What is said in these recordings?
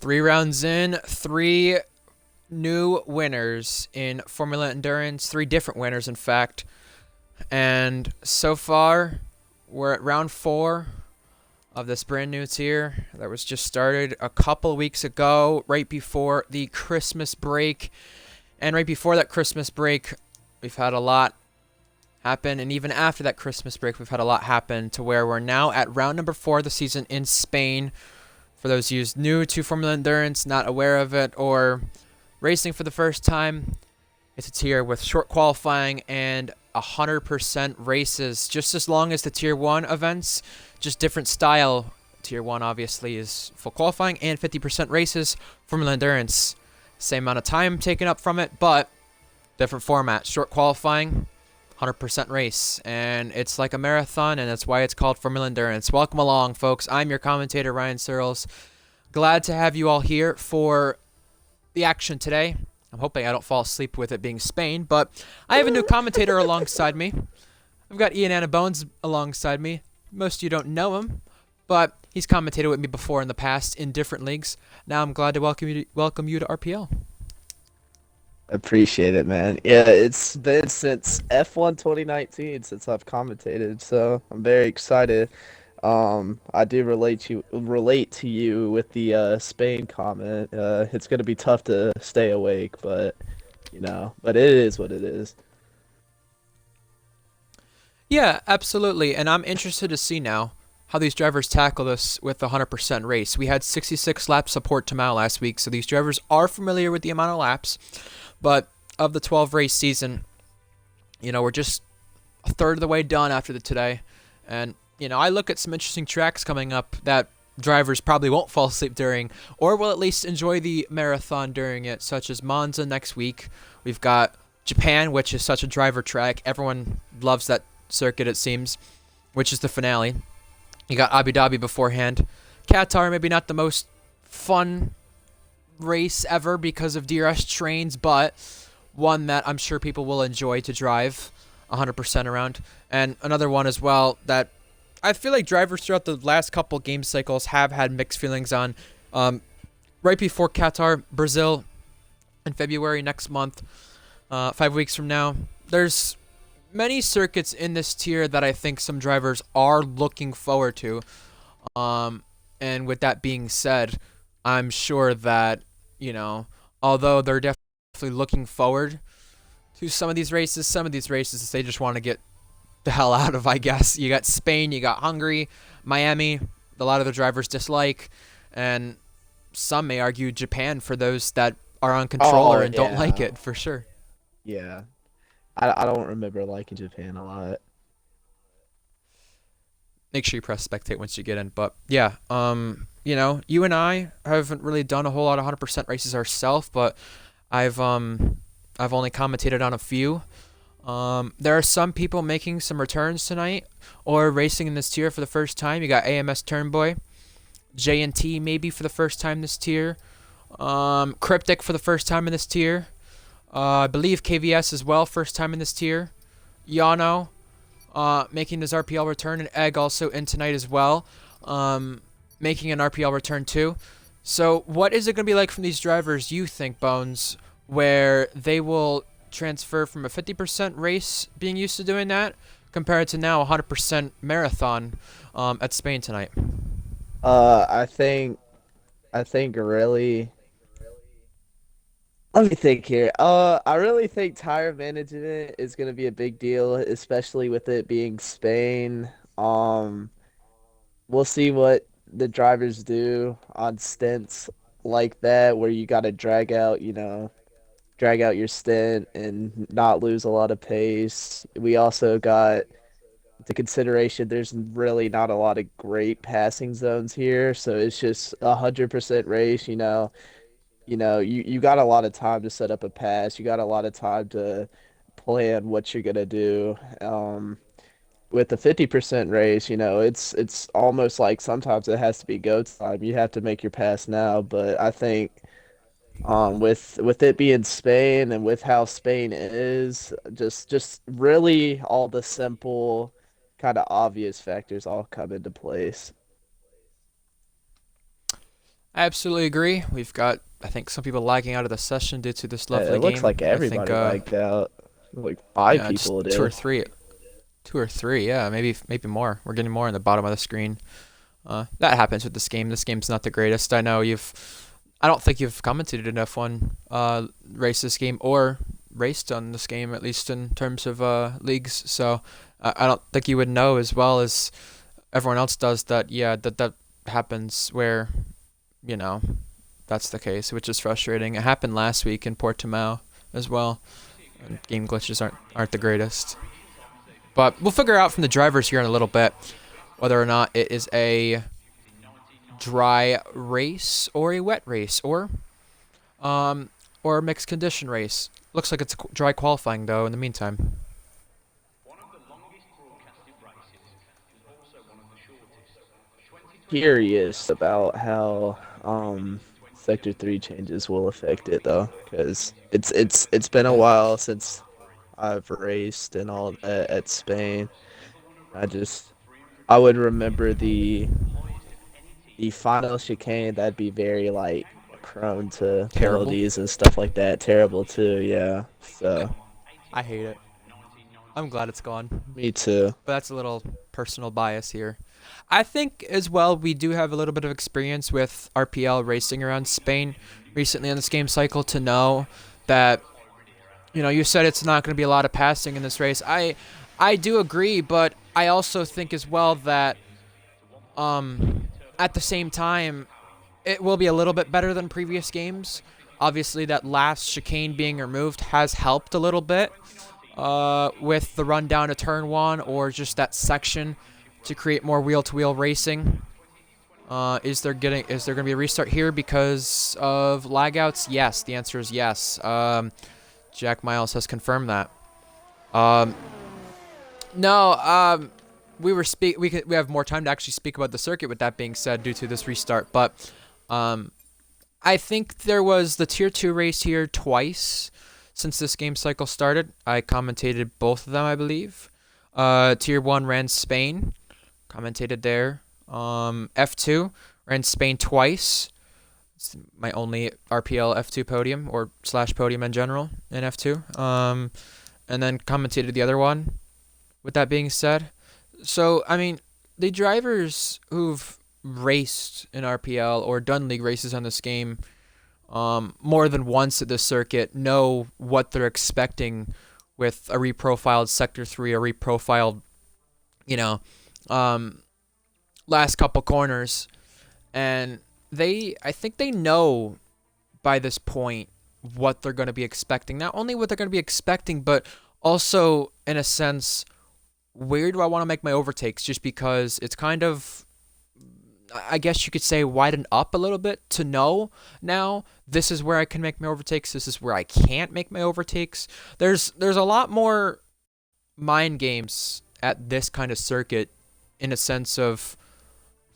3 rounds in, three new winners in Formula Endurance, three different winners, in fact. And so far, we're at round 4 of this brand new tier that was just started a couple weeks ago, right before the Christmas break. And right before that Christmas break, we've had a lot happen. And even after that Christmas break, we've had a lot happen to where we're now at round number 4 of the season in Spain. For those of you new to Formula Endurance, not aware of it, or racing for the first time, it's a tier with short qualifying and 100% races, just as long as the Tier 1 events, just different style. Tier 1 obviously is full qualifying and 50% races. Formula Endurance, same amount of time taken up from it, but different format. Short qualifying, 100% race, and it's like a marathon, and that's why it's called Formula Endurance. Welcome along, folks. I'm your commentator, Ryan Searles. Glad to have you all here for the action today. I'm hoping I don't fall asleep with it being Spain, but I have a new commentator alongside me. I've got MrIananaBones alongside me. Most of you don't know him, but he's commentated with me before in the past in different leagues. Now I'm glad to welcome you to RPL. Appreciate it, man. Yeah, it's been since F1 2019 since I've commentated, so I'm very excited. I do relate to you with the Spain comment. It's gonna be tough to stay awake, but it is what it is. Yeah, absolutely, and I'm interested to see now how these drivers tackle this with the 100% race. We had 66 lap support to mile last week, so these drivers are familiar with the amount of laps. But of the 12 race season, we're just a third of the way done after the today. And, I look at some interesting tracks coming up that drivers probably won't fall asleep during, or will at least enjoy the marathon during it, such as Monza next week. We've got Japan, which is such a driver track. Everyone loves that circuit, it seems, which is the finale. You got Abu Dhabi beforehand. Qatar, maybe not the most fun race ever because of DRS trains, but one that I'm sure people will enjoy to drive 100% around. And another one as well that I feel like drivers throughout the last couple game cycles have had mixed feelings on. Right before Qatar, Brazil, in February next month, 5 weeks from now, there's many circuits in this tier that I think some drivers are looking forward to. And with that being said, I'm sure that, although they're definitely looking forward to some of these races they just want to get the hell out of, I guess. You got Spain, you got Hungary, Miami, a lot of the drivers dislike, and some may argue Japan for those that are on controller Oh and don't like yeah, it, for sure. yeah. I don't remember liking Japan a lot. Make sure you press spectate once you get in. But yeah, you and I haven't really done a whole lot of 100% races ourselves, but I've I've only commentated on a few. There are some people making some returns tonight or racing in this tier for the first time. You got AMS Turnboy, J&T maybe for the first time this tier, Cryptic for the first time in this tier. I believe KVS as well, first time in this tier. Yano, making his RPL return, and Egg also in tonight as well, making an RPL return too. So what is it going to be like from these drivers, you think, Bones, where they will transfer from a 50% race being used to doing that compared to now 100% marathon at Spain tonight? Uh, I think I think really. Let me think here. I really think tire management is going to be a big deal, especially with it being Spain. Um, we'll see what the drivers do on stints like that, where you got to drag out your stint and not lose a lot of pace. We also got to consideration there's really not a lot of great passing zones here, so it's just 100% race, you got a lot of time to set up a pass. You got a lot of time to plan what you're gonna do. With the 50% race, it's almost like sometimes it has to be go time. You have to make your pass now. But I think with it being Spain and with how Spain is, just really all the simple kind of obvious factors all come into place. I absolutely agree. We've got, I think, some people lagging out of the session due to this It lovely looks like game. I think, everybody liked out. Like five yeah, just people did. two or three, yeah, maybe more. We're getting more on the bottom of the screen. That happens with this game. This game's not the greatest. I don't think you've commentated an F1 race this game or raced on this game, at least in terms of leagues. So I don't think you would know as well as everyone else does that. Yeah, that happens where you know that's the case, which is frustrating. It happened last week in Portimao as well. And game glitches aren't the greatest, but we'll figure out from the drivers here in a little bit whether or not it is a dry race or a wet race um or a mixed condition race. Looks like it's dry qualifying though in the meantime. Curious about how Sector 3 changes will affect it though, because it's been a Yeah, while since I've raced and all that at Spain. I just I would remember the final chicane that'd be very like prone to terrible. penalties and stuff like that. Terrible too, yeah. So I hate it. I'm glad it's gone. me too. But that's a little personal bias here. I think as well we do have a little bit of experience with RPL racing around Spain recently on this game cycle to know that you said it's not going to be a lot of passing in this race. I do agree, but I also think as well that at the same time it will be a little bit better than previous games. Obviously, that last chicane being removed has helped a little bit with the run down to turn one or just that section to create more wheel-to-wheel racing. Is there gonna be a restart here because of lagouts? Yes, the answer is yes. Jack Miles has confirmed that. Um, no, we have more time to actually speak about the circuit. With that being said, due to this restart, but um, I think there was the tier 2 race here twice since this game cycle started. I commentated both of them, I believe. Tier 1 ran Spain, commentated there. F2 ran Spain twice. It's my only RPL F2 podium or slash podium in general in F2. And then commentated the other one. With that being said, so I mean, the drivers who've raced in RPL or done league races on this game more than once at this circuit know what they're expecting with a reprofiled Sector 3, a reprofiled, you know, um, last couple corners. And I think they know by this point what they're going to be expecting. Not only what they're going to be expecting, but also, in a sense, where do I want to make my overtakes just because it's kind of, I guess you could say, widen up a little bit to know now this is where I can make my overtakes, this is where I can't make my overtakes. There's a lot more mind games at this kind of circuit in a sense of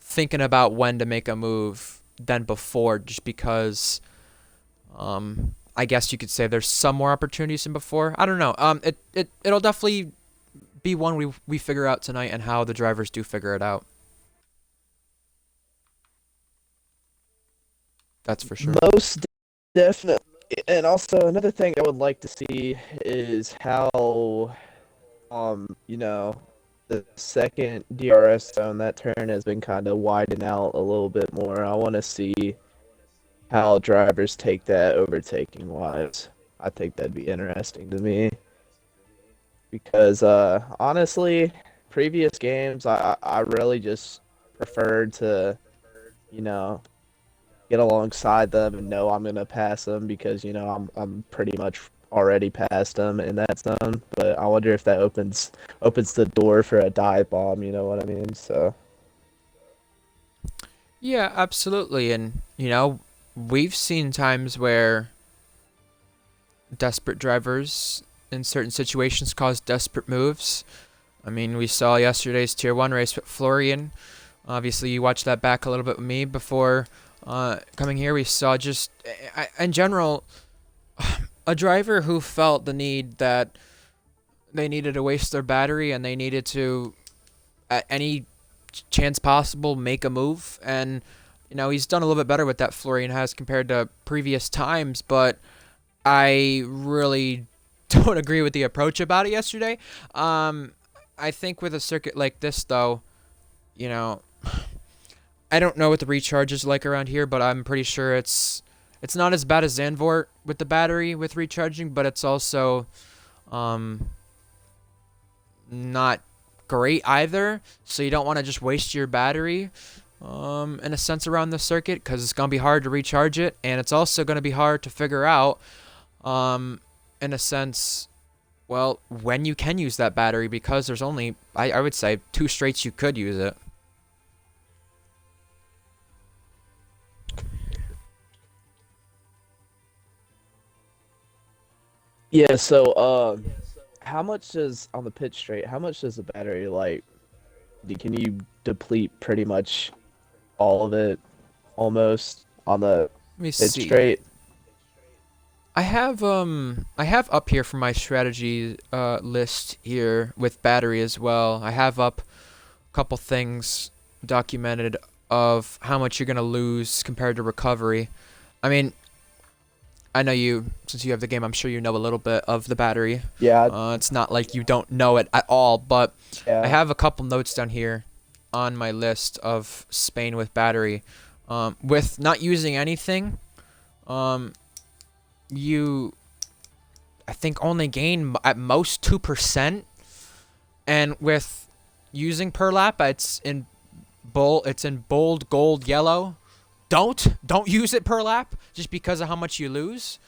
thinking about when to make a move than before just because I guess you could say there's some more opportunities than before. I don't know. It'll definitely be one we figure out tonight and how the drivers do figure it out. That's for sure. Most definitely. And also another thing I would like to see is how you know, the second DRS zone, that turn has been kind of widened out a little bit more. I want to see how drivers take that overtaking wise. I think that'd be interesting to me because honestly, previous games I really just preferred to, you know, get alongside them and know I'm gonna pass them because I'm pretty much already past them in that zone. But I wonder if that opens the door for a dive bomb. You know what I mean? So Yeah, absolutely. And, we've seen times where desperate drivers in certain situations cause desperate moves. I mean, we saw yesterday's Tier 1 race with Florian. Obviously, you watched that back a little bit with me before coming here. We saw just, in general, a driver who felt the need that they needed to waste their battery and they needed to, at any chance possible, make a move. And He's done a little bit better with that Florian has compared to previous times, but I really don't agree with the approach about it yesterday. Um, I think with a circuit like this, though, you know, I don't know what the recharge is like around here, but I'm pretty sure it's not as bad as Zandvoort with the battery with recharging, but it's also um, not great either. So you don't want to just waste your battery in a sense around the circuit because it's gonna be hard to recharge it, and it's also gonna be hard to figure out um, in a sense. Well, when you can use that battery because there's only I would say two straights you could use it. Yeah, so how much does on the pitch straight, how much does the battery like can you deplete pretty much all of it almost on the Let me pitch see. straight? I have up here for my strategy list here with battery as well. I have up a couple things documented of how much you're gonna lose compared to recovery. I mean, I know you since you have the game. I'm sure you know a little bit of the battery. Yeah, It's not like you don't know it at all, but I yeah. have a couple notes down here on my list of Spain with battery. With not using anything, um, you I think only gain at most 2%, and with using per lap, it's in bold gold yellow. Don't use it per lap just because of how much you lose,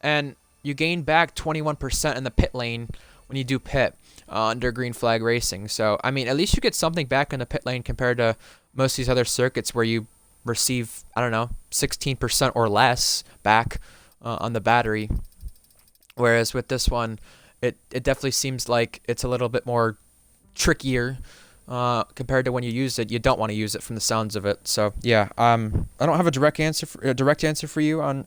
and you gain back 21% in the pit lane when you do pit under green flag racing. So I mean, at least you get something back in the pit lane compared to most of these other circuits where you receive, I don't know, 16% or less back on the battery. Whereas with this one, it definitely seems like it's a little bit more trickier compared to when you use it. You don't want to use it from the sounds of it. So yeah, I don't have a direct answer for you on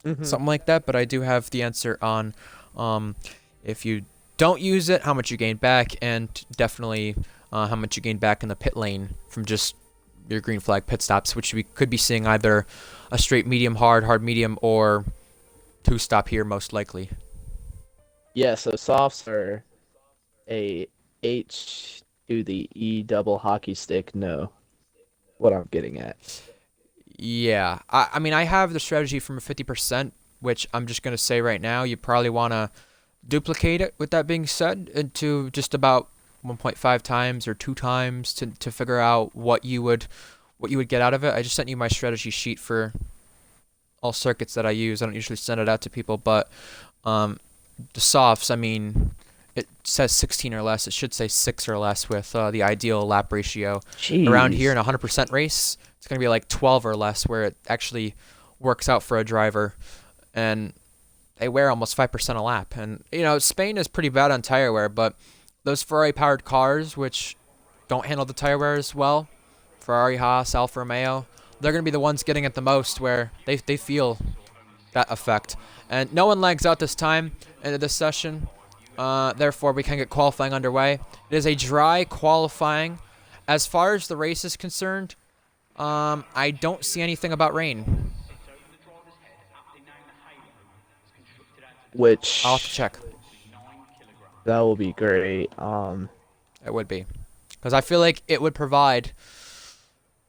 Hmm. something like that, but I do have the answer on if you don't use it, how much you gain back, and definitely how much you gain back in the pit lane from just your green flag pit stops, which we could be seeing either a straight medium hard, hard medium, or two stop here most likely. Yeah, so softs are a H to the E double hockey stick. No, what I'm getting at. Yeah, I mean I have the strategy from a 50%, which I'm just gonna say right now you probably wanna duplicate it. With that being said, into just about 1.5 times or two times to figure out what you would get out of it. I just sent you my strategy sheet for all circuits that I use. I don't usually send it out to people, but um, the softs, I mean, it says 16 or less. It should say 6 or less with the ideal lap ratio. Around here in Jeez. a 100% race, it's going to be like 12 or less where it actually works out for a driver. And they wear almost 5% a lap. And, Spain is pretty bad on tire wear, but those Ferrari powered cars, which don't handle the tire wear as well, Ferrari, Haas, Alfa Romeo, they're going to be the ones getting it the most where they feel that effect. And no one lags out this time into this session. Therefore, we can get qualifying underway. It is a dry qualifying. As far as the race is concerned, I don't see anything about rain. I'll have to Which check. that will be great. It would be. Because I feel like it would provide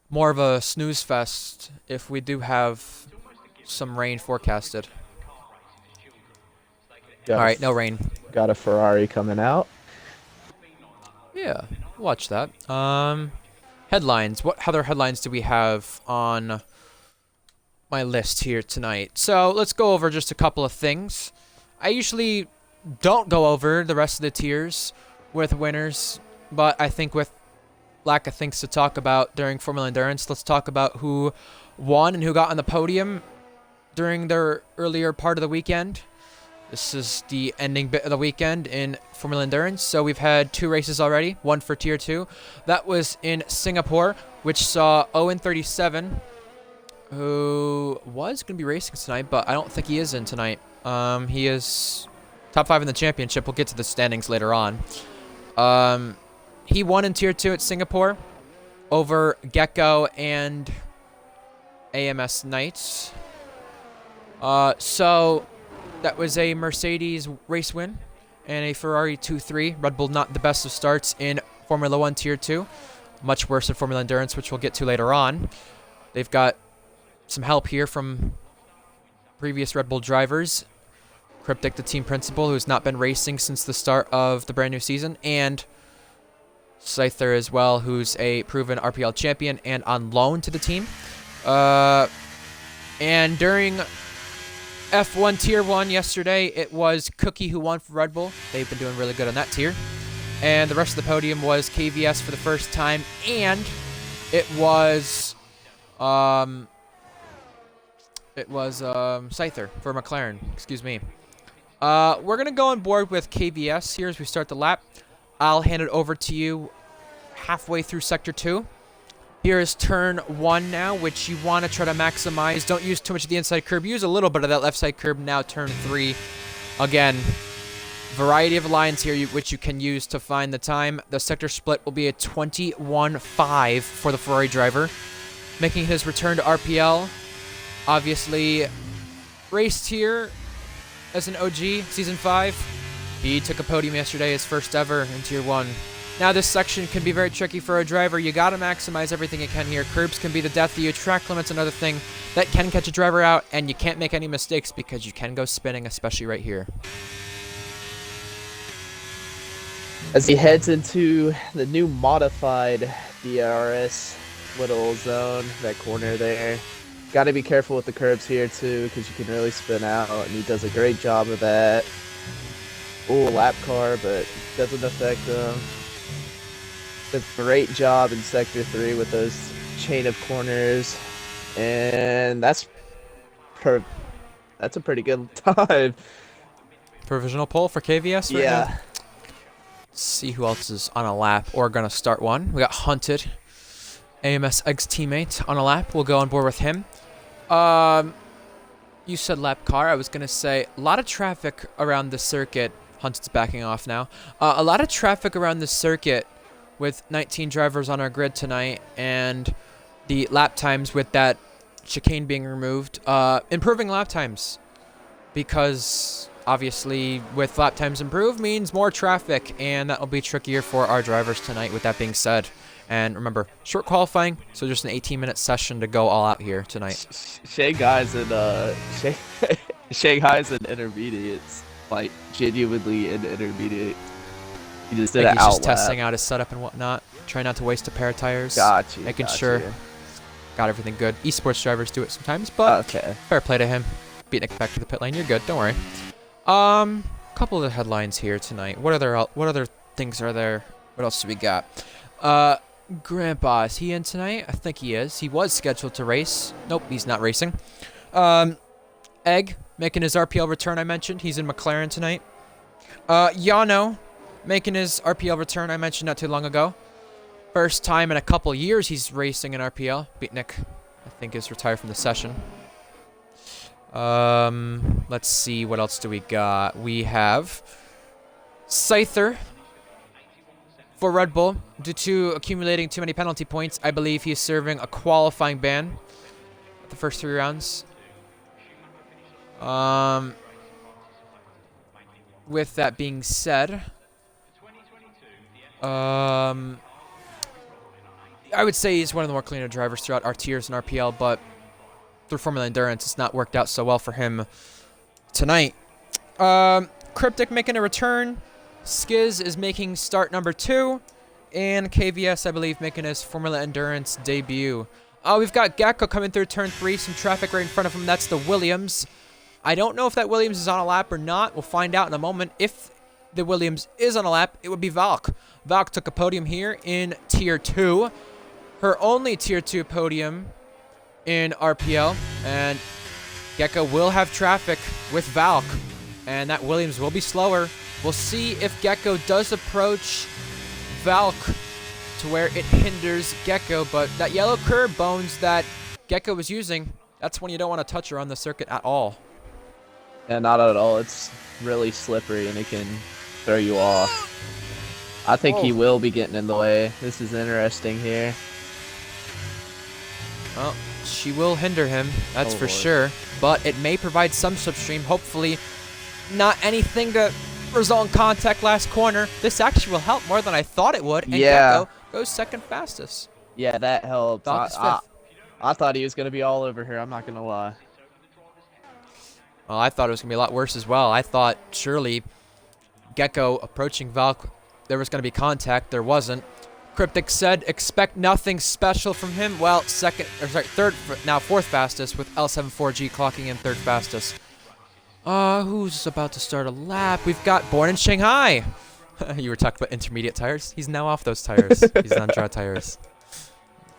more of a snooze fest if we do have some rain forecasted. got All a right, no rain. got a Ferrari coming out. Yeah, watch that. Headlines. What other headlines do we have on my list here tonight? So let's go over just a couple of things. I usually don't go over the rest of the tiers with winners, but I think with lack of things to talk about during Formula Endurance, let's talk about who won and who got on the podium during their earlier part of the weekend. This is the ending bit of the weekend in Formula Endurance. So we've had two races already, one for Tier 2. That was in Singapore, which saw Owen 37, who was going to be racing tonight, but I don't think he is in tonight. He is top 5 in the championship. We'll get to the standings later on. He won in Tier 2 at Singapore over Gecko and AMS Knights. So that was a Mercedes race win and a Ferrari 2-3. Red Bull not the best of starts in Formula 1 Tier 2. Much worse in Formula Endurance, which we'll get to later on. They've got some help here from previous Red Bull drivers. Cryptic, the team principal, who's not been racing since the start of the brand new season, and Scyther as well, who's a proven RPL champion and on loan to the team. And during F1 Tier 1 yesterday, it was Cookie who won for Red Bull. They've been doing really good on that tier. And the rest of the podium was KVS for the first time, and it was Scyther for McLaren. Excuse me. We're going to go on board with KVS here as we start the lap. I'll hand it over to you halfway through Sector 2. Here is turn 1 now, which you want to try to maximize. Don't use too much of the inside curb. Use a little bit of that left side curb now, turn 3. Again, variety of lines here which you can use to find the time. The sector split will be a 21.5 for the Ferrari driver, making his return to RPL. Obviously, raced here as an OG, Season 5. He took a podium yesterday, his first ever in Tier 1. Now this section can be very tricky for a driver. You got to maximize everything you can here. Curbs can be the death of you. Track limits another thing that can catch a driver out, and you can't make any mistakes because you can go spinning, especially right here. As he heads into the new modified DRS little zone, that corner there. Got to be careful with the curbs here too, because you can really spin out, and he does a great job of that. Ooh, lap car, but doesn't affect him. Did a great job in Sector 3 with those chain of corners, and that's a pretty good time. Provisional pole for KVS right now. Let's see who else is on a lap or gonna start one. We got Hunted, AMS ex-teammate on a lap. We'll go on board with him. You said lap car. I was gonna say a lot of traffic around the circuit. Hunted's backing off now. A lot of traffic around the circuit with 19 drivers on our grid tonight, and the lap times with that chicane being removed. Improving lap times, because obviously with lap times improved means more traffic, and that will be trickier for our drivers tonight, with that being said. And remember, short qualifying, so just an 18-minute session to go all out here tonight. Shanghai's in intermediates, like genuinely in intermediate. He just did Like an he's just outlap. testing out his setup and whatnot. Try not to waste a pair of tires. Got you. Making sure got everything good. Esports drivers do it sometimes, but fair play to him. Beatnik back to the pit lane. You're good. Don't worry. Couple of the headlines here tonight. What other things are there? What else do we got? Grandpa, is he in tonight? I think he is. He was scheduled to race. Nope, he's not racing. Egg making his RPL return. I mentioned he's in McLaren tonight. Yano making his RPL return. I mentioned not too long ago. First time in a couple years he's racing in RPL. Beatnik, I think, is retired from the session. Let's see, what else do we got? We have Scyther for Red Bull. Due to accumulating too many penalty points, I believe he's serving a qualifying ban at the first 3 rounds. With that being said, I would say he's one of the more cleaner drivers throughout our tiers in RPL, but through Formula Endurance, it's not worked out so well for him tonight. Cryptic making a return. Skiz is making start number 2. And KVS, I believe, making his Formula Endurance debut. We've got Gecko coming through turn 3. Some traffic right in front of him. That's the Williams. I don't know if that Williams is on a lap or not. We'll find out in a moment. If the Williams is on a lap, it would be Valk. Valk took a podium here in Tier 2. Her only Tier 2 podium in RPL. And Gecko will have traffic with Valk. And that Williams will be slower. We'll see if Gecko does approach Valk to where it hinders Gecko. But that yellow curb, Bones, that Gecko was using, that's when you don't want to touch her on the circuit at all. Yeah, not at all. It's really slippery and it can throw you off. I think he will be getting in the way. This is interesting here. Well, she will hinder him, that's Oh, for Lord. sure. But it may provide some slipstream. Hopefully, not anything to result in contact last corner. This actually will help more than I thought it would. And Yeah. Gecko goes second fastest. Yeah, that helps. Valk is fifth. I thought he was going to be all over here. I'm not going to lie. Well, I thought it was going to be a lot worse as well. I thought surely Gecko approaching Valk, there was going to be contact. There wasn't. Cryptic said, expect nothing special from him. Well, fourth fastest with L74G clocking in third fastest. Who's about to start a lap? We've got Born in Shanghai. You were talking about intermediate tires. He's now off those tires. He's on dry tires.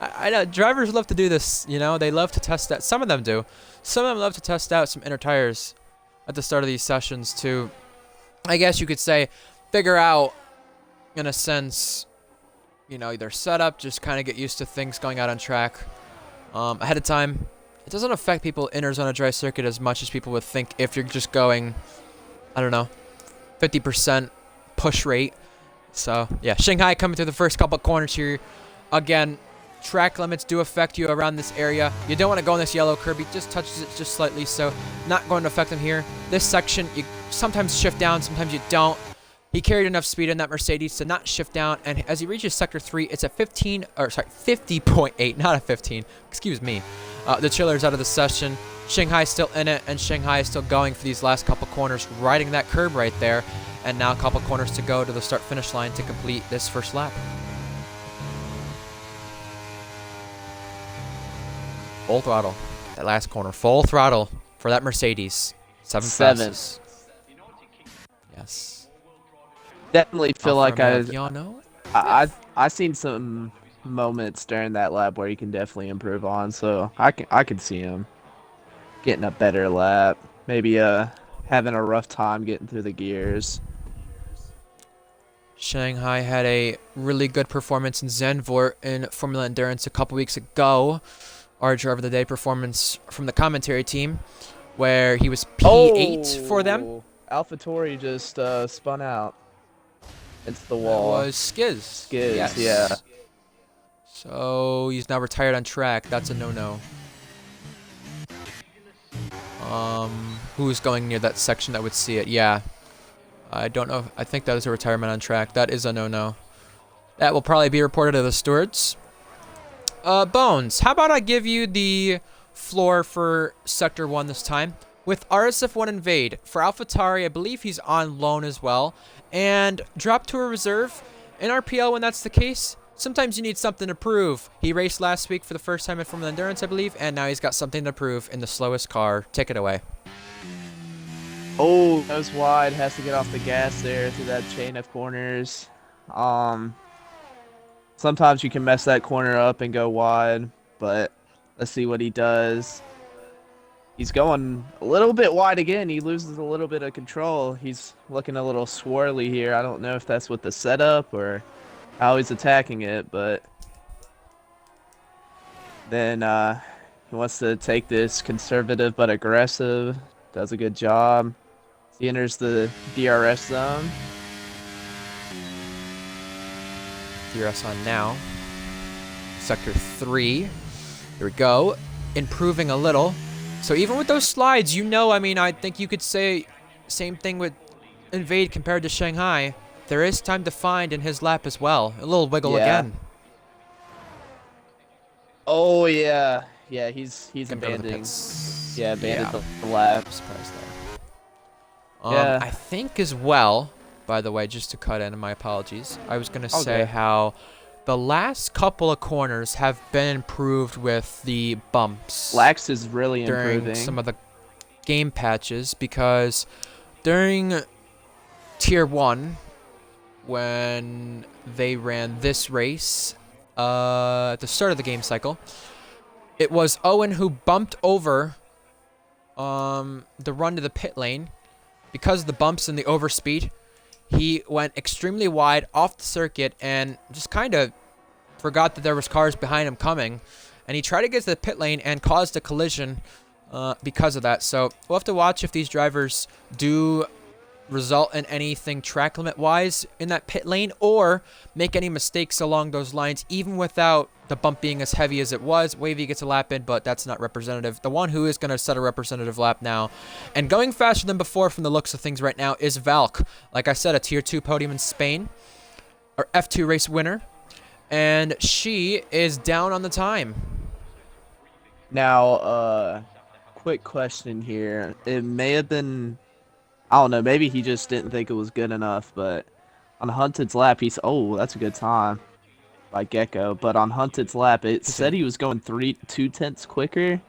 I know drivers love to do this. You know, they love to test out. Some of them do. Some of them love to test out some inner tires at the start of these sessions to, I guess you could say, figure out, in a sense, you know, their setup, just kind of get used to things going out on track ahead of time. It doesn't affect people inners on a dry circuit as much as people would think if you're just going, I don't know, 50% push rate. So, yeah, Shanghai coming through the first couple corners here. Again, track limits do affect you around this area. You don't want to go on this yellow curb. He just touches it just slightly, so not going to affect him here. This section, you sometimes shift down, sometimes you don't. He carried enough speed in that Mercedes to not shift down, and as he reaches sector 3, it's a 50.8, not a 15. Excuse me. The chiller's out of the session. Shanghai's still in it, and Shanghai is still going for these last couple corners, riding that curb right there. And now a couple corners to go to the start-finish line to complete this first lap. Full throttle. That last corner. Full throttle for that Mercedes. Seven fastest. Yes. Definitely feel like y'all know. I seen some moments during that lap where he can definitely improve on, so I could see him getting a better lap. Maybe having a rough time getting through the gears. Shanghai had a really good performance in Zandvoort in Formula Endurance a couple weeks ago. Our driver of the day performance from the commentary team, where he was P8 for them. AlphaTauri just spun out. It's the wall. That was Skiz. Skiz, yes. yeah. So he's now retired on track. That's a no-no. Who's going near that section that would see it? Yeah. I don't know. I think that is a retirement on track. That is a no-no. That will probably be reported to the stewards. Bones, how about I give you the floor for Sector 1 this time? With RSF1 Invade, for AlphaTauri, I believe he's on loan as well. And drop to a reserve. In RPL, when that's the case, sometimes you need something to prove. He raced last week for the first time in Formula Endurance, I believe, and now he's got something to prove in the slowest car. Take it away. Oh, goes wide, has to get off the gas there through that chain of corners. Sometimes you can mess that corner up and go wide, but let's see what he does. He's going a little bit wide again. He loses a little bit of control. He's looking a little swirly here. I don't know if that's with the setup or how he's attacking it, but then he wants to take this conservative but aggressive. Does a good job. He enters the DRS zone. DRS on now. Sector 3. Here we go. Improving a little. So even with those slides, you know, I mean, I think you could say same thing with Invade compared to Shanghai. There is time to find in his lap as well. A little wiggle again. Oh, yeah. Yeah, he's Can go to the abandoning. pits. Yeah, abandoned Yeah. the lap. I'm surprised there. Yeah. I think as well, by the way, just to cut in, my apologies, I was going to say Okay. how the last couple of corners have been improved with the bumps. Lax is really during improving. some of the game patches, because during Tier 1, when they ran this race at the start of the game cycle, it was Owen who bumped over the run to the pit lane. Because of the bumps and the overspeed, he went extremely wide off the circuit and just kind of forgot that there was cars behind him coming. And he tried to get to the pit lane and caused a collision because of that. So we'll have to watch if these drivers do result in anything track limit wise in that pit lane or make any mistakes along those lines, even without the bump being as heavy as it was. Wavy gets a lap in, but that's not representative. The one who is going to set a representative lap now and going faster than before from the looks of things right now is Valk. Like I said, a tier 2 podium in Spain, or F2 race winner, and she is down on the time. Now, quick question here. It may have been, I don't know, maybe he just didn't think it was good enough, but on Hunted's lap, oh, that's a good time by Gecko. But on Hunted's lap, it said he was going 2/10 quicker,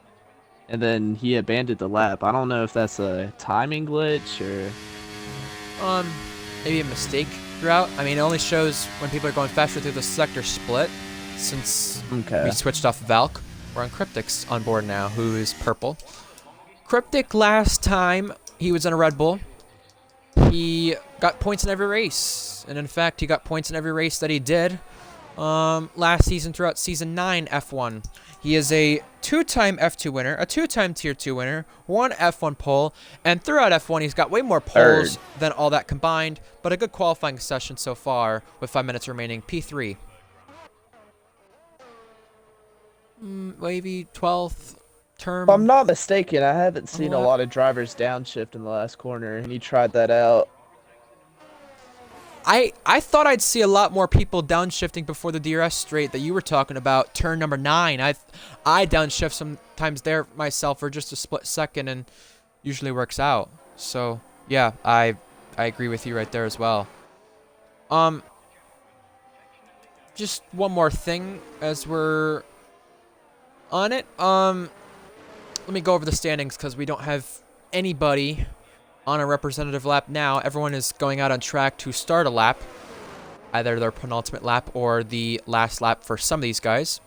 and then he abandoned the lap. I don't know if that's a timing glitch or Maybe a mistake throughout. I mean, it only shows when people are going faster through the sector split. Since we switched off Valk, we're on Cryptic's on board now, who is purple. Cryptic last time he was in a Red Bull, he got points in every race, and in fact, he got points in every race that he did last season throughout Season 9 F1. He is a 2-time F2 winner, a 2-time Tier 2 winner, 1 F1 pole, and throughout F1 he's got way more poles than all that combined, but a good qualifying session so far with 5 minutes remaining. P3. Wavy 12th term. If I'm not mistaken, I haven't seen a lot of drivers downshift in the last corner, and he tried that out. I thought I'd see a lot more people downshifting before the DRS straight that you were talking about, turn number 9. I downshift sometimes there myself for just a split second, and usually works out. So yeah, I agree with you right there as well. Just one more thing as we're on it. Let me go over the standings because we don't have anybody on a representative lap now. Everyone is going out on track to start a lap, either their penultimate lap or the last lap for some of these guys.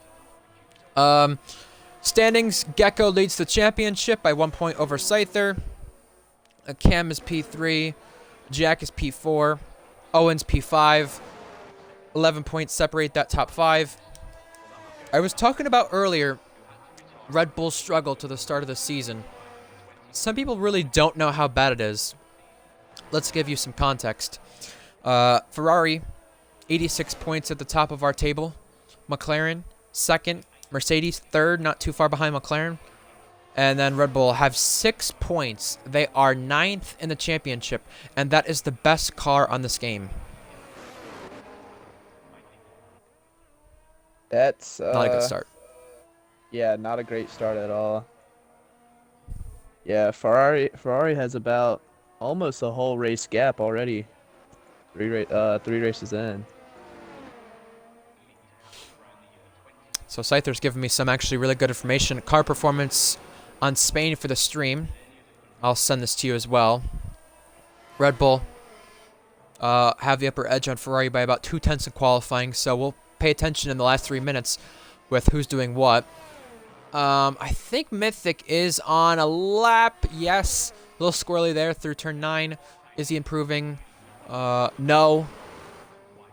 Standings, Gecko leads the championship by 1 point over Scyther. Cam is P3, Jack is P4, Owen's P5. 11 points separate that top 5. I was talking about earlier Red Bull's struggle to the start of the season. Some people really don't know how bad it is. Let's give you some context. Ferrari, 86 points at the top of our table. McLaren, second. Mercedes, third, not too far behind McLaren. And then Red Bull have 6 points. They are 9th in the championship, and that is the best car on this game. That's not a good start. Yeah, not a great start at all. Yeah, Ferrari has about almost a whole race gap already. 3 races in. So Scyther's giving me some actually really good information. Car performance on Spain for the stream. I'll send this to you as well. Red Bull have the upper edge on Ferrari by about 0.2 in qualifying, so we'll pay attention in the last 3 minutes with who's doing what. I think Mythic is on a lap. Yes. A little squirrely there through turn 9. Is he improving? No.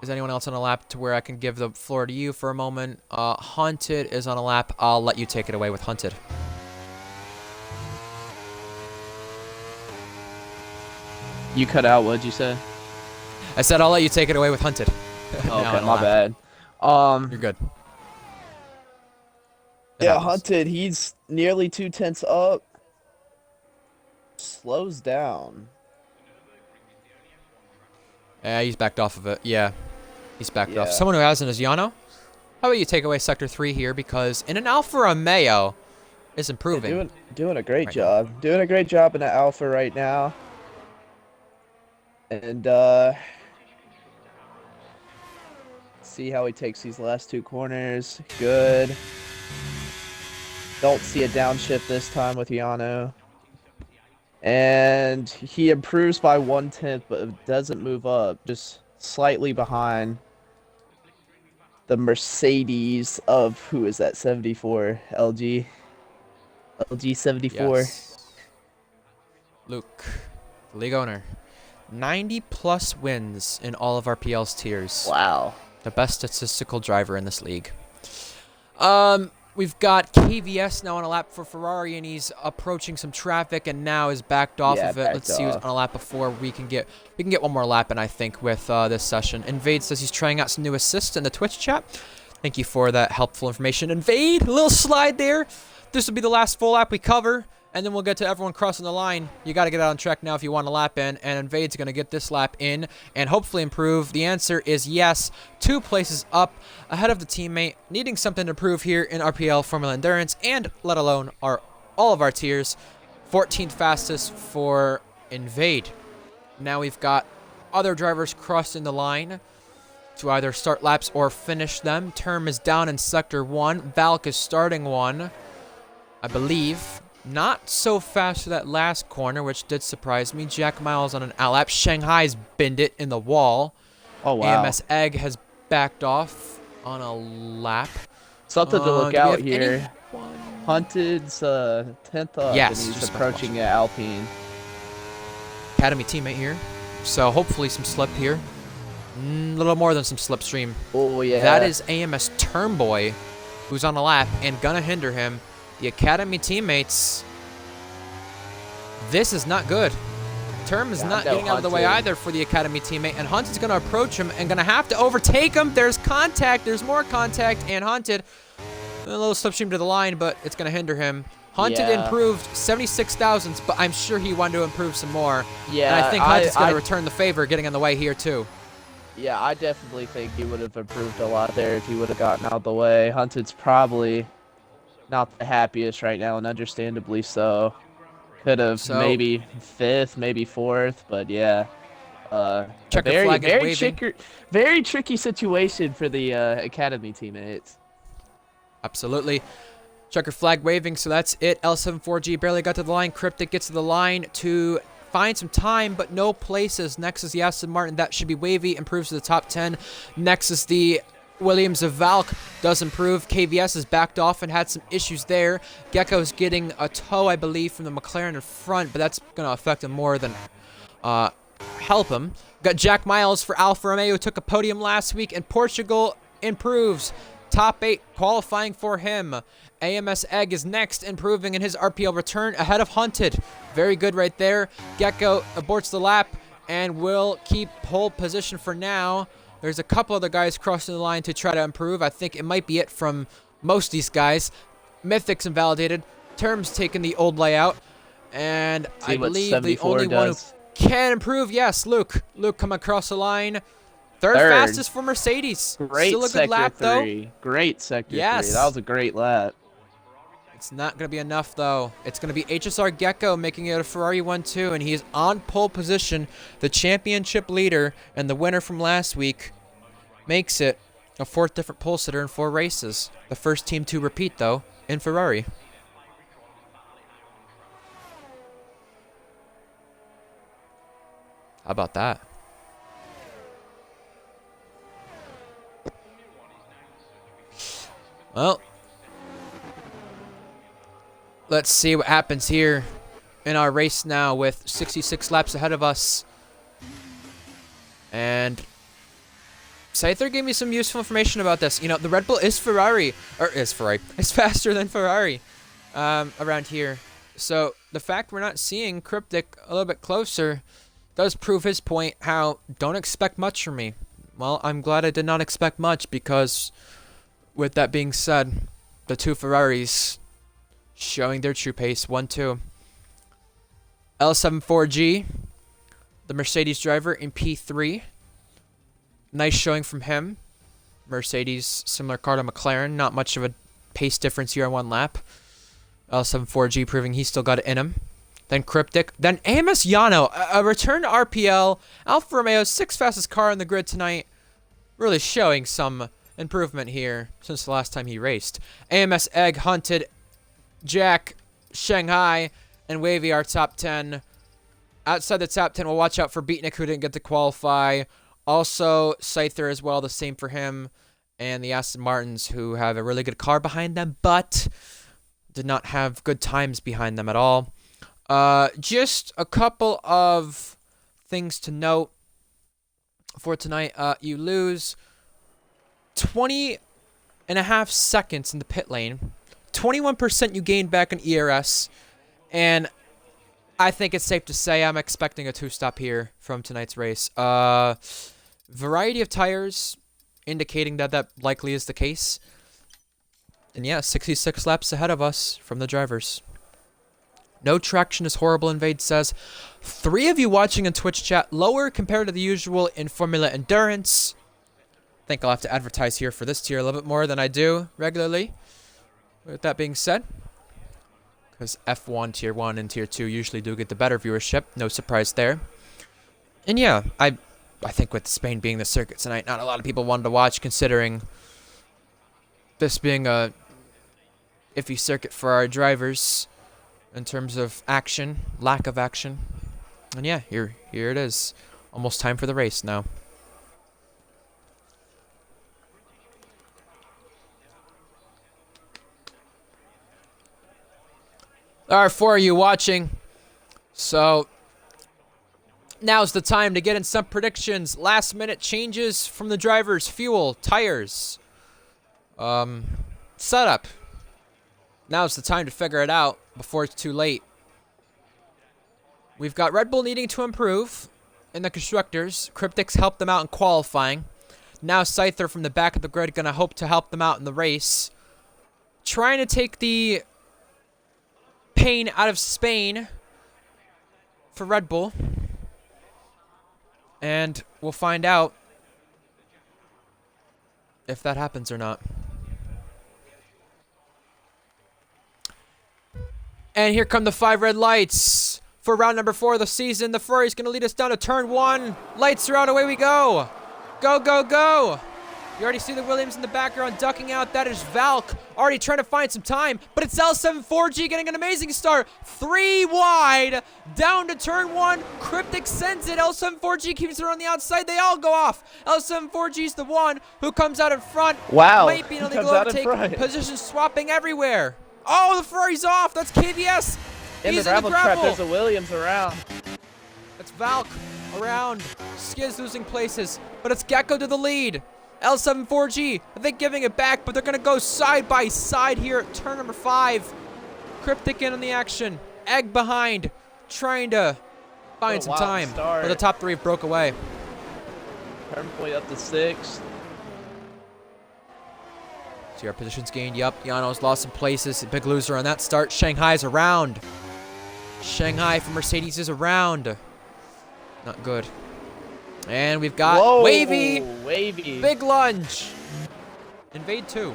Is anyone else on a lap to where I can give the floor to you for a moment? Hunted is on a lap. I'll let you take it away with Hunted. You cut out, what'd you say? I said I'll let you take it away with Hunted. Okay, my bad. You're good. Yeah, Hunted, he's nearly 0.2 up. Slows down. Yeah, he's backed off of it. Yeah, he's backed off. Someone who hasn't is Yano. How about you take away Sector 3 here, because in an Alfa Romeo is improving. Yeah, doing a great job. Doing a great job in the Alpha right now. And see how he takes these last 2 corners. Good. Don't see a downshift this time with Yano. And he improves by 1/10, but doesn't move up. Just slightly behind the Mercedes of, who is that, 74? LG 74. Yes. Luke, the league owner. 90+ wins in all of RPL's tiers. Wow. The best statistical driver in this league. We've got KVS now on a lap for Ferrari, and he's approaching some traffic, and now is backed off Yeah, of it. backed Let's see who's off. on a lap before we can get one more lap in, I think, with this session. Invade says he's trying out some new assists in the Twitch chat. Thank you for that helpful information. Invade, a little slide there. This will be the last full lap we cover, and then we'll get to everyone crossing the line. You got to get out on track now if you want a lap in, and Invade's going to get this lap in and hopefully improve. The answer is yes. 2 places up ahead of the teammate, needing something to prove here in RPL Formula Endurance, and let alone all of our tiers. 14th fastest for Invade. Now we've got other drivers crossing the line to either start laps or finish them. Term is down in Sector 1. Valk is starting one, I believe. Not so fast for that last corner, which did surprise me. Jack Miles on an outlap. Shanghai's binned it in the wall. Oh, wow. AMS Egg has backed off on a lap. Something to look Do we out have here. anyone? Hunted's 10th up, Yes, and he's just approaching Alpine. Academy teammate here. So hopefully some slip here. A little more than some slipstream. Oh, yeah. That is AMS Turnboy, who's on a lap and gonna hinder him. The Academy teammates. This is not good. Term is not getting out of the way either for the Academy teammate, and Hunt is going to approach him and going to have to overtake him. There's contact. There's more contact, and Hunted, a little slipstream to the line, but it's going to hinder him. Hunted improved 76 thousandths, but I'm sure he wanted to improve some more. Yeah, and I think Hunt is going to return the favor, getting in the way here too. Yeah, I definitely think he would have improved a lot there if he would have gotten out of the way. Hunted's probably not the happiest right now, and understandably so. Could have maybe 5th, maybe 4th, but yeah. Checker flag is waving. Very tricky situation for the Academy teammates. Absolutely. Checker flag waving, so that's it. L74G barely got to the line. Cryptic gets to the line to find some time, but no places. Next is the Aston Martin. That should be wavy. Improves to the top 10. Next is the Williams of Valk. Does improve. KVS has backed off and had some issues there. Gecko's getting a tow, I believe, from the McLaren in front, but that's going to affect him more than help him. Got Jack Miles for Alfa Romeo, who took a podium last week, and Portugal improves. Top 8 qualifying for him. AMS Egg is next, improving in his RPL return ahead of Hunted. Very good right there. Gecko aborts the lap and will keep pole position for now. There's a couple other guys crossing the line to try to improve. I think it might be it from most of these guys. Mythic's invalidated. Term's taking the old layout. And I believe the only one who can improve, yes, Luke. Luke coming across the line. Third fastest for Mercedes. Great. Still a good lap, though. Great Sector 3. That was a great lap. It's not going to be enough, though. It's going to be HSR Gecko making it a Ferrari 1-2, and he is on pole position. The championship leader and the winner from last week makes it a 4th different pole sitter in 4 races. The first team to repeat, though, in Ferrari. How about that? Well, let's see what happens here in our race now with 66 laps ahead of us. And Scyther gave me some useful information about this. You know, the Red Bull is it's faster than Ferrari around here. So the fact we're not seeing Cryptic a little bit closer does prove his point, how don't expect much from me. Well, I'm glad I did not expect much, because with that being said, the 2 Ferraris showing their true pace, 1-2. L74G, the Mercedes driver in P3. Nice showing from him. Mercedes, similar car to McLaren. Not much of a pace difference here on 1 lap. L74G proving he's still got it in him. Then Cryptic. Then AMS Yano, a return to RPL. Alfa Romeo's 6th fastest car on the grid tonight. Really showing some improvement here since the last time he raced. AMS Egg, Hunted, Jack, Shanghai, and Wavy are top 10. Outside the top 10, we'll watch out for Beatnik, who didn't get to qualify. Also, Scyther as well, the same for him. And the Aston Martins, who have a really good car behind them, but did not have good times behind them at all. Just a couple of things to note for tonight. You lose 20.5 seconds in the pit lane 21% you gained back in ERS, and I think it's safe to say I'm expecting a 2-stop here from tonight's race. Variety of tires indicating that that likely is the case. And yeah, 66 laps ahead of us from the drivers. No traction is horrible, Invade says. 3 of you watching in Twitch chat, lower compared to the usual in Formula Endurance. I think I'll have to advertise here for this tier a little bit more than I do regularly. With that being said, because F1, Tier 1, and Tier 2 usually do get the better viewership. No surprise there. And yeah, I think with Spain being the circuit tonight, not a lot of people wanted to watch, considering this being a iffy circuit for our drivers in terms of action, lack of action. And yeah, here it is. Almost time for the race now. Alright, for you watching, so now's the time to get in some predictions. Last minute changes from the drivers, fuel, tires, setup. Now's the time to figure it out before it's too late. We've got Red Bull needing to improve in the constructors. Cryptic's helped them out in qualifying. Now Scyther from the back of the grid gonna hope to help them out in the race. Trying to take the pain out of Spain for Red Bull. And we'll find out if that happens or not. And here come the 5 red lights for round number 4 of the season. The Ferrari's going to lead us down to turn 1. Lights are out, away we go. Go, go, go. You already see the Williams in the background ducking out. That is Valk already trying to find some time. But it's L74G getting an amazing start. 3 wide down to turn 1. Cryptic sends it. L74G keeps it on the outside. They all go off. L74G is the one who comes out in front. Wow. Might be an illegal overtake. Position swapping everywhere. Oh, the Ferrari's off. That's KVS. In He's the gravel in the gravel. trap, there's a Williams around. That's Valk around. Skiz losing places, but it's Gecko to the lead. L74G, I think giving it back, but they're going to go side by side here at turn number 5. Cryptic in on the action. Egg behind, trying to find some time. But the top 3 have broke away. Turn point up to 6. See our positions gained. Yup, Yano's lost some places. Big loser on that start. Shanghai's around. Shanghai from Mercedes is around. Not good. And we've got Whoa, Wavy. Wavy. Big lunge. Invade 2.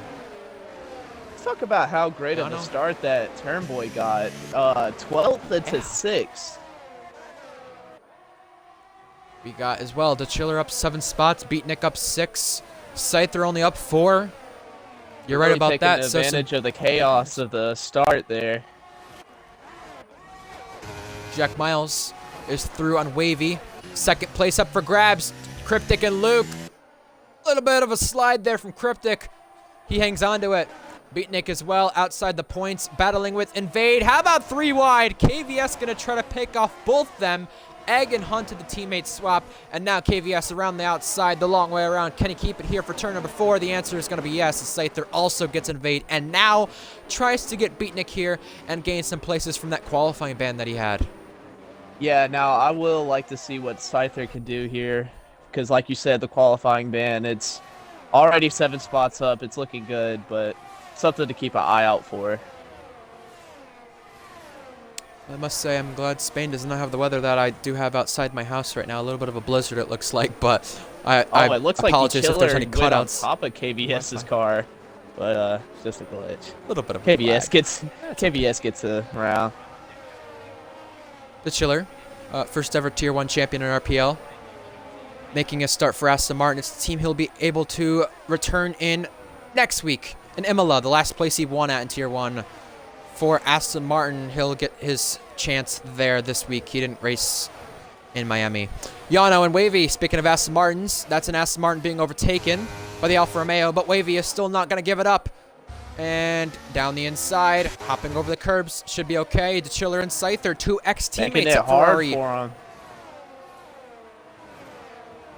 Let's talk about how great of a start that Turnboy got. 12th to 6th. We got as well the Chiller up 7 spots. Beatnik up 6. Scyther only up 4. You're really right about that. Advantage of the chaos of the start there. Jack Miles is through on Wavy. Second place up for grabs. Cryptic and Luke. A little bit of a slide there from Cryptic. He hangs on to it. Beatnik as well outside the points. Battling with Invade. How about 3 wide? KVS going to try to pick off both them. Egg and Hunt to the teammate swap. And now KVS around the outside, the long way around. Can he keep it here for turn number 4? The answer is going to be yes. Scyther also gets Invade. And now tries to get Beatnik here and gain some places from that qualifying ban that he had. Yeah, now I will like to see what Scyther can do here. Because like you said, the qualifying ban, it's already 7 spots up. It's looking good, but something to keep an eye out for. I must say I'm glad Spain does not have the weather that I do have outside my house right now. A little bit of a blizzard it looks like, but it looks apologize like if there's any cutouts. On top of KVS's car, but just a glitch. A little bit of KVS gets around. The Chiller, first ever Tier 1 champion in RPL, making a start for Aston Martin. It's the team he'll be able to return in next week in Imola, the last place he won at in Tier 1. For Aston Martin, he'll get his chance there this week. He didn't race in Miami. Yano and Wavy, speaking of Aston Martins, that's an Aston Martin being overtaken by the Alfa Romeo, but Wavy is still not going to give it up. And down the inside, hopping over the curbs, should be okay. The Chiller and Scyther, 2 ex-teammates at Ferrari. For him.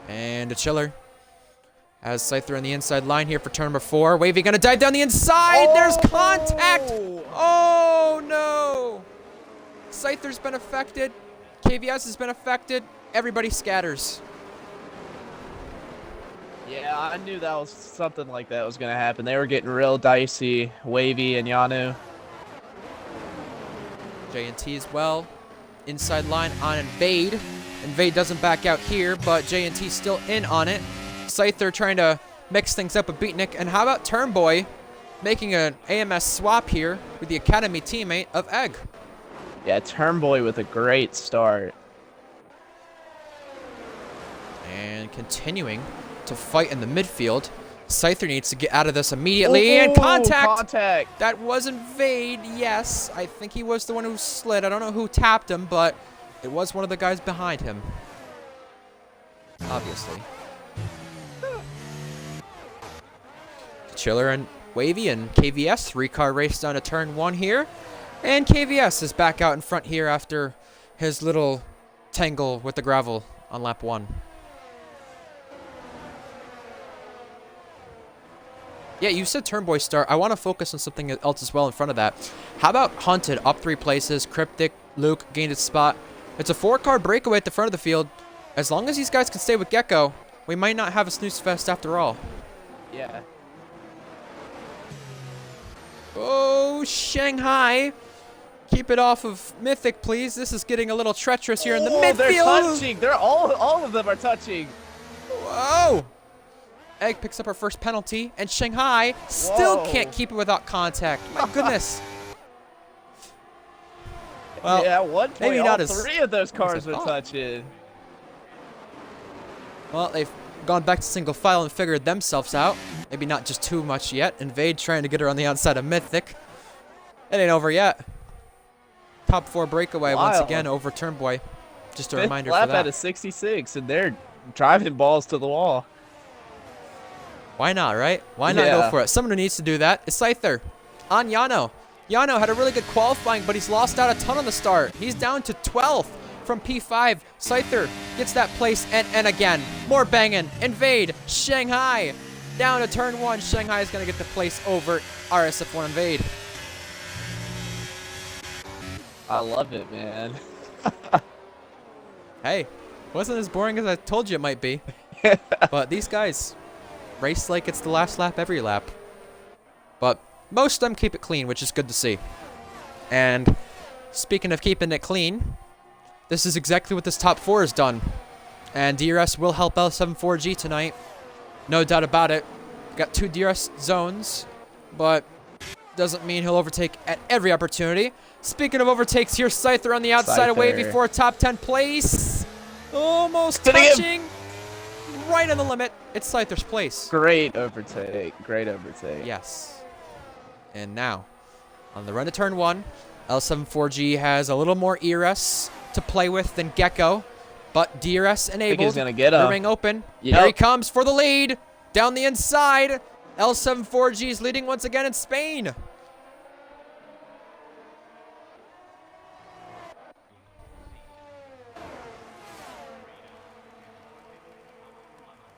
And the Chiller As Scyther on the inside line here for turn number 4. Wavy gonna dive down the inside. There's contact. Oh no. Scyther's been affected. KVS has been affected. Everybody scatters. Yeah, I knew that was something like that was going to happen. They were getting real dicey, Wavy and Yanu. J&T as well. Inside line on Invade. Invade doesn't back out here, but J&T still in on it. Scyther trying to mix things up with Beatnik. And how about Turnboy making an AMS swap here with the Academy teammate of Egg? Yeah, Turnboy with a great start. And continuing to fight in the midfield. Scyther needs to get out of this immediately. And contact! That was Invade, yes. I think he was the one who slid. I don't know who tapped him, but it was one of the guys behind him. Obviously. Chiller and Wavy and KVS. 3-car race down to turn 1 here. And KVS is back out in front here after his little tangle with the gravel on lap 1. Yeah, you said Turnboy start. I want to focus on something else as well in front of that. How about Hunted up 3 places? Cryptic, Luke gained his spot. It's a 4-car breakaway at the front of the field. As long as these guys can stay with Gecko, we might not have a snooze fest after all. Yeah. Oh, Shanghai. Keep it off of Mythic, please. This is getting a little treacherous here in the midfield. They're touching. They're all of them are touching. Whoa. Egg picks up her first penalty, and Shanghai still can't keep it without contact. My goodness. Well, yeah, at one point, maybe not as 3 of those cars were touching. Well, they've gone back to single file and figured themselves out. Maybe not just too much yet. Invade trying to get her on the outside of Mythic. It ain't over yet. Top 4 breakaway once again over Turnboy. Just a reminder for that. Lap out of 66, and they're driving balls to the wall. Why not, right? Why not go for it? Someone who needs to do that is Scyther. On Yano. Yano had a really good qualifying, but he's lost out a ton on the start. He's down to 12th from P5. Scyther gets that place, and again, more banging. Invade. Shanghai. Down to turn 1. Shanghai is going to get the place over RSF1 Invade. I love it, man. Hey, wasn't as boring as I told you it might be. But these guys race like it's the last lap every lap. But most of them keep it clean, which is good to see. And speaking of keeping it clean, this is exactly what this top 4 has done. And DRS will help L74G tonight. No doubt about it. Got 2 DRS zones, but doesn't mean he'll overtake at every opportunity. Speaking of overtakes, here's Scyther on the outside of Wavy for a top 10 place. Almost touching. Right on the limit. It's Scyther's place. Great overtake. Great overtake. Yes. And now, on the run to turn 1, L74G has a little more ERS to play with than Gecko, but DRS enabled. I think he's gonna get him. Ring open. Yep. Here he comes for the lead. Down the inside. L74G is leading once again in Spain.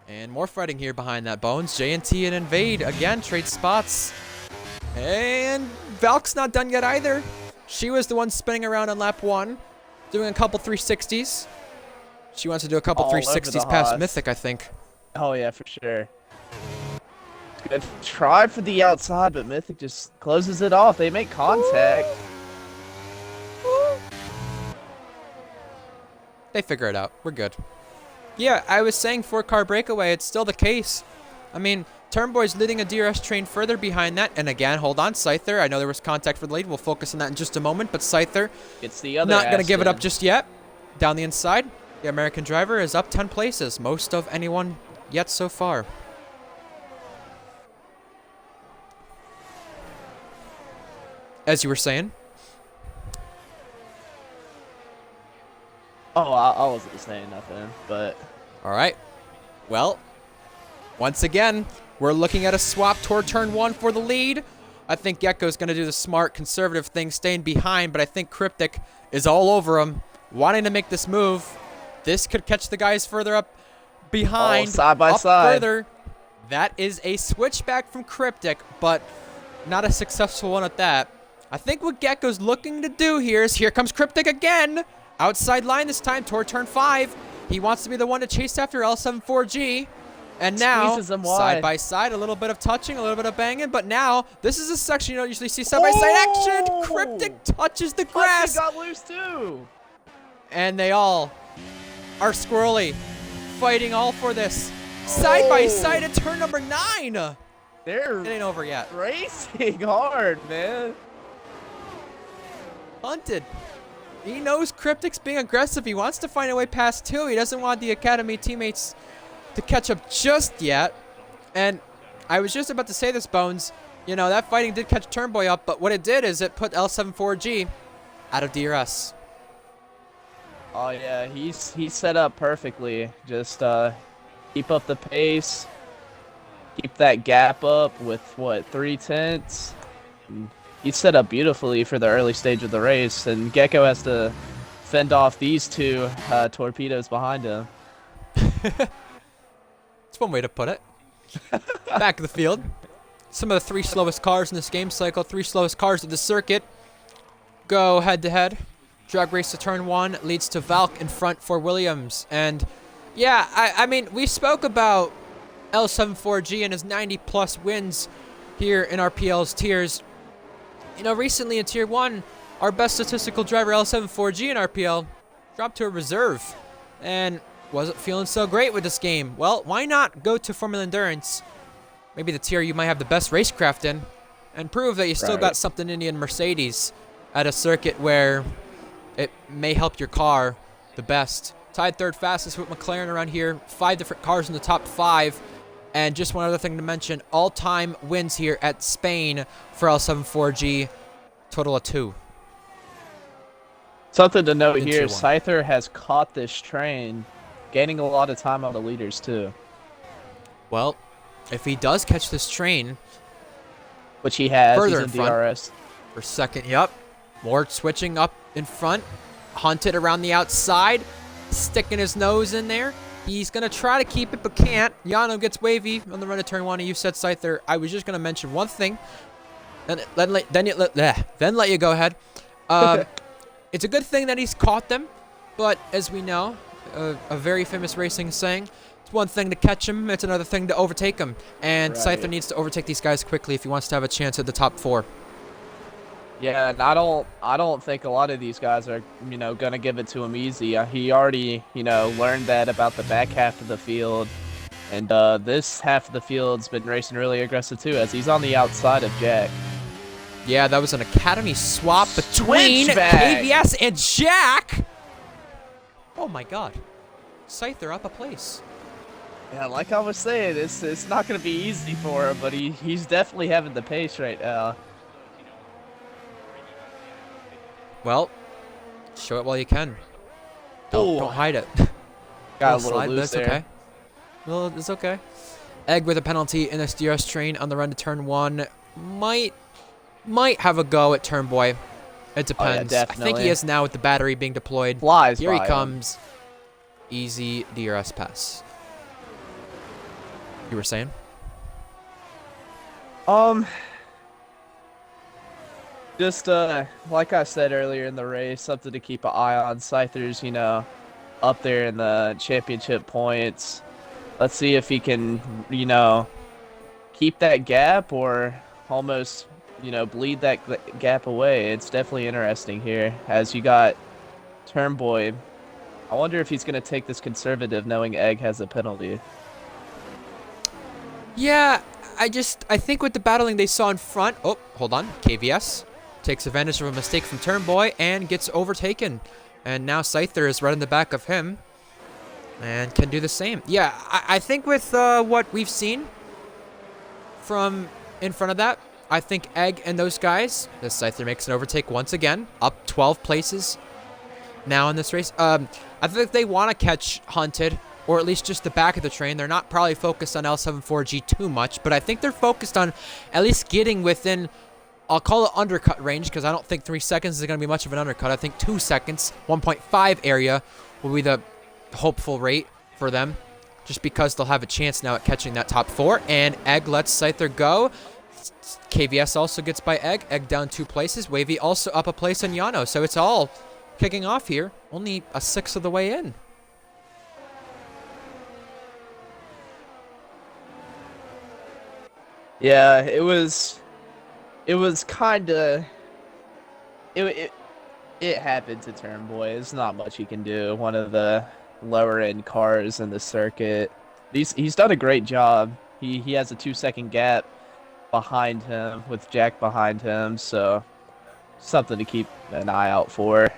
And more fighting here behind that, Bones. J&T and Invade again trade spots. And Valk's not done yet either. She was the one spinning around on lap 1, doing a couple 360s. She wants to do a couple 360s past Mythic, I think. Oh, yeah, for sure. Good try for the outside, but Mythic just closes it off. They make contact. They figure it out. We're good. Yeah, I was saying 4-car breakaway. It's still the case. I mean, Turnboy's leading a DRS train further behind that. And again, hold on, Scyther. I know there was contact for the lead. We'll focus on that in just a moment. But Scyther, it's the other not going to give it up just yet. Down the inside, the American driver is up 10 places. Most of anyone yet so far. As you were saying. Oh, I wasn't saying nothing, but... All right. Well, once again, we're looking at a swap toward turn 1 for the lead. I think Gecko's going to do the smart, conservative thing, staying behind, but I think Cryptic is all over him, wanting to make this move. This could catch the guys further up behind. Side by side. Further. That is a switchback from Cryptic, but not a successful one at that. I think what Gecko's looking to do here is, here comes Cryptic again. Outside line this time toward turn 5. He wants to be the one to chase after L74G. And now, Squeezes him side wide. by side, a little bit of touching, a little bit of banging, but now, this is a section you don't usually see side by side action. Cryptic touches the grass. Got loose too. And they all are squirrely, fighting all for this. Side by side at turn number 9. They're It ain't over yet. racing hard, man. Hunted. He knows Cryptic's being aggressive. He wants to find a way past 2. He doesn't want the Academy teammates to catch up just yet. And I was just about to say this, Bones. You know, that fighting did catch Turnboy up, but what it did is it put L74G out of DRS. Oh yeah, he's set up perfectly. Just keep up the pace, keep that gap up with what, 3/10. He's set up beautifully for the early stage of the race, and Gecko has to fend off these two torpedoes behind him. That's one way to put it. Back of the field. Some of the 3 slowest cars in this game cycle, 3 slowest cars of the circuit, go head to head. Drag race to turn 1 leads to Valk in front for Williams. And yeah, I mean, we spoke about L74G and his 90+ wins here in RPL's tiers. You know, recently in Tier 1, our best statistical driver, L74G in RPL, dropped to a reserve and wasn't feeling so great with this game. Well, why not go to Formula Endurance, maybe the tier you might have the best racecraft in, and prove that you still got something in you in Mercedes at a circuit where it may help your car the best. Tied 3rd fastest with McLaren around here. 5 different cars in the top 5. And just one other thing to mention, all-time wins here at Spain for L74G, total of 2. Something to note In here, Tier 1. Scyther has caught this train, gaining a lot of time on the leaders too. Well, if he does catch this train, Which he has, Further he's in in front. DRS. for second, yep. More switching up in front. Hunted around the outside, sticking his nose in there. He's going to try to keep it, but can't. Yano gets wavy on the run of turn 1, and you said Scyther. I was just going to mention one thing, then let you go ahead. It's a good thing that he's caught them, but as we know, a very famous racing saying, it's one thing to catch him, it's another thing to overtake him. And Right. Scyther needs to overtake these guys quickly if he wants to have a chance at the top 4. Yeah, and I don't think a lot of these guys are, gonna give it to him easy. He already, learned that about the back half of the field, and this half of the field's been racing really aggressive too, as he's on the outside of Jack. Yeah, that was an Academy swap between Switchback. KVS and Jack. Oh my God, Scyther up a place. Yeah, like I was saying, it's not gonna be easy for him, but he's definitely having the pace right now. Well, show it while you can. Don't hide it. Got a Little little slide, but loose it's there. okay. Well, it's okay. Egg with a penalty in this DRS train on the run to turn 1. Might have a go at Turnboy. It depends. I think definitely. he is now with the battery being deployed. Flies Here he by him. comes. Easy DRS pass. You were saying? Just like I said earlier in the race, something to keep an eye on. Scyther's, up there in the championship points. Let's see if he can, keep that gap or almost, bleed that gap away. It's definitely interesting here as you got Turnboy. I wonder if he's going to take this conservative knowing Egg has a penalty. Yeah, I think with the battling they saw in front. Oh, hold on. KVS takes advantage of a mistake from Turnboy and gets overtaken. And now Scyther is right in the back of him and can do the same. Yeah, I think with what we've seen from in front of that, I think Egg and those guys, the Scyther makes an overtake once again, up 12 places now in this race. I think they want to catch Hunted, or at least just the back of the train. They're not probably focused on L74G too much, but I think they're focused on at least getting within, I'll call it undercut range, because I don't think 3 seconds is going to be much of an undercut. I think 2 seconds, 1.5 area will be the hopeful rate for them. just because they'll have a chance now at catching that top 4. And Egg lets Scyther go. KVS also gets by Egg. Egg down 2 places. Wavy also up a place on Yano. So it's all kicking off here. Only a sixth of the way in. Yeah, it was kind of it happened to Turnboy. There's not much he can do. One of the lower end cars in the circuit. He's done a great job. He has a 2-second gap behind him with Jack behind him, so something to keep an eye out for.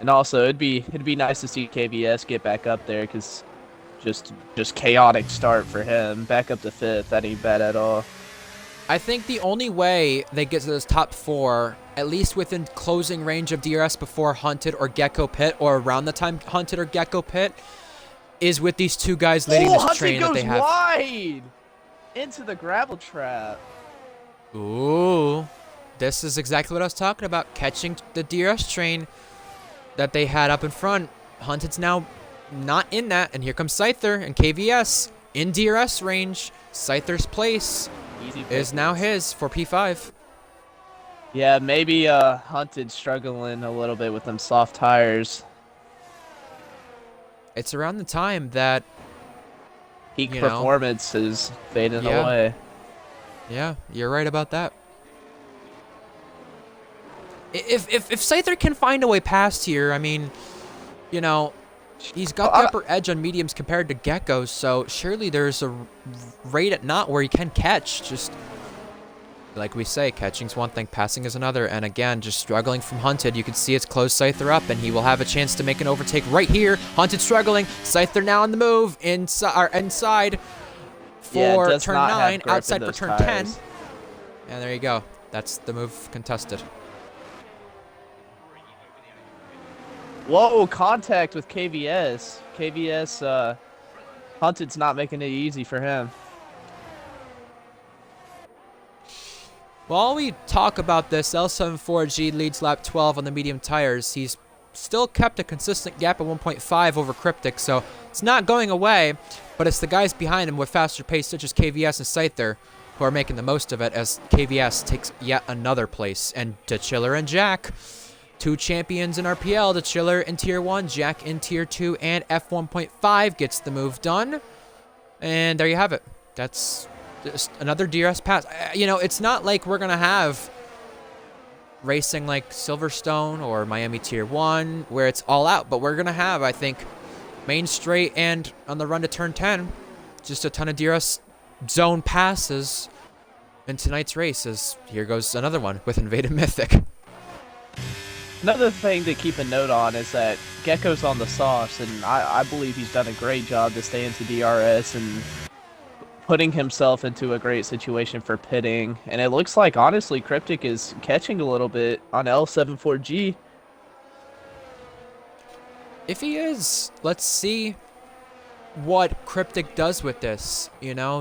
And also, it'd be nice to see KVS get back up there, because just chaotic start for him. Back up to 5th. That ain't bad at all. I think the only way they get to those top 4, at least within closing range of DRS before Hunted or Gecko pit, or around the time Hunted or Gecko pit, is with these 2 guys leading this train that they have. Wide into the gravel trap. Ooh, this is exactly what I was talking about. Catching the DRS train that they had up in front. Hunted's now not in that, and here comes Scyther and KVS in DRS range. Scyther's place is now his for P5. Yeah, maybe Hunted struggling a little bit with them soft tires. It's around the time that peak performance is fading away. Yeah, you're right about that. If Scyther can find a way past here, I mean, he's got the upper edge on mediums compared to Geckos, so surely there's a rate at not where he can catch. Just like we say, catching's one thing, passing is another. And again, just struggling from Hunted. You can see it's closed Scyther up, and he will have a chance to make an overtake right here. Hunted struggling. Scyther now on the move inside for turn 9, outside for turn 10. And there you go. That's the move contested. Whoa, contact with KVS. KVS, Hunted's not making it easy for him. While we talk about this, L74G leads lap 12 on the medium tires. He's still kept a consistent gap of 1.5 over Cryptic, so it's not going away, but it's the guys behind him with faster pace, such as KVS and Scyther, who are making the most of it, as KVS takes yet another place. And to Chiller and Jack, 2 champions in RPL, the Chiller in Tier 1, Jack in Tier 2, and F1.5 gets the move done. And there you have it. That's just another DRS pass. It's not like we're going to have racing like Silverstone or Miami Tier 1 where it's all out, but we're going to have, I think, main straight and on the run to turn 10, just a ton of DRS zone passes in tonight's race. As here goes another one with Invaded Mythic. Another thing to keep a note on is that Gecko's on the sauce, and I believe he's done a great job to stay into DRS and putting himself into a great situation for pitting. And it looks like, honestly, Cryptic is catching a little bit on L74G. If he is, let's see what Cryptic does with this.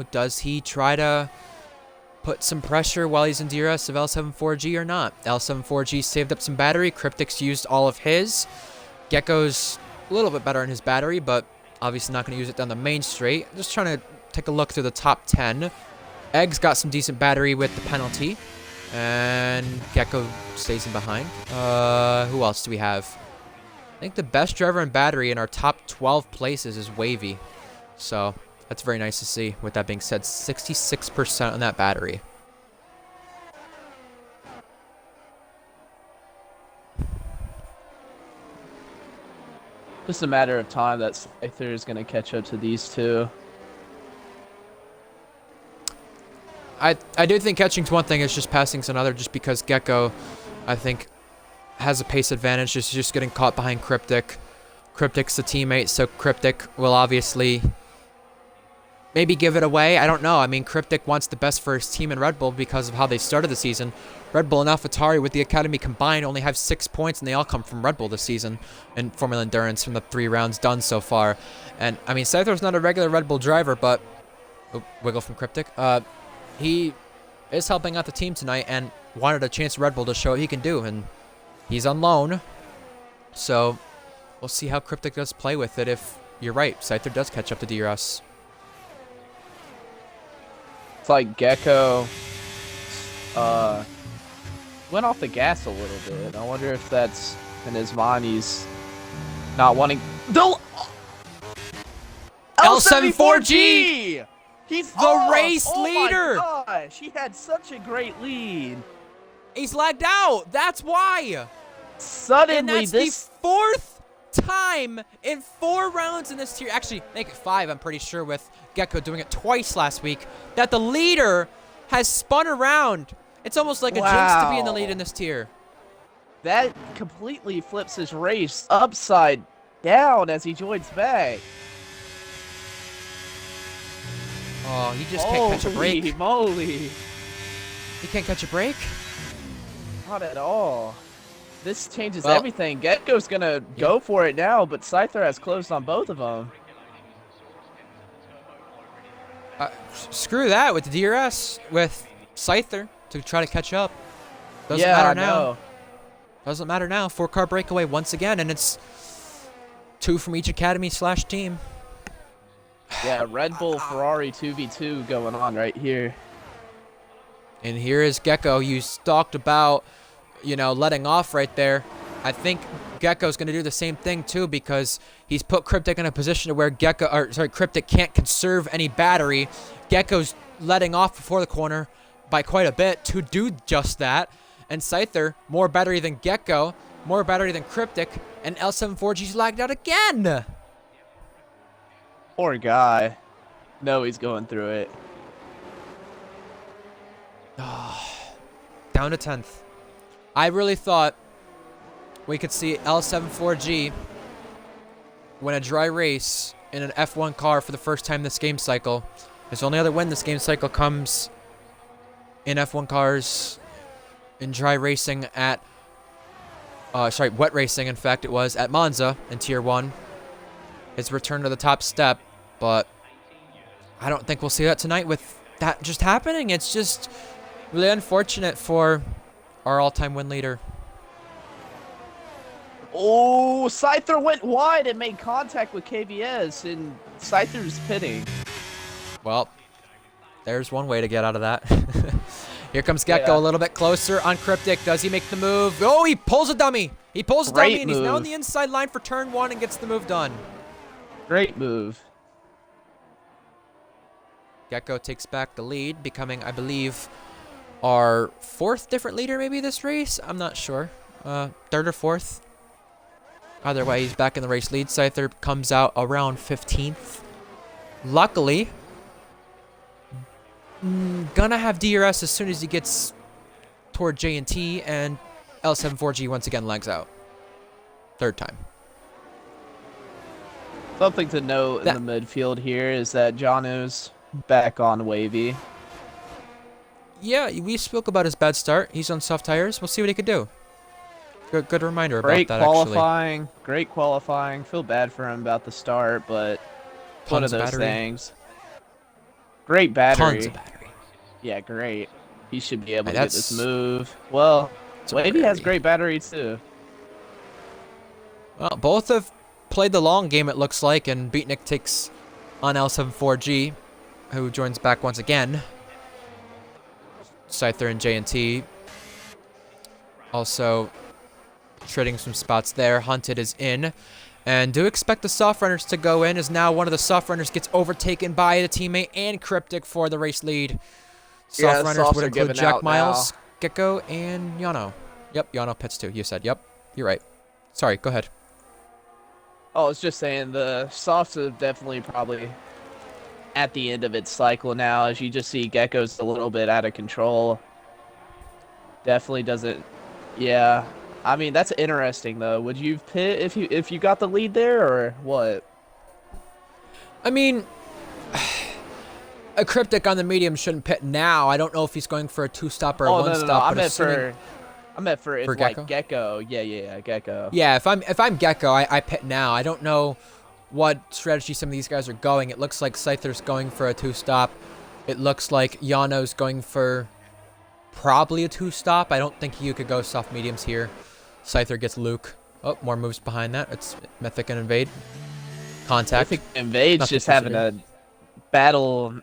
Does he try to put some pressure while he's in DRS of L74G or not? L74G saved up some battery. Cryptic's used all of his. Gecko's a little bit better in his battery, but obviously not going to use it down the main straight. Just trying to take a look through the top 10. Egg's got some decent battery with the penalty, and Gecko stays in behind. Who else do we have? I think the best driver in battery in our top 12 places is Wavy. So that's very nice to see. With that being said, 66% on that battery. Just a matter of time that Scyther is going to catch up to these 2. I do think catching's one thing, it's just passing's another, just because Gecko, I think, has a pace advantage. He's just getting caught behind Cryptic. Cryptic's the teammate, so Cryptic will obviously maybe give it away. I don't know. I mean, Cryptic wants the best for his team in Red Bull because of how they started the season. Red Bull and AlphaTauri with the Academy combined only have 6 points, and they all come from Red Bull this season in Formula Endurance from the 3 rounds done so far. And, I mean, Scyther's not a regular Red Bull driver, but... Oh, wiggle from Cryptic. He is helping out the team tonight and wanted a chance at Red Bull to show what he can do, and he's on loan. So we'll see how Cryptic does play with it. If you're right. Scyther does catch up to DRS. It's like Gecko went off the gas a little bit. I wonder if that's in his mind. He's not wanting the L74G! He's the race leader! Oh my gosh, he had such a great lead. He's lagged out. That's why. Suddenly, And that's the 4th time in 4 rounds in this tier. Actually, make it 5, I'm pretty sure, with Gecko doing it twice last week, that the leader has spun around. It's almost like a jinx to be in the lead in this tier. That completely flips his race upside down as he joins back. Oh, he just can't catch a break. Holy moly. He can't catch a break? Not at all. This changes everything. Gecko's gonna go for it now, but Scyther has closed on both of them. Screw that with the DRS, with Scyther to try to catch up. Doesn't Yeah, matter now. no. Doesn't matter now. 4-car breakaway once again, and it's 2 from each academy/team. Yeah, Red Bull Ferrari 2v2 going on right here. And here is Gecko. You talked about, you know, letting off right there. I think Gecko's going to do the same thing too, because he's put Cryptic in a position to where Cryptic can't conserve any battery. Gecko's letting off before the corner by quite a bit to do just that. And Scyther, more battery than Gecko, more battery than Cryptic, and L74G's lagged out again. Poor guy. No, he's going through it. Down to 10th. I really thought we could see L74G win a dry race in an F1 car for the first time this game cycle. His only other win this game cycle comes in F1 cars in dry racing at, wet racing, in fact, it was at Monza in Tier 1. His return to the top step, but I don't think we'll see that tonight with that just happening. It's just really unfortunate for our all-time win leader. Oh, Scyther went wide and made contact with KVS, and Scyther's pitting. Well, there's one way to get out of that. Here comes Gecko a little bit closer on Cryptic. Does he make the move? Oh, he pulls a dummy. He pulls a dummy, and he's now on the inside line for turn 1 and gets the move done. Great move. Gecko takes back the lead, becoming, I believe, our 4th different leader maybe this race. I'm not sure. 3rd or 4th. Either way, he's back in the race lead. Scyther comes out around 15th. Luckily, gonna have DRS as soon as he gets toward J&T, and L74G once again lags out. 3rd time. Something to note in the midfield here is that Jono's back on wavy. Yeah, we spoke about his bad start. He's on soft tires. We'll see what he could do. Good reminder about that, actually. Great qualifying. Feel bad for him about the start, but it's one of those things. Great battery. Tons of battery. Yeah, great. He should be able to get this move. Well, Wavy has great battery too. Well, both have played the long game, it looks like, and Beatnik takes on L74G, who joins back once again. Scyther and J&T also trading some spots there. Hunted is in. And do expect the soft runners to go in, as now one of the soft runners gets overtaken by the teammate and Cryptic for the race lead. Soft runners would include Jack Miles, Gecko, and Yano. Yep, Yano pits too. You said, yep, you're right. Sorry, go ahead. Oh, I was just saying the softs are definitely probably at the end of its cycle now, as you just see Gecko's a little bit out of control. Definitely doesn't. Yeah, I mean that's interesting though. Would you pit if you got the lead there, or what? I mean, a Cryptic on the medium shouldn't pit now. I don't know if he's going for a 2-stop or a 1-stop. No. I meant for if like Gecko. Yeah, Gecko. Yeah, if I'm Gecko, I pit now. I don't know what strategy some of these guys are going. It looks like Scyther's going for a 2-stop. It looks like Yano's going for probably a 2-stop. I don't think you could go soft mediums here. Scyther gets Luke. Oh, more moves behind that. It's Mythic and Invade. Contact. Mythic Invade's Nothing just too having severe. a battle,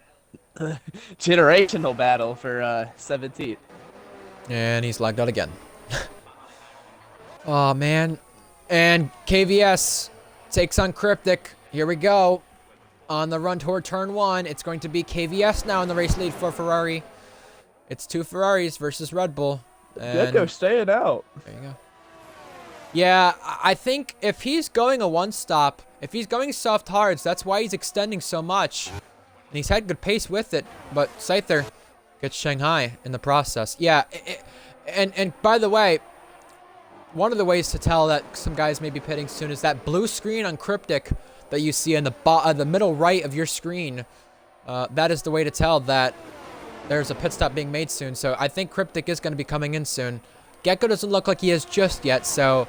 generational battle for 17th. And he's lagged out again. Oh, man. And KVS takes on Cryptic. Here we go. On the run toward turn 1, it's going to be KVS now in the race lead for Ferrari. It's 2 Ferraris versus Red Bull. And Gecko staying out. there you go. Yeah, I think if he's going a one-stop, if he's going soft hards, that's why he's extending so much. And he's had good pace with it, but Scyther gets Shanghai in the process. Yeah, and by the way, one of the ways to tell that some guys may be pitting soon is that blue screen on Cryptic that you see in the middle right of your screen. That is the way to tell that there's a pit stop being made soon. So I think Cryptic is going to be coming in soon. Gecko doesn't look like he is just yet, so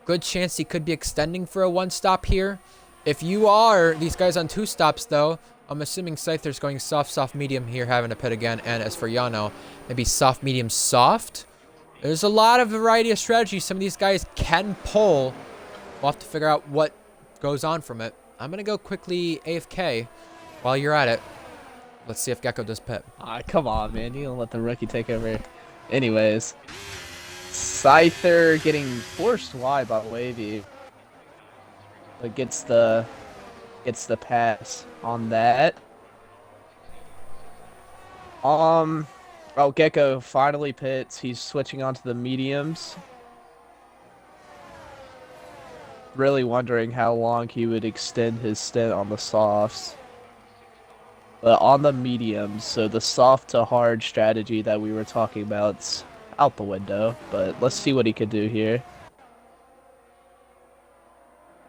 good chance he could be extending for a one-stop here. If you are these guys on 2 stops, though, I'm assuming Scyther's going soft, soft, medium here, having to pit again. And as for Yano, maybe soft, medium, soft. There's a lot of variety of strategies some of these guys can pull. We'll have to figure out what goes on from it. I'm going to go quickly AFK while you're at it. Let's see if Gecko does pit. Ah, come on, man. You don't let the rookie take over. Anyways. Scyther getting forced wide by Wavy. But gets the pass on that. Oh, Gecko finally pits. He's switching onto the mediums. Really wondering how long he would extend his stint on the softs. But on the mediums, so the soft to hard strategy that we were talking about's out the window. But let's see what he could do here.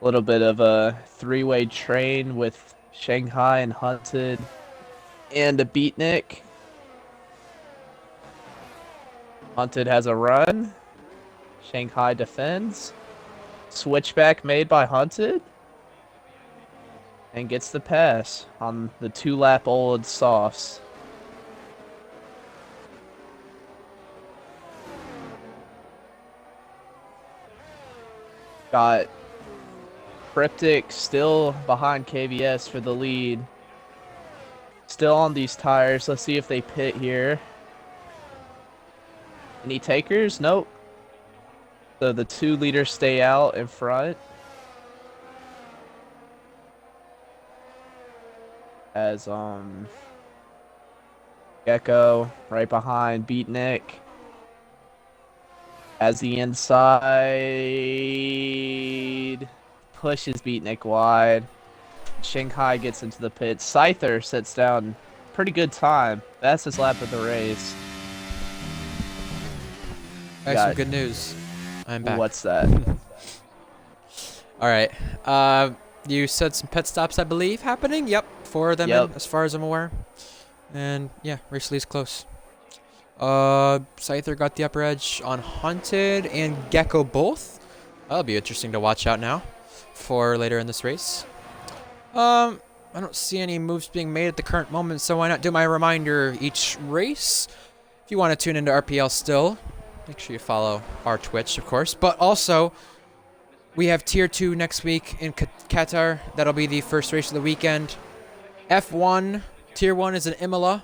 A little bit of a 3-way train with Shanghai and Hunted and a Beatnik. Hunted has a run. Shanghai defends. Switchback made by Hunted. And gets the pass on the 2-lap-old softs. Got Cryptic still behind KVS for the lead. Still on these tires. Let's see if they pit here. Any takers? Nope. So the 2 leaders stay out in front. As Gecko right behind Beatnik. As the inside pushes Beatnik wide. Shanghai gets into the pit. Scyther sits down. Pretty good time. Fastest lap of the race. I have some good news. I'm back. What's that? All right. You said some pit stops, I believe, happening. Yep, 4 of them in, as far as I'm aware. And yeah, race lead's close. Scyther got the upper edge on Hunted and Gecko both. That'll be interesting to watch out now for later in this race. I don't see any moves being made at the current moment, so why not do my reminder each race? If you want to tune into RPL still, make sure you follow our Twitch, of course. But also, we have Tier 2 next week in Qatar. That'll be the first race of the weekend. F1, Tier 1 is in Imola.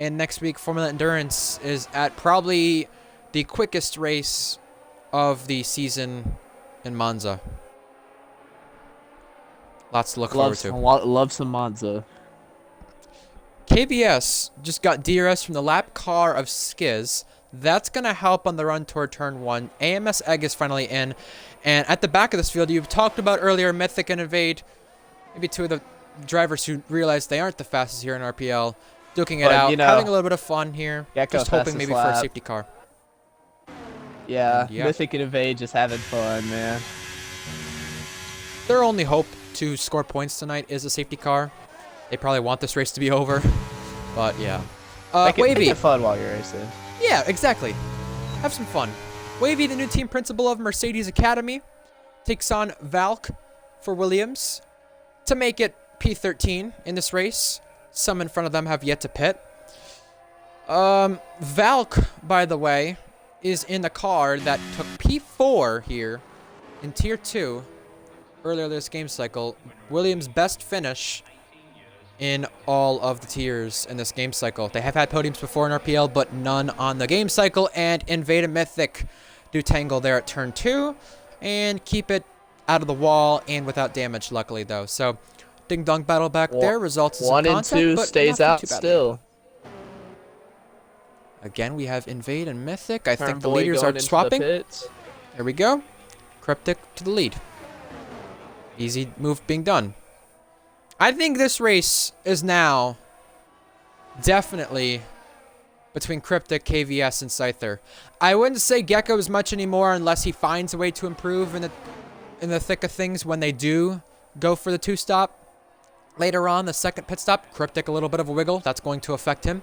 And next week, Formula Endurance is at probably the quickest race of the season in Monza. Lots to look forward to. Love some Monza. KVS just got DRS from the lap car of Skiz. That's going to help on the run toward turn 1. AMS Egg is finally in. And at the back of this field, you've talked about earlier Mythic and Invade. Maybe 2 of the drivers who realize they aren't the fastest here in RPL. Duking it out, having a little bit of fun here. Gecko just hoping maybe for a safety car. Yeah, Mythic and Invade just having fun, man. Their only hope to score points tonight is a safety car. They probably want this race to be over. But yeah. Wavy. Make it fun while you're racing. Yeah, exactly. Have some fun. Wavy, the new team principal of Mercedes Academy, takes on Valk for Williams to make it P13 in this race. Some in front of them have yet to pit. Valk, by the way, is in the car that took P4 here in Tier 2 earlier this game cycle, Williams' best finish in all of the tiers in this game cycle. They have had podiums before in RPL, but none on the game cycle. And Invade and Mythic do tangle there at turn 2 and keep it out of the wall and without damage, luckily, though. So, ding-dong battle back there. Results in some One and contact, two but stays not out too bad. still. Again, we have Invade and Mythic. I think the Boy leaders going are into swapping. the pits. There we go. Cryptic to the lead. Easy move being done. I think this race is now definitely between Cryptic, KVS, and Scyther. I wouldn't say Gecko as much anymore unless he finds a way to improve in the thick of things when they do go for the 2-stop. Later on, the second pit stop, Cryptic a little bit of a wiggle. That's going to affect him.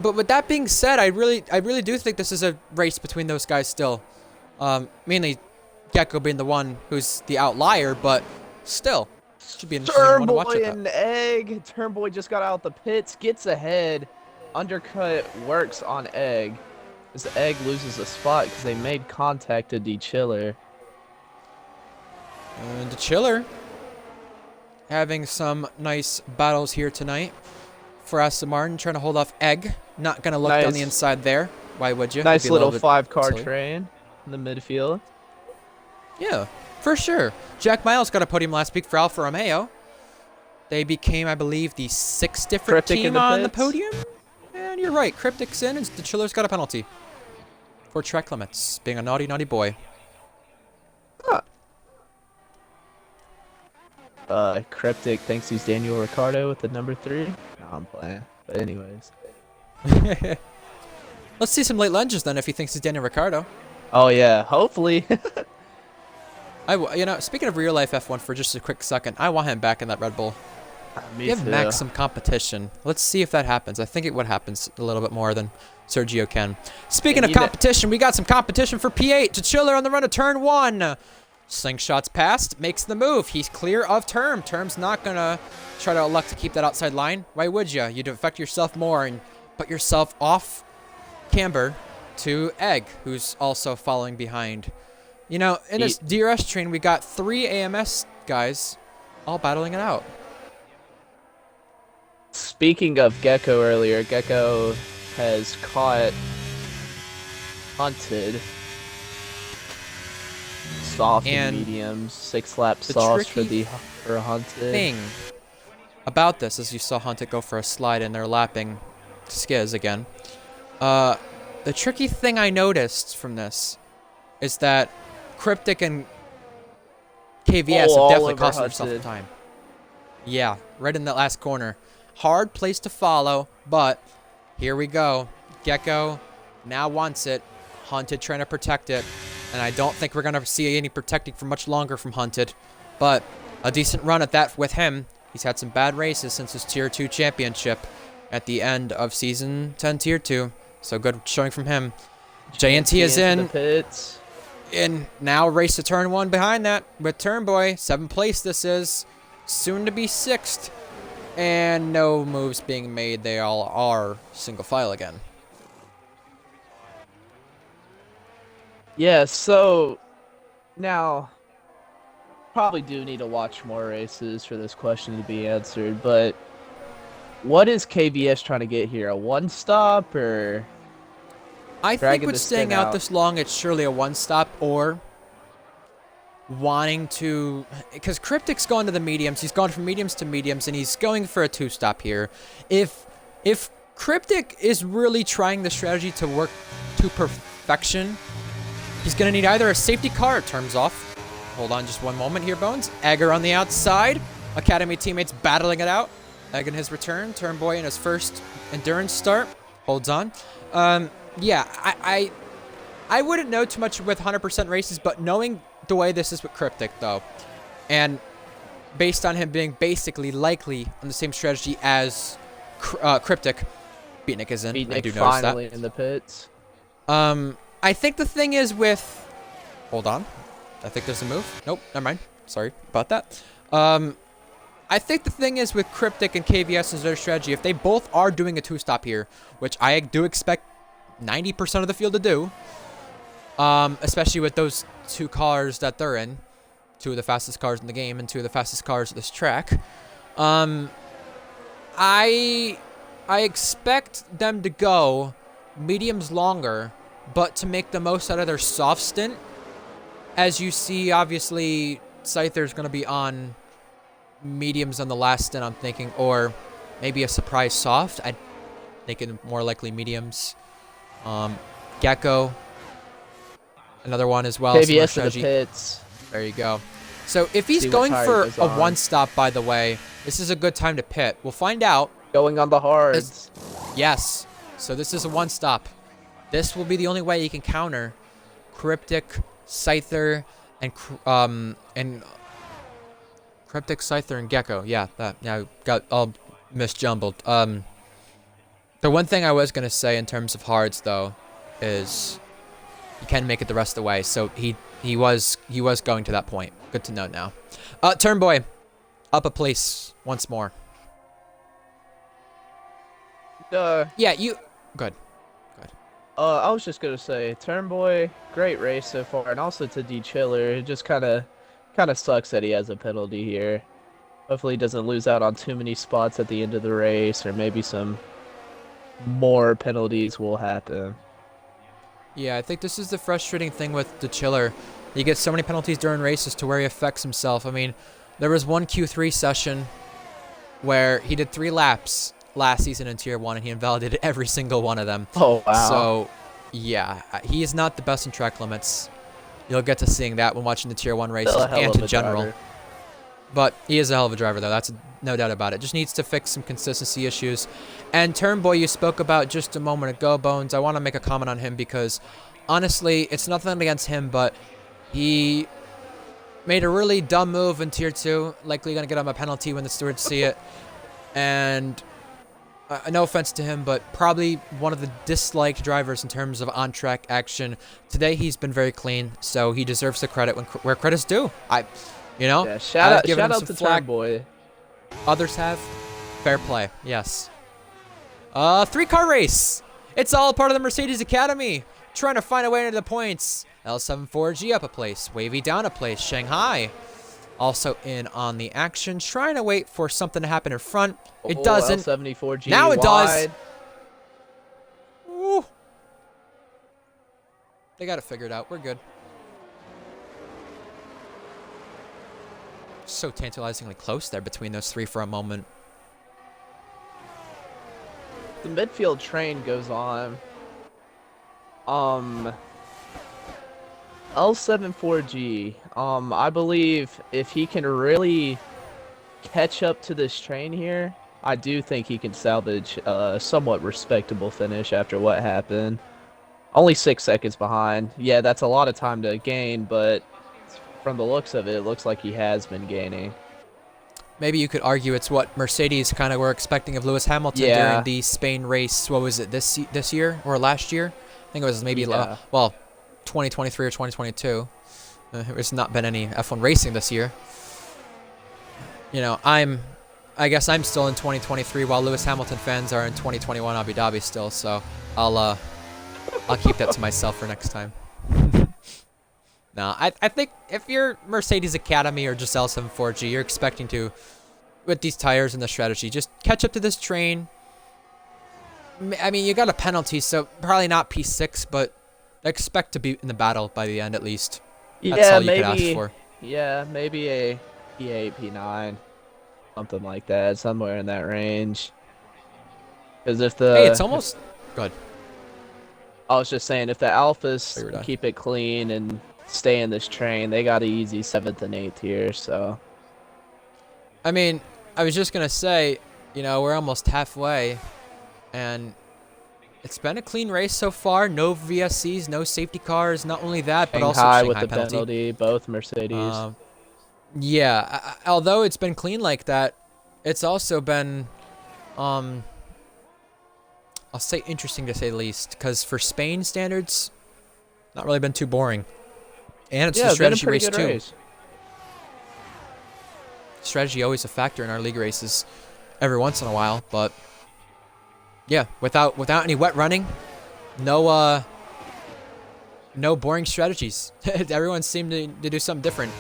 But with that being said, I really do think this is a race between those guys still. Mainly Gecko being the one who's the outlier, but still. Should be an interesting one to watch Turnboy at and Egg. Turnboy just got out the pits, gets ahead. Undercut works on Egg. As Egg loses a spot because they made contact to D-Chiller. And the Chiller having some nice battles here tonight. For Aston Martin, trying to hold off Egg. Not going to look down the inside there. Why would you? Nice little 5-car train in the midfield. Yeah, for sure. Jack Miles got a podium last week for Alfa Romeo. They became, I believe, the 6th different Cryptic team on the podium. And you're right, Cryptic's in, and the Chiller's got a penalty for track limits, being a naughty, naughty boy. Huh. Cryptic thinks he's Daniel Ricciardo with the number 3. No, I'm playing. But anyways. Let's see some late lunges then if he thinks he's Daniel Ricciardo. Oh yeah, hopefully. You know, speaking of real life F1 for just a quick second, I want him back in that Red Bull. Me Give too. Max some competition. Let's see if that happens. I think it would happen a little bit more than Sergio can. Speaking of competition, we got some competition for P8. To Chiller on the run to turn 1. Slingshot's past, makes the move. He's clear of Term. Term's not going to try to elect to keep that outside line. Why would you? You'd affect yourself more and put yourself off camber to Egg, who's also following behind. You know, in this DRS train, we got 3 AMS guys all battling it out. Speaking of Gecko earlier, Gecko has caught Hunted. Soft and mediums, 6-lap softs for Hunted. Thing about this is you saw Hunted go for a slide and they're lapping Skiz again. The tricky thing I noticed from this is that Cryptic and KVS have definitely cost themselves some time. Yeah, right in that last corner. Hard place to follow, but here we go. Gecko now wants it. Hunted trying to protect it. And I don't think we're going to see any protecting for much longer from Hunted. But a decent run at that with him. He's had some bad races since his Tier 2 championship at the end of Season 10 Tier 2. So good showing from him. JNT is in. And now race to turn 1 behind that with Turnboy. 7th place this is. Soon to be 6th. And no moves being made. They all are single file again. Yeah, so now probably do need to watch more races for this question to be answered, but what is KVS trying to get here? A 1-stop or I think with staying out this long, it's surely a 1-stop or wanting to, because Cryptic's gone to the mediums. He's gone from mediums to mediums, and he's going for a 2-stop here. If Cryptic is really trying the strategy to work to perfection, he's going to need either a safety car or Terms off. Hold on just one moment here, Bones. Egger on the outside. Academy teammates battling it out. Egg in his return. Turnboy in his first endurance start. Holds on. Yeah, I wouldn't know too much with 100% races, but knowing the way this is with Cryptic, though, and based on him being basically likely on the same strategy as Cryptic, Beatnik is in. I do notice that. In the pits. I think the thing is with... Hold on. I think there's a move. Nope, never mind. Sorry about that. I think the thing is with Cryptic and KVS and their strategy, if they both are doing a 2-stop here, which I do expect 90% of the field to do, especially with those 2 cars that they're in, two of the fastest cars in the game and two of the fastest cars at this track. I expect them to go mediums longer, but to make the most out of their soft stint. As you see, obviously, Scyther's going to be on mediums on the last stint, I'm thinking, or maybe a surprise soft. I'm thinking more likely mediums. Gecko, another one as well. KBS in the pits. There you go. So if he's See what going tire for goes a on. one stop, by the way, this is a good time to pit. We'll find out. Going on the hards. Yes. So this is a one stop. This will be the only way you can counter Cryptic, Scyther, and Cryptic, Scyther, and Gecko. Yeah, I got all misjumbled. The one thing I was gonna say in terms of hards though is he can make it the rest of the way. So he was going to that point. Good to know now. Turn boy, up a place once more. Yeah, you good. I was just gonna say, Turnboy, great race so far, and also to D Chiller. It just kind of sucks that he has a penalty here. Hopefully, he doesn't lose out on too many spots at the end of the race, or maybe some more penalties will happen. Yeah, I think this is the frustrating thing with the Chiller. He gets so many penalties during races to where he affects himself. I mean, there was one Q3 session where he did 3 laps last season in Tier 1, and he invalidated every single one of them. Oh, wow. So, yeah, he is not the best in track limits. You'll get to seeing that when watching the Tier 1 races and in general. Driver. But he is a hell of a driver, though. That's no doubt about it. Just needs to fix some consistency issues. And Turnboy, you spoke about just a moment ago, Bones. I want to make a comment on him because, honestly, it's nothing against him, but he made a really dumb move in Tier 2. Likely going to get him a penalty when the stewards see it. And no offense to him, but probably one of the disliked drivers in terms of on-track action. Today, he's been very clean, so he deserves the credit where credit's due. Yeah, shout out to Turnboy. Others have. Fair play, yes. 3-car race. It's all part of the Mercedes Academy. Trying to find a way into the points. L74G up a place. Wavy down a place. Shanghai also in on the action. Trying to wait for something to happen in front. It doesn't. L74G now it wide. does. Ooh. They got it figured out. We're good. So tantalizingly close there between those 3 for a moment. The midfield train goes on. L74G. I believe if he can really catch up to this train here, I do think he can salvage a somewhat respectable finish after what happened. Only 6 seconds behind. Yeah, that's a lot of time to gain, but from the looks of it, it looks like he has been gaining. Maybe you could argue it's what Mercedes kind of were expecting of Lewis Hamilton during the Spain race. What was it, this year or last year? I think it was maybe, 2023 or 2022. There's not been any F1 racing this year. You know, I guess I'm still in 2023 while Lewis Hamilton fans are in 2021 Abu Dhabi still, so I'll keep that to myself for next time. No, I think if you're Mercedes Academy or just L74G, you're expecting to, with these tires and the strategy, just catch up to this train. I mean, you got a penalty, so probably not P6, but expect to be in the battle by the end at least. That's all you could ask for. Yeah, maybe a P8, P9, something like that, somewhere in that range. Because if the... Hey, it's almost... Good. I was just saying, if the Alphas keep it clean and stay in this train, they got an easy 7th and 8th here, so... I mean, I was just going to say, you know, we're almost halfway, and it's been a clean race so far. No VSCs, no safety cars, not only that, but also Shanghai with the penalty. Both Mercedes. Yeah, although it's been clean like that, it's also been, I'll say interesting to say the least, because for Spain standards, not really been too boring. And it's a strategy race too. Race. Strategy always a factor in our league races every once in a while, but yeah, without any wet running, no boring strategies. Everyone seemed to do something different.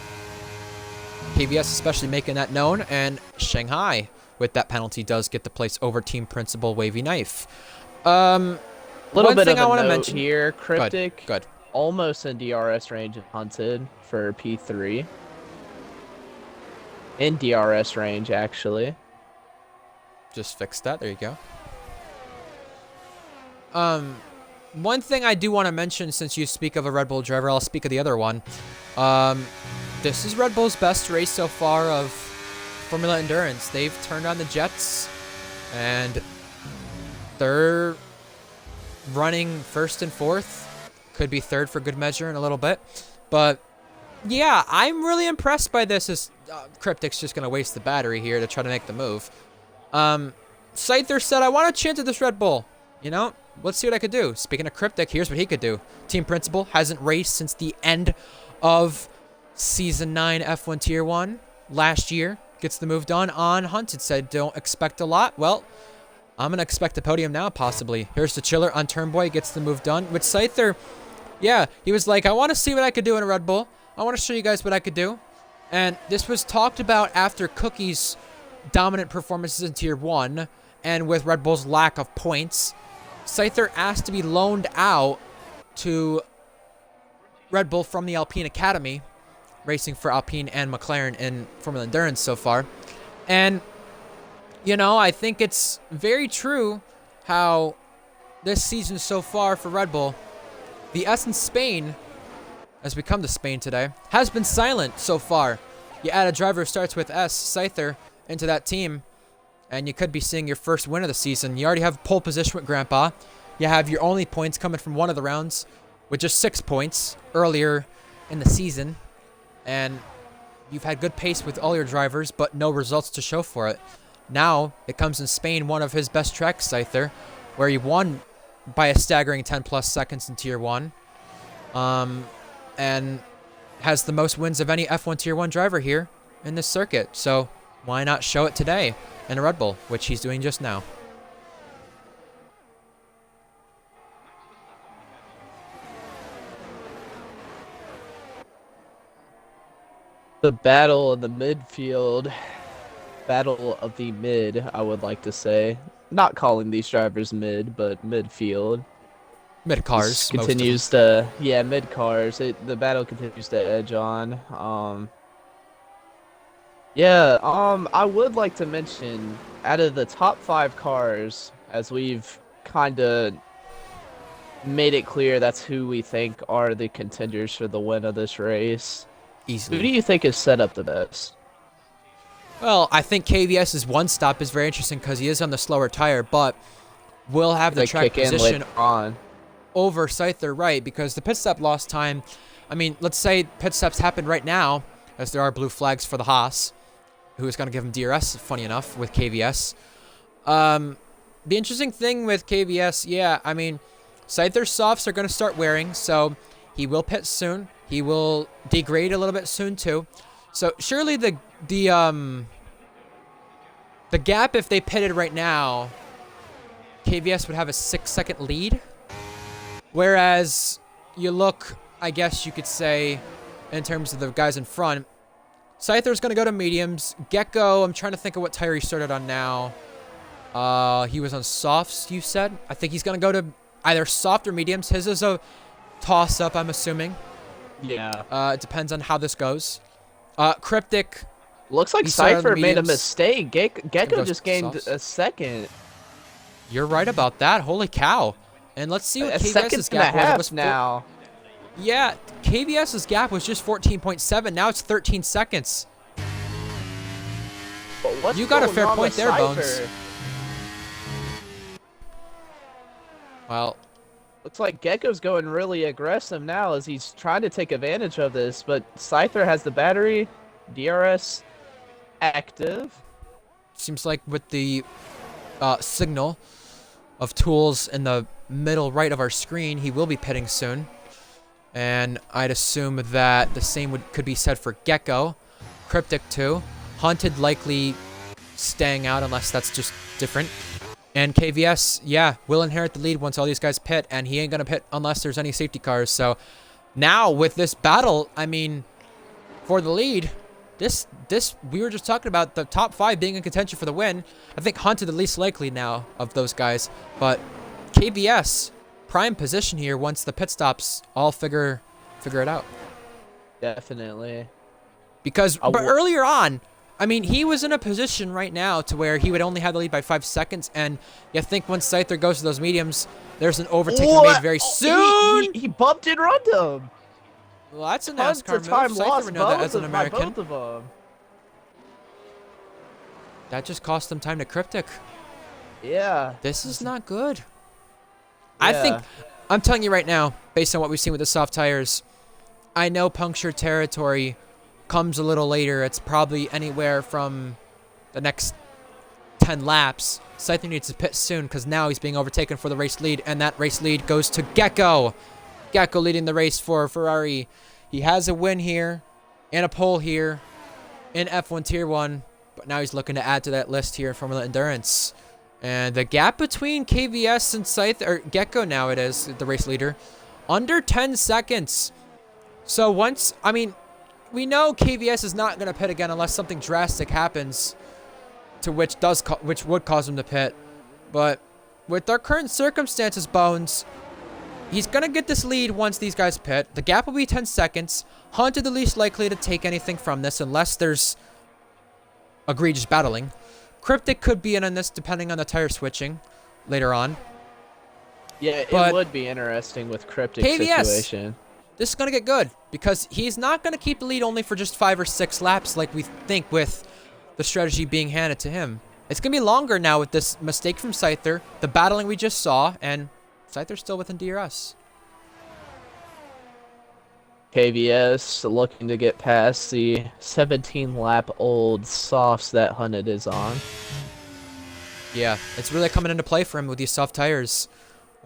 KVS especially making that known, and Shanghai with that penalty does get the place over team principal Wavy Knife. Little One bit thing of I a want to note mention. here. Good, Cryptic, good. almost in DRS range and hunted for P3. In DRS range, actually. Just fixed that. There you go. One thing I do want to mention, since you speak of a Red Bull driver, I'll speak of the other one. This is Red Bull's best race so far of Formula Endurance. They've turned on the jets, and they're running first and fourth. Could be third for good measure in a little bit. But, yeah, I'm really impressed by this. As Cryptic's just going to waste the battery here to try to make the move. Scyther said, I want a chance at this Red Bull. You know, let's see what I could do. Speaking of Cryptic, here's what he could do. Team Principal hasn't raced since the end of Season 9 F1 Tier 1 last year. Gets the move done on Hunted. Said, don't expect a lot. Well, I'm going to expect a podium now, possibly. Here's the Chiller on Turn Boy. Gets the move done. With Scyther, yeah, he was like, I want to see what I could do in a Red Bull. I want to show you guys what I could do. And this was talked about after Cookie's dominant performances in Tier 1 and with Red Bull's lack of points. Scyther asked to be loaned out to Red Bull from the Alpine Academy, racing for Alpine and McLaren in Formula Endurance so far. And, you know, I think it's very true how this season so far for Red Bull, the S in Spain, as we come to Spain today, has been silent so far. You add a driver who starts with S, Scyther, into that team, and you could be seeing your first win of the season. You already have pole position with Grandpa. You have your only points coming from one of the rounds with just 6 points earlier in the season. And you've had good pace with all your drivers, but no results to show for it. Now, it comes in Spain, one of his best tracks, Scyther, where he won by a staggering 10-plus seconds in Tier 1. And has the most wins of any F1 Tier 1 driver here in this circuit. So, why not show it today in a Red Bull, which he's doing just now. The battle in the midfield. Battle of the mid, I would like to say. Not calling these drivers mid, but midfield. Mid cars. Continues to, yeah, mid cars. The battle continues to edge on. I would like to mention, out of the top 5 cars, as we've kind of made it clear that's who we think are the contenders for the win of this race. Easily. Who do you think is set up the best? Well, I think KVS's one stop is very interesting because he is on the slower tire, but will have the track position on over Scyther, right? Because the pit stop lost time. I mean, let's say pit stops happen right now, as there are blue flags for the Haas, who is going to give him DRS, funny enough, with KVS. The interesting thing with KVS, yeah, I mean, Scyther's softs are going to start wearing, so he will pit soon. He will degrade a little bit soon, too. So, surely the gap, if they pitted right now, KVS would have a 6-second lead. Whereas, you look, I guess you could say, in terms of the guys in front, Scyther's going to go to mediums. Gecko, I'm trying to think of what tire he started on now. He was on softs, you said? I think he's going to go to either soft or mediums. His is a toss-up, I'm assuming. Yeah. It depends on how this goes. Cryptic. Looks like Cypher made a mistake. Gecko just gained a second. You're right about that. Holy cow. And let's see what KVS's gap was now. Yeah, KVS's gap was just 14.7. Now it's 13 seconds. You got a fair point there, Bones. Well, looks like Gecko's going really aggressive now as he's trying to take advantage of this, but Scyther has the battery, DRS active. Seems like with the signal of tools in the middle right of our screen, he will be pitting soon. And I'd assume that the same could be said for Gecko. Cryptic too. Hunted likely staying out unless that's just different. And KVS, yeah, will inherit the lead once all these guys pit, and he ain't going to pit unless there's any safety cars. So now with this battle, I mean, for the lead, This we were just talking about the top 5 being in contention for the win. I think Hunted the least likely now of those guys, but KVS prime position here once the pit stops all figure it out. Definitely. Because but earlier on, I mean, he was in a position right now to where he would only have the lead by 5 seconds, and you think once Scyther goes to those mediums, there's an overtake made very soon. He bumped and run him. Well, that's a Tons NASCAR of time move. lost Scyther would know that as an by American. both of them. That just cost them time to Cryptic. Yeah. This is not good. Yeah. I think, I'm telling you right now, based on what we've seen with the soft tires, I know punctured territory comes a little later. It's probably anywhere from the next 10 laps. Scyther needs to pit soon because now he's being overtaken for the race lead, and that race lead goes to Gecko. Gecko leading the race for Ferrari. He has a win here and a pole here in F1 Tier 1, but now he's looking to add to that list here in Formula Endurance. And the gap between KVS and Scyther, or Gecko now it is, the race leader, under 10 seconds. So once, I mean, we know KVS is not going to pit again unless something drastic happens to which would cause him to pit. But with our current circumstances, Bones, he's going to get this lead once these guys pit. The gap will be 10 seconds. Hunted the least likely to take anything from this unless there's egregious battling. Cryptic could be in on this depending on the tire switching later on. Yeah, But it would be interesting with Cryptic KVS, situation. this is going to get good because he's not going to keep the lead only for just 5 or 6 laps like we think with the strategy being handed to him. It's going to be longer now with this mistake from Scyther, the battling we just saw, and Scyther's still within DRS. KVS looking to get past the 17-lap-old softs that Hunted is on. Yeah, it's really coming into play for him with these soft tires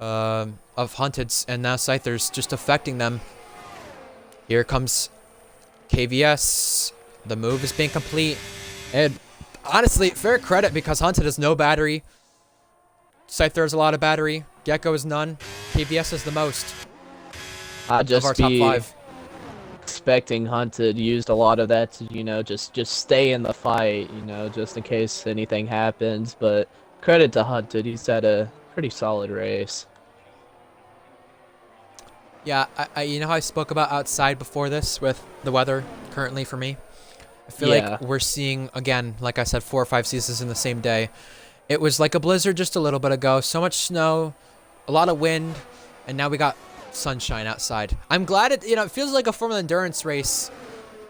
of Hunted's, and now Scyther's just affecting them. Here comes KVS. The move is being complete. And honestly, fair credit because Hunted has no battery. Scyther has a lot of battery. Gecko has none. KVS has the most I just of our top 5. expecting Hunted used a lot of that to, you know, just stay in the fight, you know, just in case anything happens. But credit to Hunted, he's had a pretty solid race. Yeah, I you know how I spoke about outside before this with the weather currently for me? I feel like we're seeing, again, like I said, 4 or 5 seasons in the same day. It was like a blizzard just a little bit ago. So much snow, a lot of wind, and now we got sunshine outside. I'm glad it, it feels like a Formula Endurance race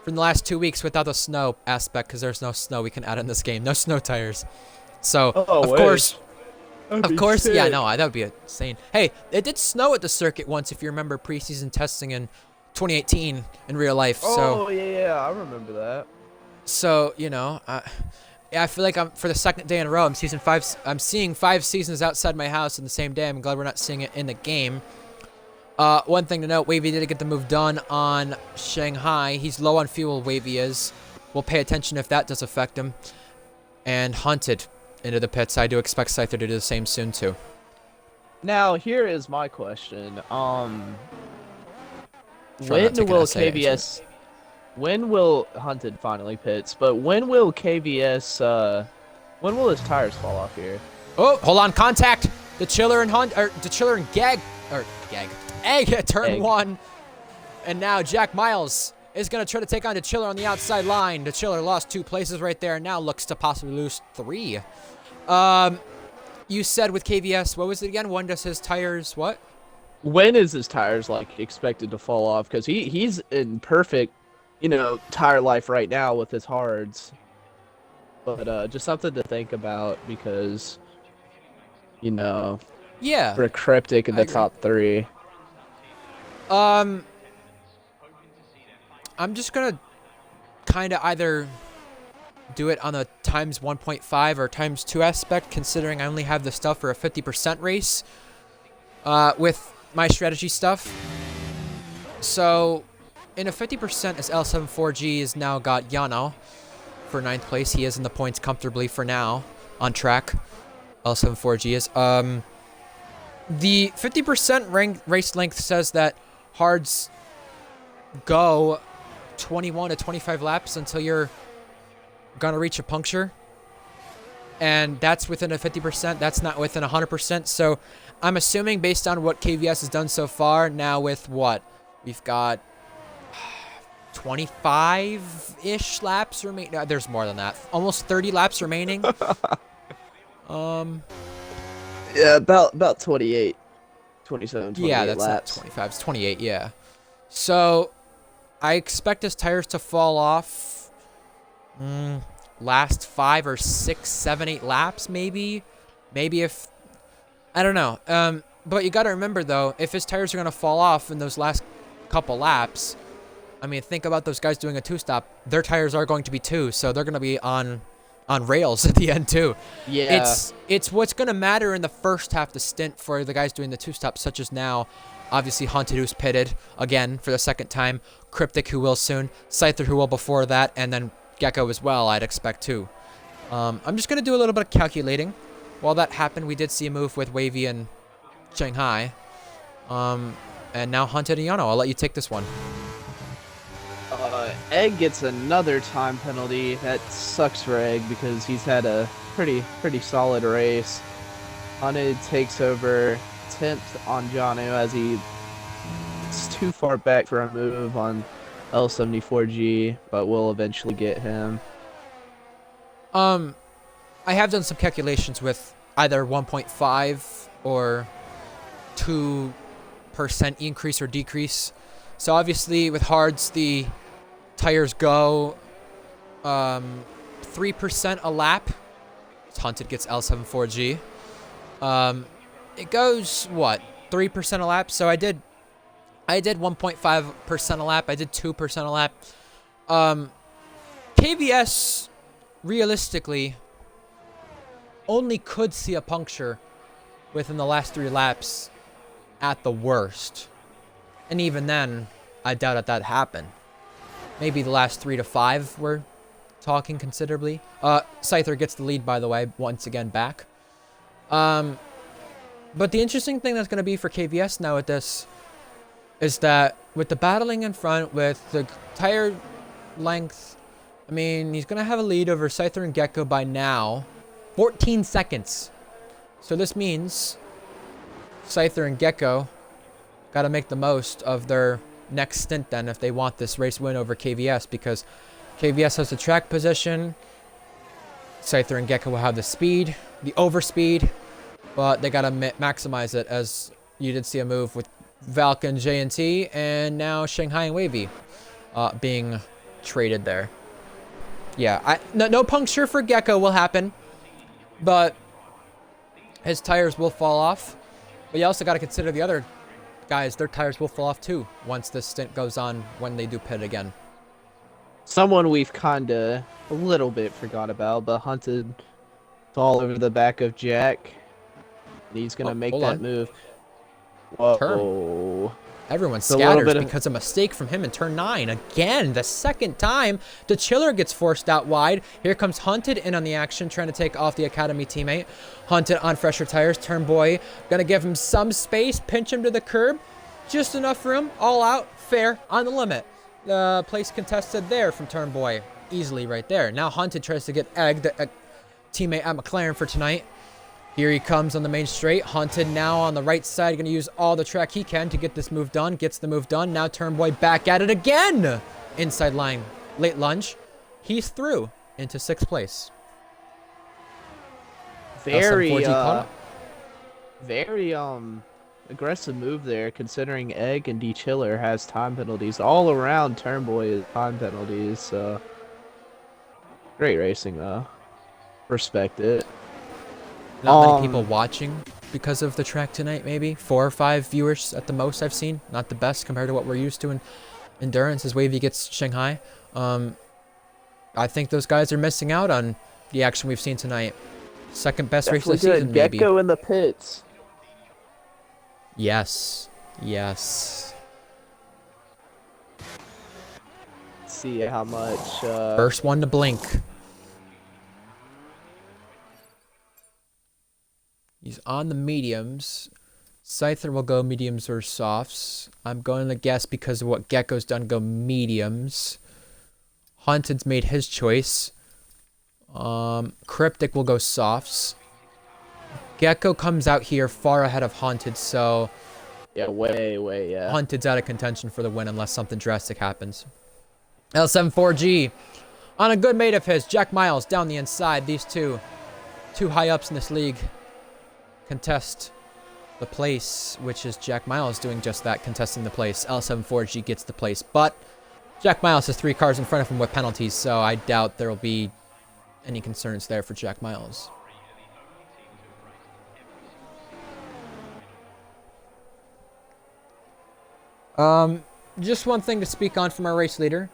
from the last 2 weeks without the snow aspect because there's no snow we can add in this game. No snow tires. So, of course, yeah, no, that would be insane. Hey, it did snow at the circuit once, if you remember preseason testing in 2018 in real life. Oh, yeah, I remember that. So, yeah, I feel like for the second day in a row, I'm seeing 5 seasons outside my house in the same day. I'm glad we're not seeing it in the game. One thing to note, Wavy did get the move done on Shanghai. He's low on fuel, Wavy is. We'll pay attention if that does affect him. And Hunted into the pits. I do expect Scyther to do the same soon, too. Now, here is my question. When will Hunted finally pits, but when will KVS, when will his tires fall off here? Oh, hold on, contact! The Chiller and Egg at turn 1. And now Jack Miles is going to try to take on the Chiller on the outside line. The Chiller lost 2 places right there and now looks to possibly lose 3. You said with KVS, what was it again? When does his tires, what? When is his tires, like, expected to fall off? Because he's in perfect, tire life right now with his hards. But just something to think about because, yeah, for Cryptic in the top 3. I'm just gonna kind of either do it on a times 1.5 or times 2 aspect, considering I only have the stuff for a 50% race with my strategy stuff. So in a 50% as L74G has now got Yano for 9th place. He is in the points comfortably for now on track. L74G is. The 50% race length says that hards go 21 to 25 laps until you're gonna reach a puncture, and that's within a 50%. That's not within 100%. So I'm assuming, based on what KVS has done so far, now with what we've got 25-ish laps remaining. No, there's more than that. Almost 30 laps remaining. Um, Yeah, about 28, 27, yeah, 28 that's not laps. 25. It's 28. Yeah. So I expect his tires to fall off. Last 5 or 6, 7, 8 laps, maybe. Maybe if I don't know. But you got to remember though, if his tires are gonna fall off in those last couple laps, I mean, think about those guys doing a two-stop. Their tires are going to be two, so they're going to be on rails at the end too. Yeah. It's what's going to matter in the first half of the stint for the guys doing the two-stop, such as now, obviously Hunted, who's pitted again for the second time, Cryptic, who will soon, Scyther, who will before that, and then Gecko as well, I'd expect too. I'm just going to do a little bit of calculating. While that happened, we did see a move with Wavy and Shanghai. And now Hunted and Yano. I'll let you take this one. Egg gets another time penalty. That sucks for Egg because he's had a pretty solid race. Hunted takes over 10th on Janu as he's too far back for a move on L74G, but we'll eventually get him. I have done some calculations with either 1.5 or 2% increase or decrease. So obviously with hards, the tires go 3% a lap. Hunted gets L74G. It goes what, 3% a lap. So I did 1.5% a lap. I did 2% a lap. KVS realistically only could see a puncture within the last 3 laps at the worst. And even then, I doubt that happened. Maybe the last 3 to 5 we're talking considerably. Scyther gets the lead, by the way, once again back. But the interesting thing that's going to be for KVS now with this is that with the battling in front, with the tire length, I mean, he's going to have a lead over Scyther and Gecko by now. 14 seconds. So this means Scyther and Gecko got to make the most of their next stint then if they want this race win over KVS, because KVS has the track position. Scyther and Gecko will have the speed, the overspeed, but they got to maximize it, as you did see a move with Valken, J&T, and now Shanghai and Wavy being traded there. Yeah, no puncture for Gecko will happen, but his tires will fall off. But you also got to consider the other guys, their tires will fall off too once this stint goes on, when they do pit again. Someone we've kinda a little bit forgot about, but Hunted all over the back of Jack. He's gonna make that move. Whoa. Everyone It's a little scatters bit of- because of a mistake from him in turn 9. Again, the second time, the Chiller gets forced out wide. Here comes Hunted in on the action, trying to take off the Academy teammate. Hunted on fresher tires. Turn Boy gonna give him some space, pinch him to the curb. Just enough room, all out, fair, on the limit. Place contested there from Turn Boy. Easily right there. Now Hunted tries to get Egg, the teammate at McLaren for tonight. Here he comes on the main straight. Hunted now on the right side. Going to use all the track he can to get this move done. Gets the move done. Now Turn Boy back at it again. Inside line. Late lunge. He's through into 6th place. Very aggressive move there, considering Egg and D Chiller has time penalties all around. Turn Boy is time penalties. So great racing though. Respect it. Not many people watching because of the track tonight, maybe. 4 or 5 viewers at the most I've seen. Not the best compared to what we're used to in endurance as Wavy gets Shanghai. I think those guys are missing out on the action we've seen tonight. Second best race of the season, maybe. Gecko in the pits. Yes. Yes. Let's see how much... First one to blink. He's on the mediums. Scyther will go mediums or softs. I'm going to guess, because of what Gecko's done, go mediums. Haunted's made his choice. Cryptic will go softs. Gecko comes out here far ahead of Haunted, so Yeah, way, yeah. Haunted's out of contention for the win unless something drastic happens. L74G on a good mate of his. Jack Miles down the inside. These two high ups in this league contest the place, which is Jack Miles doing just that, contesting the place. L74G gets the place, but Jack Miles has 3 cars in front of him with penalties, so I doubt there will be any concerns there for Jack Miles. Just one thing to speak on from our race leader.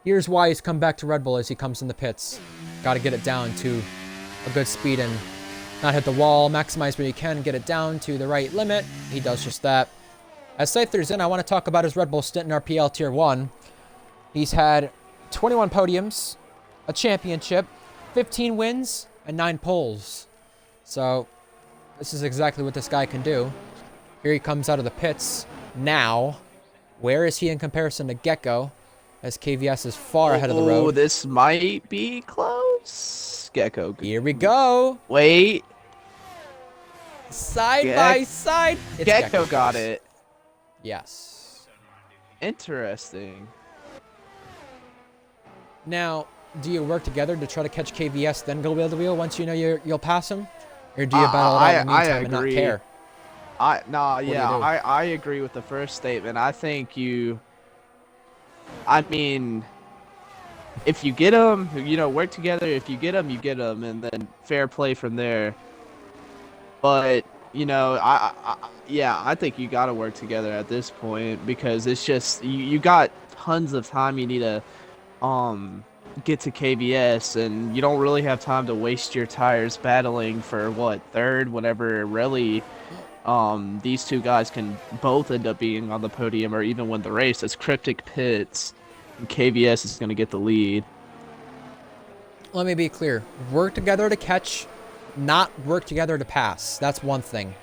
Here's why he's come back to Red Bull as he comes in the pits. Got to get it down to a good speed and not hit the wall, maximize what he can, get it down to the right limit. He does just that. As Scyther's in, I want to talk about his Red Bull stint in RPL Tier 1. He's had 21 podiums, a championship, 15 wins, and 9 poles. So, this is exactly what this guy can do. Here he comes out of the pits. Now, where is he in comparison to Gecko? As KVS is far ahead of the road. Oh, this might be close. Gecko. Here we go. Wait. Side by side. It's Gecko got it. Yes. Interesting. Now, do you work together to try to catch KVS, then go wheel to wheel once you know you'll pass him? Or do you battle it out in the meantime and not care? I agree with the first statement. I think I mean, if you get them, work together. If you get them, you get them, and then fair play from there. But I think you got to work together at this point because it's just you got tons of time. You need to get to KVS, and you don't really have time to waste your tires battling for third, whenever really these two guys can both end up being on the podium or even win the race as Cryptic pits and KVS is going to get the lead. Let me be clear. Work together to catch, not work together to pass. That's one thing.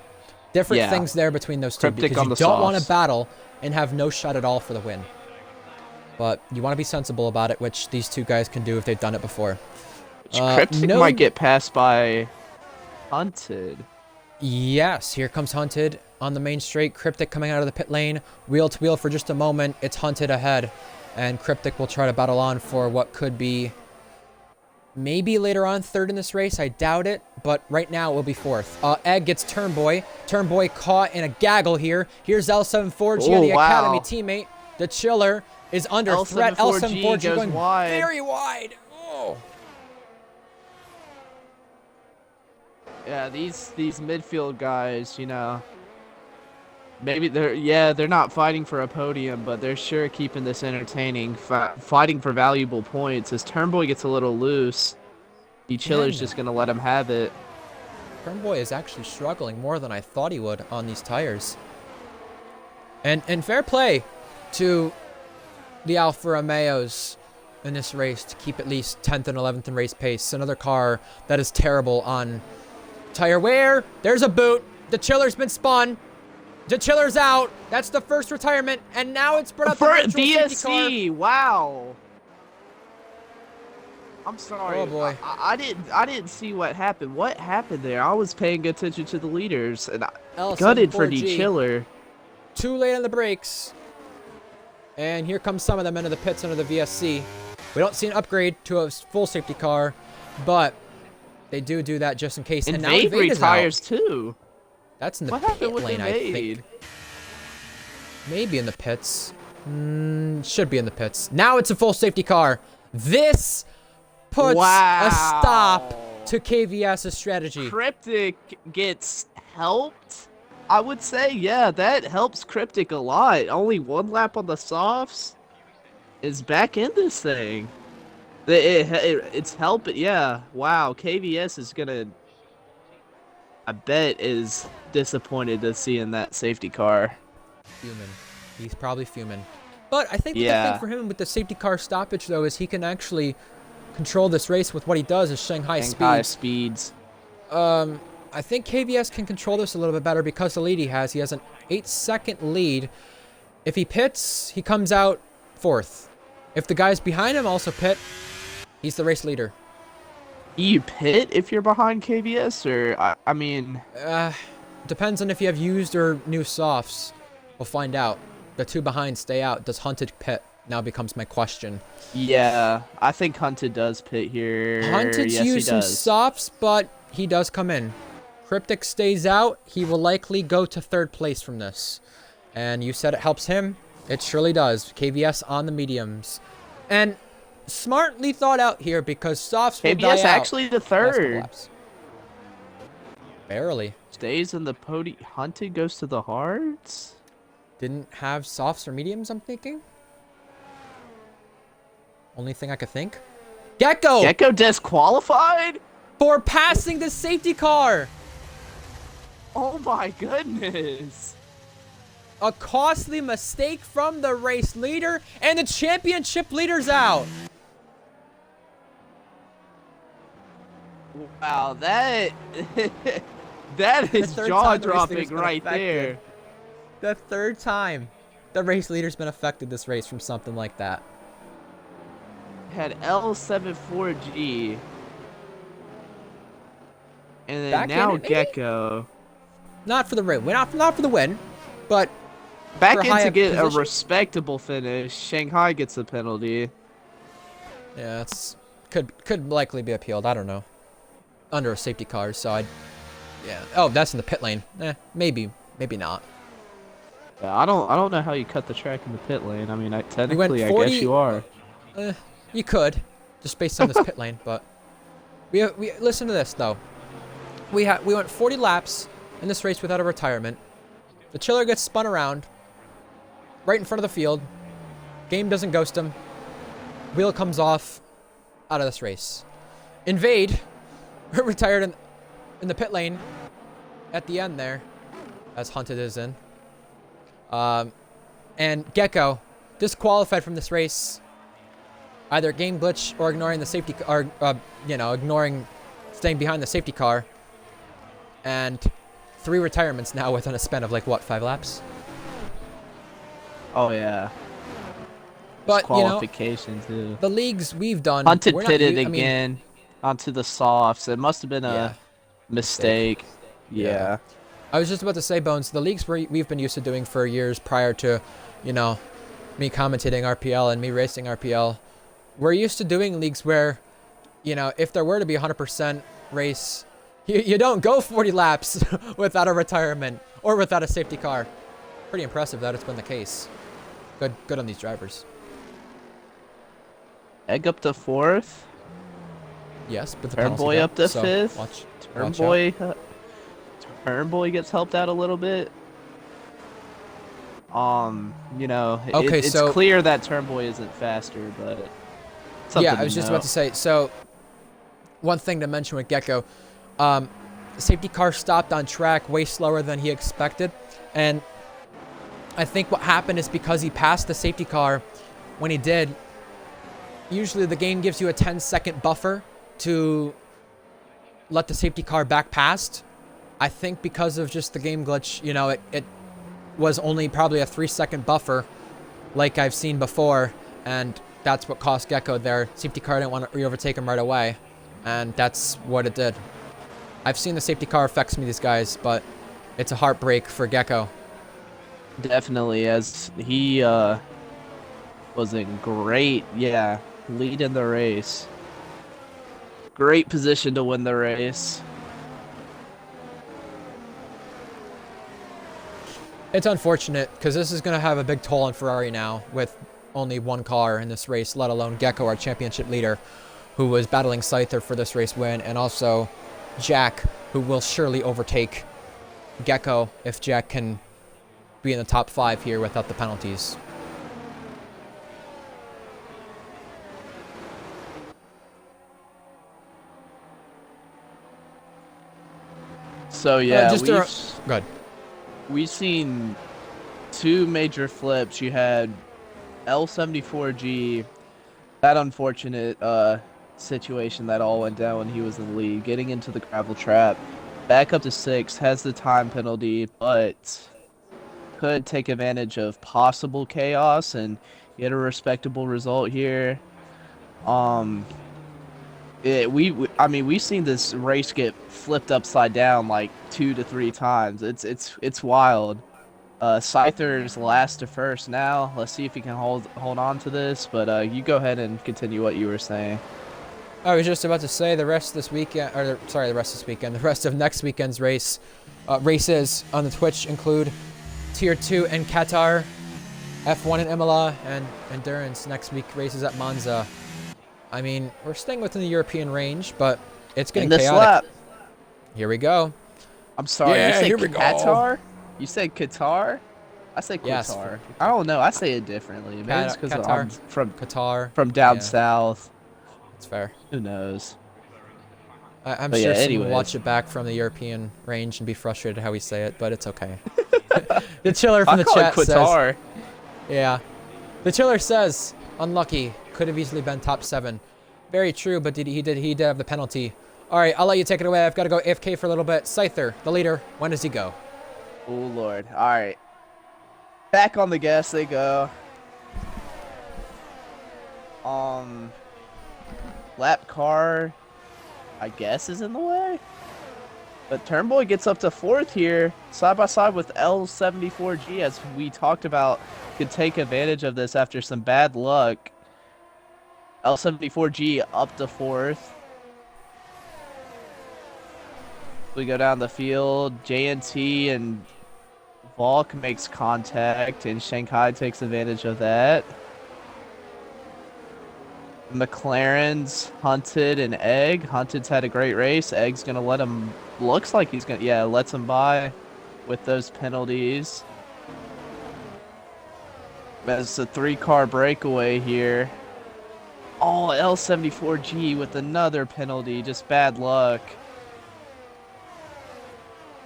Different things there between those two Cryptic because you don't want to battle and have no shot at all for the win. But you want to be sensible about it, which these two guys can do if they've done it before. Cryptic might get passed by Hunted. Yes, here comes Hunted on the main straight. Cryptic coming out of the pit lane. Wheel to wheel for just a moment. It's Hunted ahead. And Cryptic will try to battle on for what could be maybe later on third in this race. I doubt it. But right now it will be fourth. Egg gets Turnboy. Turnboy caught in a gaggle here. Here's L74G, the Academy teammate. The Chiller is under threat. L74G going very wide. Oh. Yeah, these midfield guys, maybe they're not fighting for a podium, but they're sure keeping this entertaining, fighting for valuable points. As Turnboy gets a little loose, the Chiller's just gonna let him have it. Turnboy is actually struggling more than I thought he would on these tires. And fair play to the Alfa Romeos in this race to keep at least 10th and 11th in race pace. Another car that is terrible on tire wear. There's a boot. The Chiller's been spun. The Chiller's out. That's the first retirement, and now it's brought up for the VSC. Wow. I'm sorry. Oh boy. I didn't see what happened. What happened there? I was paying attention to the leaders, and I gutted for the Chiller. Too late on the brakes. And here comes some of them into the pits under the VSC. We don't see an upgrade to a full safety car, but they do that just in case. And now Evade retires out. Too. That's in the pit lane, I think. Maybe in the pits. Should be in the pits. Now it's a full safety car. This puts a stop to KVS's strategy. Cryptic gets helped. I would say, yeah, that helps Cryptic a lot. Only one lap on the softs is back in this thing. It's helping, yeah. Wow, KVS is gonna, I bet, is disappointed to see in that safety car. Fuming. He's probably fuming. But I think the good thing for him with the safety car stoppage, though, is he can actually control this race with what he does is Shanghai speeds. I think KVS can control this a little bit better because the lead he has. He has an 8-second lead. If he pits, he comes out fourth. If the guys behind him also pit, he's the race leader. You pit if you're behind KBS, or I mean, Uh, Depends on if you have used or new softs. We'll find out. The two behind stay out. Does Hunted pit? Now becomes my question. yeah, I think Hunted does pit here. Hunted's Yes, he used some does. softs, but he does come in. Cryptic stays out. He will likely go to third place from this. And you said it helps him. It surely does. KVS on the mediums. And smartly thought out here because softs will die KBS out. actually the Last couple third. laps. Barely. Stays in the podium. Hunted goes to the hards. Didn't have softs or mediums, I'm thinking. Only thing I could think. Gecko! Gecko disqualified? For passing the safety car! Oh my goodness. A costly mistake from the race leader, and the championship leader's out. Wow, that that is jaw-dropping right there. The third time the race leader's been affected this race from something like that. Had L74G. And then Back now in it, maybe? Gecko. Not for the win. Not for the win, but Back for in high to get a position. respectable finish. Shanghai gets a penalty. Yeah, it's could likely be appealed. I don't know. Under a safety car, so yeah. Oh, that's in the pit lane. Maybe not. Yeah, I don't know how you cut the track in the pit lane. I mean, technically, I 40 guess you are. You could, just based on this pit lane, but we listen to this though. We went 40 laps in this race without a retirement. The chiller gets spun around right in front of the field. Game doesn't ghost him. Wheel comes off out of this race. Invade retired in the pit lane at the end there, as Hunted is in. And Gecko disqualified from this race. Either game glitch or ignoring the safety, or ignoring staying behind the safety car. And 3 retirements now within a span of like what, 5 laps? Oh yeah. But Qualification too. the leagues we've done, Hunted we're not pitted I mean, again onto the softs. It must have been yeah, a mistake. Yeah. I was just about to say, Bones, the leagues we've been used to doing for years prior to, me commentating RPL and me racing RPL. We're used to doing leagues where, if there were to be a 100% race, you don't go 40 laps without a retirement or without a safety car. Pretty impressive that it's been the case. Good on these drivers. Egg up to 4th. Yes, but the Turnboy up to 5th. Watch Turnboy gets helped out a little bit. Okay, it's so clear that Turnboy isn't faster, but yeah, I was just about to say. So, one thing to mention with Gecko, the safety car stopped on track way slower than he expected, and I think what happened is because he passed the safety car when he did. Usually, the game gives you a 10-second buffer to let the safety car back past. I think because of just the game glitch, it was only probably a 3-second buffer, like I've seen before, and that's what cost Gecko there. Safety car didn't want to re-overtake him right away, and that's what it did. I've seen the safety car affects me, these guys, but it's a heartbreak for Gecko. definitely, as he was in great, lead in the race. Great position to win the race. It's unfortunate, because this is going to have a big toll on Ferrari now, with only one car in this race, let alone Gecko, our championship leader, who was battling Scyther for this race win, and also Jack, who will surely overtake Gecko if Jack can be in the top 5 here without the penalties. So yeah, good. We've seen 2 major flips. You had L74G, that unfortunate situation that all went down when he was in the lead, getting into the gravel trap, back up to 6th, has the time penalty, but could take advantage of possible chaos and Get a respectable result here. Um, I mean, we've seen this race get flipped upside down like 2 to 3 times. It's wild. Scyther's last to first now. Let's see if he can hold on to this. But you go ahead and continue what you were saying. I was just about to say the rest of this weekend, or sorry, the rest of this weekend, the rest of next weekend's races on the Twitch include Tier 2 in Qatar, F1 in Imola, and Endurance next week races at Monza. I mean, we're staying within the European range, but it's getting In this chaotic. lap, Here we go. I'm sorry, you Yeah, said here we go. Qatar? You said Qatar? I say Yes, Qatar. I don't know. I say it differently. Maybe it's because I'm Qatar, from Qatar. down Yeah, south. it's fair. Who knows? I'm But sure yeah, someone will watch anyways. it back from the European range and be frustrated how we say it, but it's okay. The chiller from I the call it chat says, Qatar. yeah. The chiller says, unlucky. Could have easily been top 7. Very true, but he did have the penalty. All right, I'll let you take it away. I've got to go AFK for a little bit. Scyther, the leader. When does he go? Oh, Lord. All right. Back on the gas they go. Um, lap car, I guess, is in the way. But Turnboy gets up to 4th here, side by side with L74G, as we talked about, could take advantage of this after some bad luck. L74G up to 4th. We go down the field. JNT and Volk makes contact, and Shanghai takes advantage of that. McLaren's Hunted and Egg. Hunted's had a great race. Egg's gonna let him. Looks like he's gonna. Yeah, lets him by with those penalties. That's a 3-car breakaway here. Oh, L74G with another penalty. Just bad luck.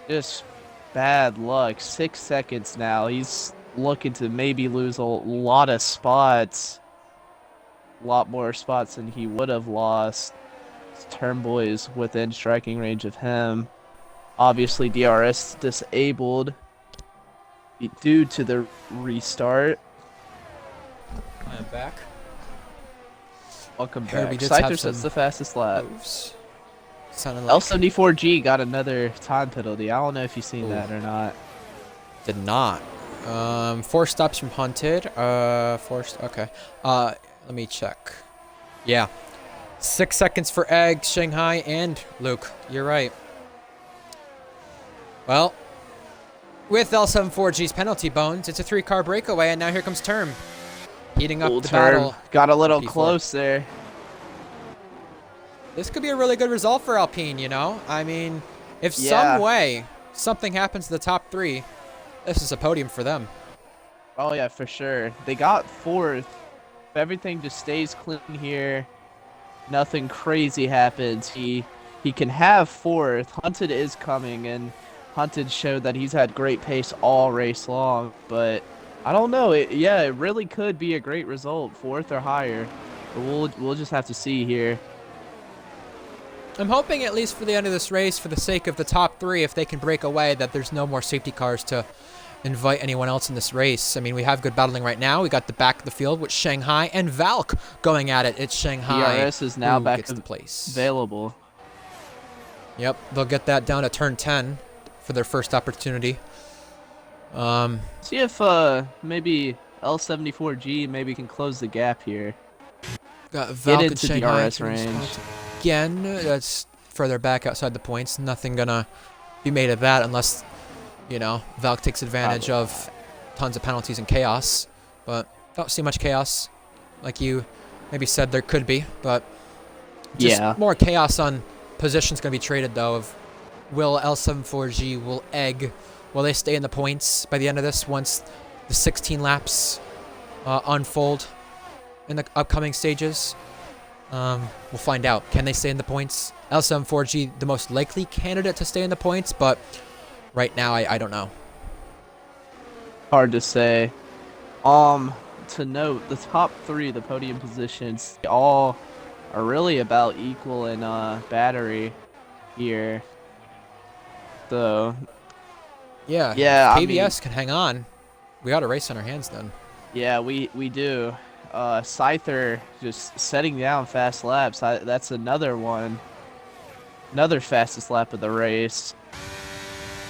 Just bad luck. 6 seconds now. He's looking to maybe lose a lot of spots. A lot more spots than he would have lost. Turnboy is within striking range of him. Obviously, DRS disabled due to the restart. I am back. Welcome Here back. we just have Scyther some sets the fastest lap. moves. Sounded like L74G got another time penalty. I don't know if you've seen that or not. did not. 4 stops from Hunted. Okay. Let me check. Yeah. 6 seconds for Egg, Shanghai, and Luke. You're right. Well, with L74G's penalty bones, it's a 3-car breakaway, and now here comes Term. Heating up the battle. Got a little P4. close there. This could be a really good result for Alpine, you know? I mean, if Yeah. some way something happens to the top 3, this is a podium for them. Oh, yeah, for sure. They got 4th. If everything just stays clean here, nothing crazy happens, he can have 4th. Hunted is coming, and Hunted showed that he's had great pace all race long, but I don't know. It really could be a great result, 4th or higher. But we'll just have to see here. I'm hoping, at least for the end of this race, for the sake of the top 3, if they can break away, that there's no more safety cars to invite anyone else in this race. I mean, we have good battling right now. We got the back of the field with Shanghai and Valk going at it. It's Shanghai DRS is now who back gets the place. available. Yep, they'll get that down to turn 10 for their first opportunity. See if maybe L74G maybe can close the gap here. Got Valk and into Shanghai DRS range. again. That's further back outside the points. Nothing gonna be made of that unless, you know, Valk takes advantage of tons of penalties and chaos. But don't see much chaos, like you maybe said there could be. But just more chaos on positions gonna be traded though. Of will L74G, will Egg, will they stay in the points by the end of this once the 16 laps unfold in the upcoming stages? We'll find out. Can they stay in the points? L74G, the most likely candidate to stay in the points, but right now I don't know. Hard to say. To note, the top 3, the podium positions, they all are really about equal in battery here. So Yeah, yeah, if KBS can hang on, we got a race on our hands then. Yeah, we do. Scyther just setting down fast laps. That's another one. Another fastest lap of the race.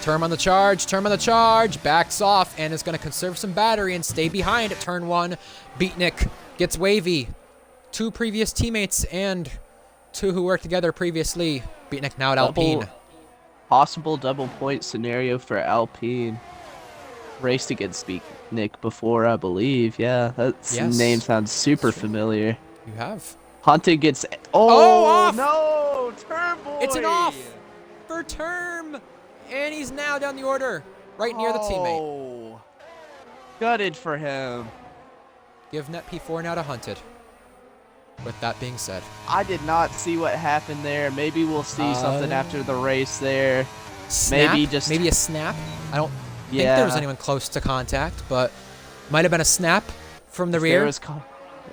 Term on the charge, term on the charge, backs off and is going to conserve some battery and stay behind at turn 1. Beatnik gets wavy. 2 previous teammates and 2 who worked together previously. Beatnik now at Alpine. Possible double point scenario for Alpine. Raced against Beatnik before, I believe. Yeah, that name sounds super familiar. You have. Hunted gets... Oh, off! No! Term boy! It's an off for Term. And he's now down the order, right near the teammate. Gutted for him. Give net P4 now to Hunted. With that being said, I did not see what happened there. Maybe we'll see something after the race there. Snap? Maybe a snap? I don't think there was anyone close to contact, but might have been a snap from the rear.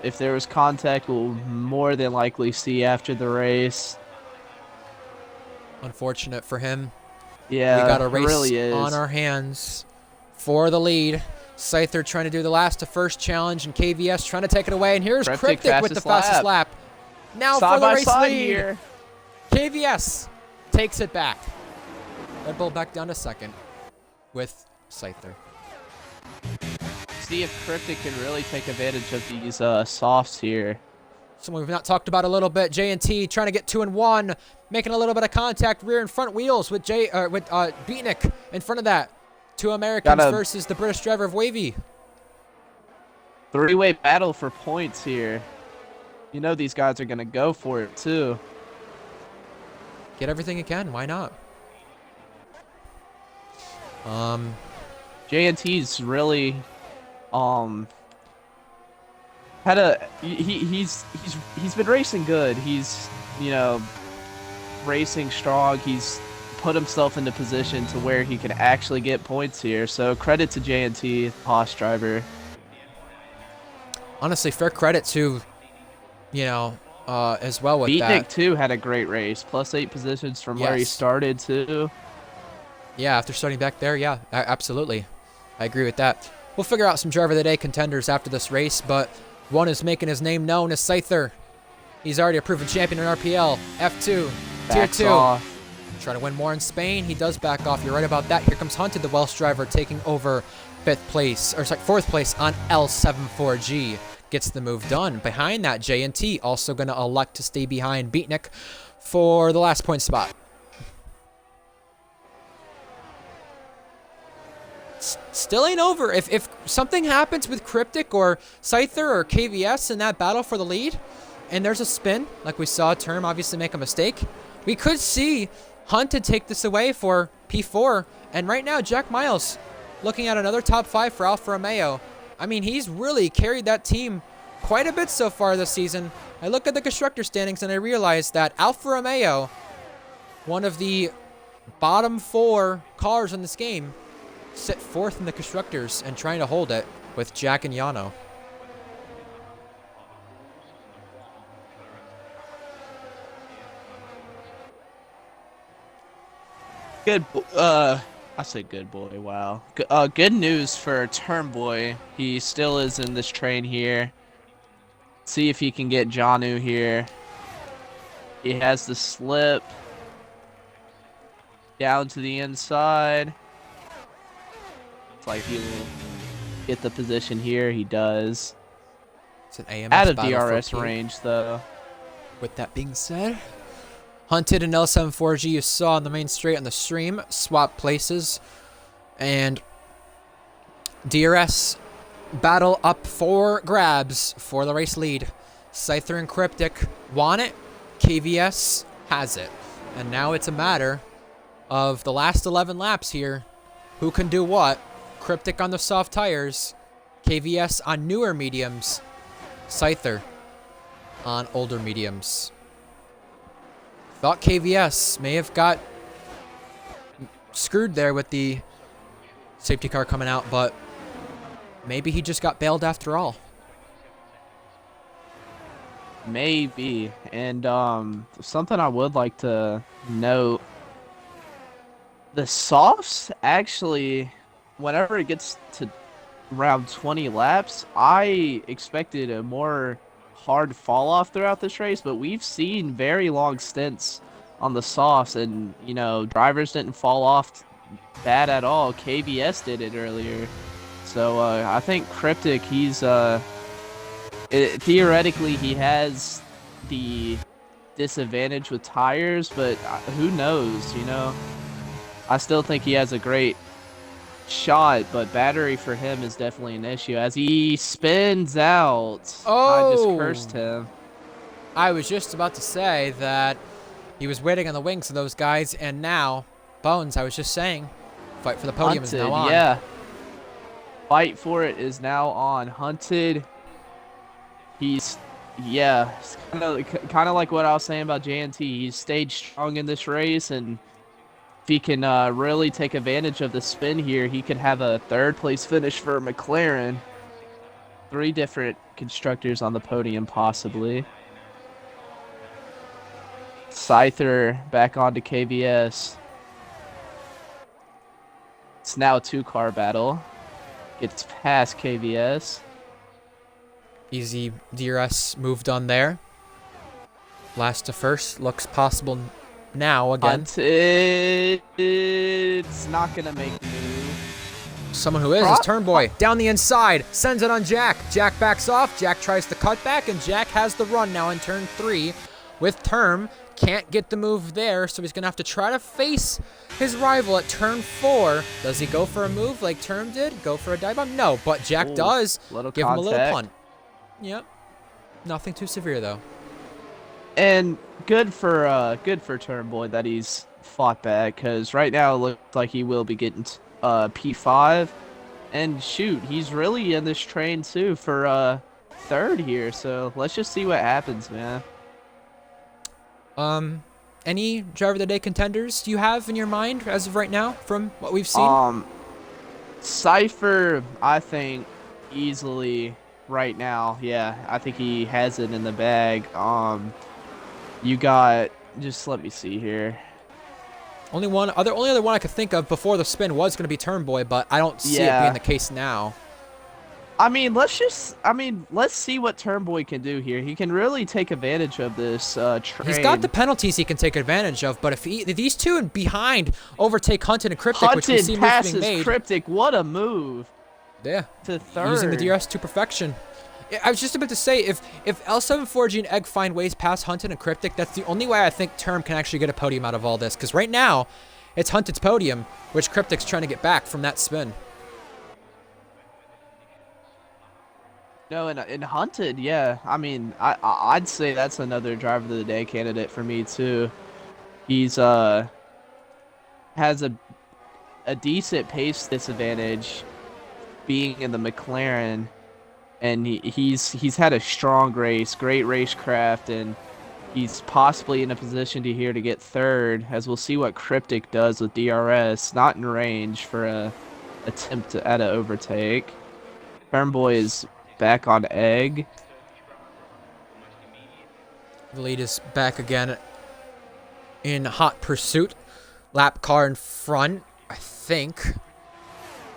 If there was contact, we'll more than likely see after the race. Unfortunate for him. Yeah, we got a race really on our hands for the lead. Scyther trying to do the last to first challenge, and KVS trying to take it away. And here's Cryptic with the fastest lap. Now for the race lead. Here. KVS takes it back. Red Bull back down to second with Scyther. See if Cryptic can really take advantage of these softs here. Someone we've not talked about a little bit. J&T trying to get 2 and 1, making a little bit of contact rear and front wheels with Beatnik in front of that. 2 Americans versus the British driver of Wavy. 3-way battle for points here. You know these guys are going to go for it too. Get everything you can. Why not? J&T's really he's been racing good. He's, you know, racing strong. He's put himself into position to where he can actually get points here. So credit to J&T, Haas driver. Honestly, fair credit to, you know, as well with that. Beatnik too had a great race. +8 positions from where he started too. Yeah, after starting back there, yeah, absolutely. I agree with that. We'll figure out some driver of the day contenders after this race, but one is making his name known as Scyther. He's already a proven champion in RPL. F2, Tier 2. Trying to win more in Spain. He does back off. You're right about that. Here comes Hunted, the Welsh driver, taking over 4th place on L74G. Gets the move done. Behind that, J&T also going to elect to stay behind Beatnik for the last point spot. Still ain't over. If something happens with Cryptic or Scyther or KVS in that battle for the lead, and there's a spin, like we saw Term obviously make a mistake, we could see Hunted take this away for P4. And right now, Jack Miles looking at another top 5 for Alfa Romeo. I mean, he's really carried that team quite a bit so far this season. I look at the constructor standings and I realize that Alfa Romeo, one of the bottom 4 cars in this game, sit 4th in the constructors and trying to hold it with Jack and Yano. Good, I say good boy, wow. Good news for Term Boy. He still is in this train here. See if he can get Janu here. He has the slip. Down to the inside. It's like he will get the position here. He does. It's an AMS out of DRS range, though. With that being said, Hunted and L74G you saw on the main straight on the stream swap places, and DRS battle up for grabs for the race lead. Scyther and Cryptic want it. KVS has it, and now it's a matter of the last 11 laps here. Who can do what? Cryptic on the soft tires, KVS on newer mediums, Scyther on older mediums. Thought KVS may have got screwed there with the safety car coming out, but maybe he just got bailed after all. Maybe. And something I would like to note, the softs actually, whenever it gets to around 20 laps. I expected a more hard fall off throughout this race, but we've seen very long stints on the softs, and drivers didn't fall off bad at all. KVS did it earlier, so I think Cryptic, theoretically he has the disadvantage with tires, but who knows? I still think he has a great shot, but battery for him is definitely an issue as he spins out. I just Oh, cursed him. I was just about to say that he was waiting on the wings of those guys, and now, Bones, I was just saying, fight for the podium is now Hunted, on. yeah. Fight for it is now on. Hunted. He's, yeah, kind of like what I was saying about JNT. He's stayed strong in this race, and if he can really take advantage of the spin here, he could have a third place finish for McLaren. 3 different constructors on the podium, possibly. Scyther back onto KVS. It's now a 2-car battle. Gets past KVS. Easy DRS moved on there. Last to first looks possible now again. It's not going to make the move. Someone who is Turnboy. Down the inside. Sends it on Jack. Jack backs off. Jack tries to cut back, and Jack has the run now in turn 3 with Term. Can't get the move there, so he's going to have to try to face his rival at turn 4. Does he go for a move like Term did? Go for a dive bomb? No, but Jack does give him a little punt. Yep. Nothing too severe, though. And good for Turnboy that he's fought back, because right now it looks like he will be getting P5. And shoot, he's really in this train too for 3rd here, so let's just see what happens, man. Any driver of the day contenders do you have in your mind as of right now from what we've seen? Cypher, I think easily right now. Yeah, I think he has it in the bag. You got, just let me see here. Only other one I could think of before the spin was going to be Turnboy, but I don't see it being the case now. I mean, let's see what Turnboy can do here. He can really take advantage of this train. He's got the penalties he can take advantage of, but if these two behind overtake Hunted and Cryptic, which we see moves being made. Cryptic, what a move. Yeah. To 3rd. Using the DRS to perfection. I was just about to say, if L74G and Egg find ways past Hunted and Cryptic, that's the only way I think Term can actually get a podium out of all this. Because right now, it's Hunted's podium, which Cryptic's trying to get back from that spin. No, and Hunted, yeah. I mean, I'd say that's another driver of the day candidate for me too. He's has a decent pace disadvantage being in the McLaren, and he's had a strong race, great racecraft, and he's possibly in a position to get 3rd, as we'll see what Cryptic does with DRS. Not in range for a attempt at an overtake. Turnboy is back on Egg. The lead is back again in hot pursuit. Lap car in front, I think.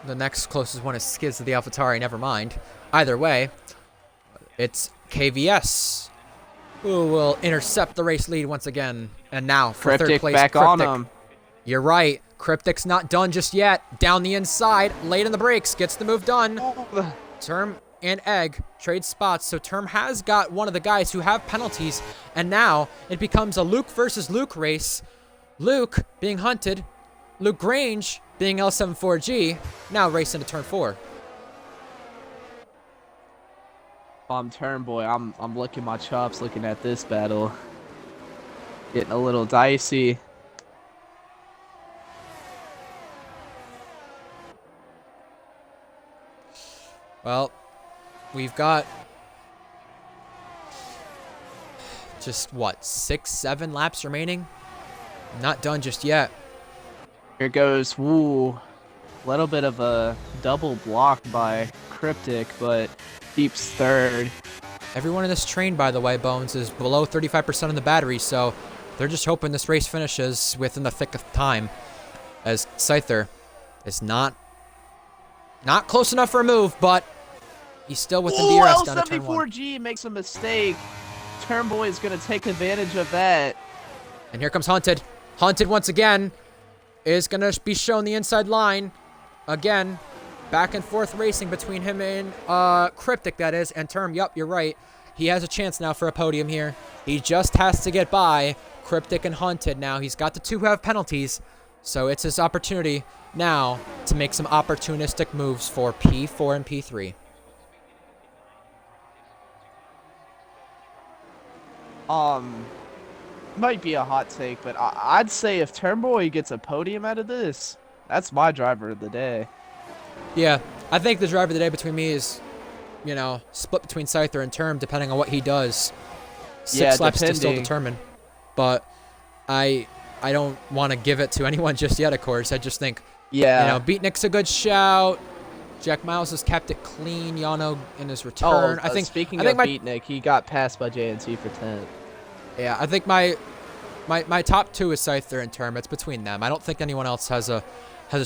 The next closest one is Skids to the AlphaTauri, never mind. Either way, it's KVS who will intercept the race lead once again. And now for Cryptic 3rd place, back Cryptic. on him. You're right. Cryptic's not done just yet. Down the inside, late in the brakes, gets the move done. Term and Egg trade spots, so Term has got one of the guys who have penalties, and now it becomes a Luke versus Luke race. Luke being Hunted, Luke Grange being L74G, now racing to turn 4. Turnboy, I'm licking my chops looking at this battle. Getting a little dicey. Well, we've got just, what, 6-7 laps remaining? Not done just yet. Here goes, woo. Little bit of a double block by Cryptic, but keeps 3rd. Everyone in this train, by the way, Bones, is below 35% on the battery, so they're just hoping this race finishes within the thick of time, as Scyther is not Not close enough for a move, but he's still within Ooh, DRS down to turn 1. L74G makes a mistake. Turnboy is going to take advantage of that. And here comes Hunted. Hunted once again is going to be shown the inside line. Again, back and forth racing between him and Cryptic, that is, and Term. Yup, you're right. He has a chance now for a podium here. He just has to get by Cryptic and Hunted now. He's got the 2 have penalties, so it's his opportunity now to make some opportunistic moves for P4 and P3. Might be a hot take, but I'd say if Turnboy gets a podium out of this, that's my driver of the day. Yeah, I think the driver of the day between me is, you know, split between Scyther and Term, depending on what he does. 6 laps to still determine. But I don't want to give it to anyone just yet, of course. I just think, yeah, you know, Beatnik's a good shout. Jack Miles has kept it clean. Yano in his return. Speaking of Beatnik, he got passed by JNT for 10th. Yeah, I think my top 2 is Scyther and Term. It's between them. I don't think anyone else has a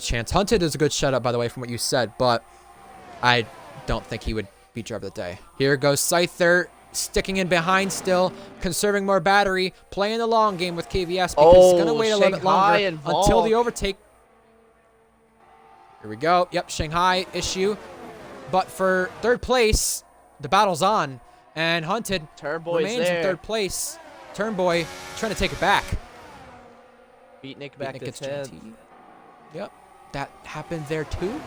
chance. Hunted is a good shout out, by the way, from what you said, but I don't think he would be driver of the day. Here goes Scyther, sticking in behind still, conserving more battery, playing the long game with KVS because he's going to wait a little bit longer until the overtake. Here we go. Yep, Shanghai issue. But for 3rd place, the battle's on, and Hunted remains in 3rd place. Turnboy trying to take it back. Beatnik back to 10th. Yep, that happened there too.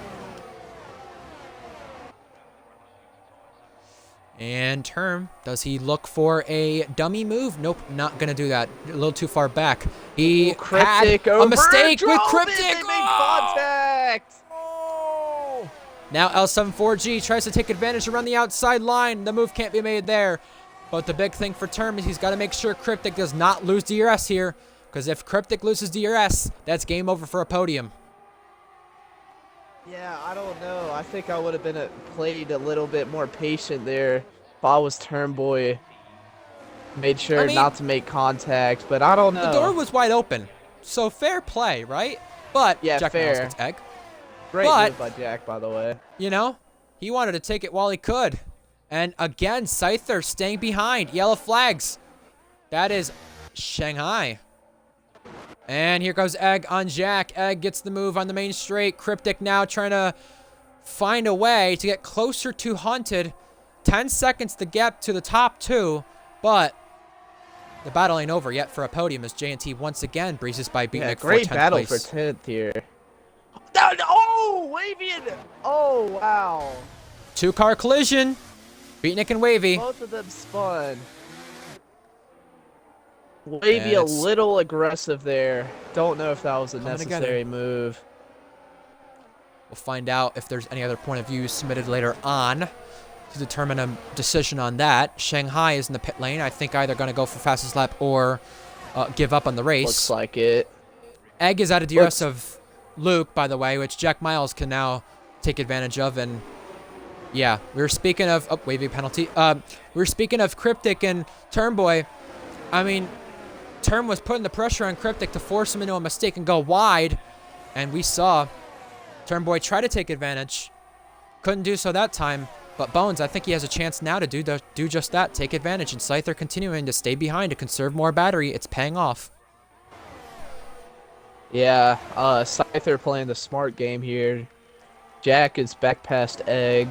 And Term, does he look for a dummy move? Nope, not going to do that. A little too far back. He had a mistake with Cryptic. They made contact. Oh! Now L74G tries to take advantage around the outside line. The move can't be made there. But the big thing for Term is he's got to make sure Cryptic does not lose DRS here. Because if Cryptic loses DRS, that's game over for a podium. Yeah, I don't know. I think I would have been played a little bit more patient there if I was Turnboy. Made sure not to make contact, but I don't know. The door was wide open, so fair play, right? But yeah, Jack fair. Gets egg. Great move by Jack, by the way. You know, he wanted to take it while he could. And again, Scyther staying behind. Yellow flags. That is Shanghai. And here goes Egg on Jack. Egg gets the move on the main straight. Cryptic now trying to find a way to get closer to Hunted. 10 seconds to get to the top 2. But the battle ain't over yet for a podium as J&T once again breezes by Beatnik for 10th place. Great battle for 10th here. Oh, Wavy! Oh, wow. 2-car collision. Beatnik and Wavy. Both of them spun. Wavy a little aggressive there. Don't know if that was a necessary move. We'll find out if there's any other point of view submitted later on to determine a decision on that. Shanghai is in the pit lane. I think either going to go for fastest lap or give up on the race. Looks like it. Egg is out of DRS of Luke, by the way, which Jack Miles can now take advantage of. And yeah, we were speaking of Wavy penalty. We were speaking of Cryptic and Turnboy. I mean, Term was putting the pressure on Cryptic to force him into a mistake and go wide, and we saw Turnboy try to take advantage. Couldn't do so that time, but Bones, I think he has a chance now to do just that, take advantage, and Scyther continuing to stay behind to conserve more battery. It's paying off. Yeah, Scyther playing the smart game here. Jack is back past Egg.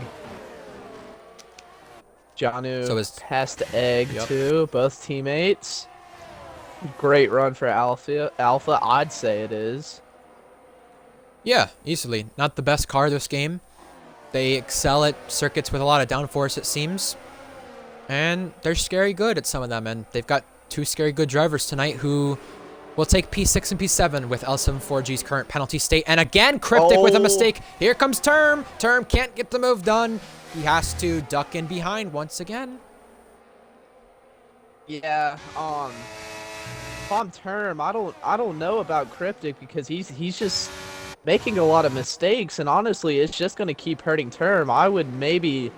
Janu is past Egg too, both teammates. Great run for Alpha, I'd say it is. Yeah, easily. Not the best car this game. They excel at circuits with a lot of downforce, it seems. And they're scary good at some of them, and they've got 2 scary good drivers tonight who will take P6 and P7 with L74G's current penalty state. And again, Cryptic with a mistake. Here comes Term. Term can't get the move done. He has to duck in behind once again. Yeah, if I'm Term, I don't know about Cryptic because he's just making a lot of mistakes, and honestly, it's just going to keep hurting Term. I would maybe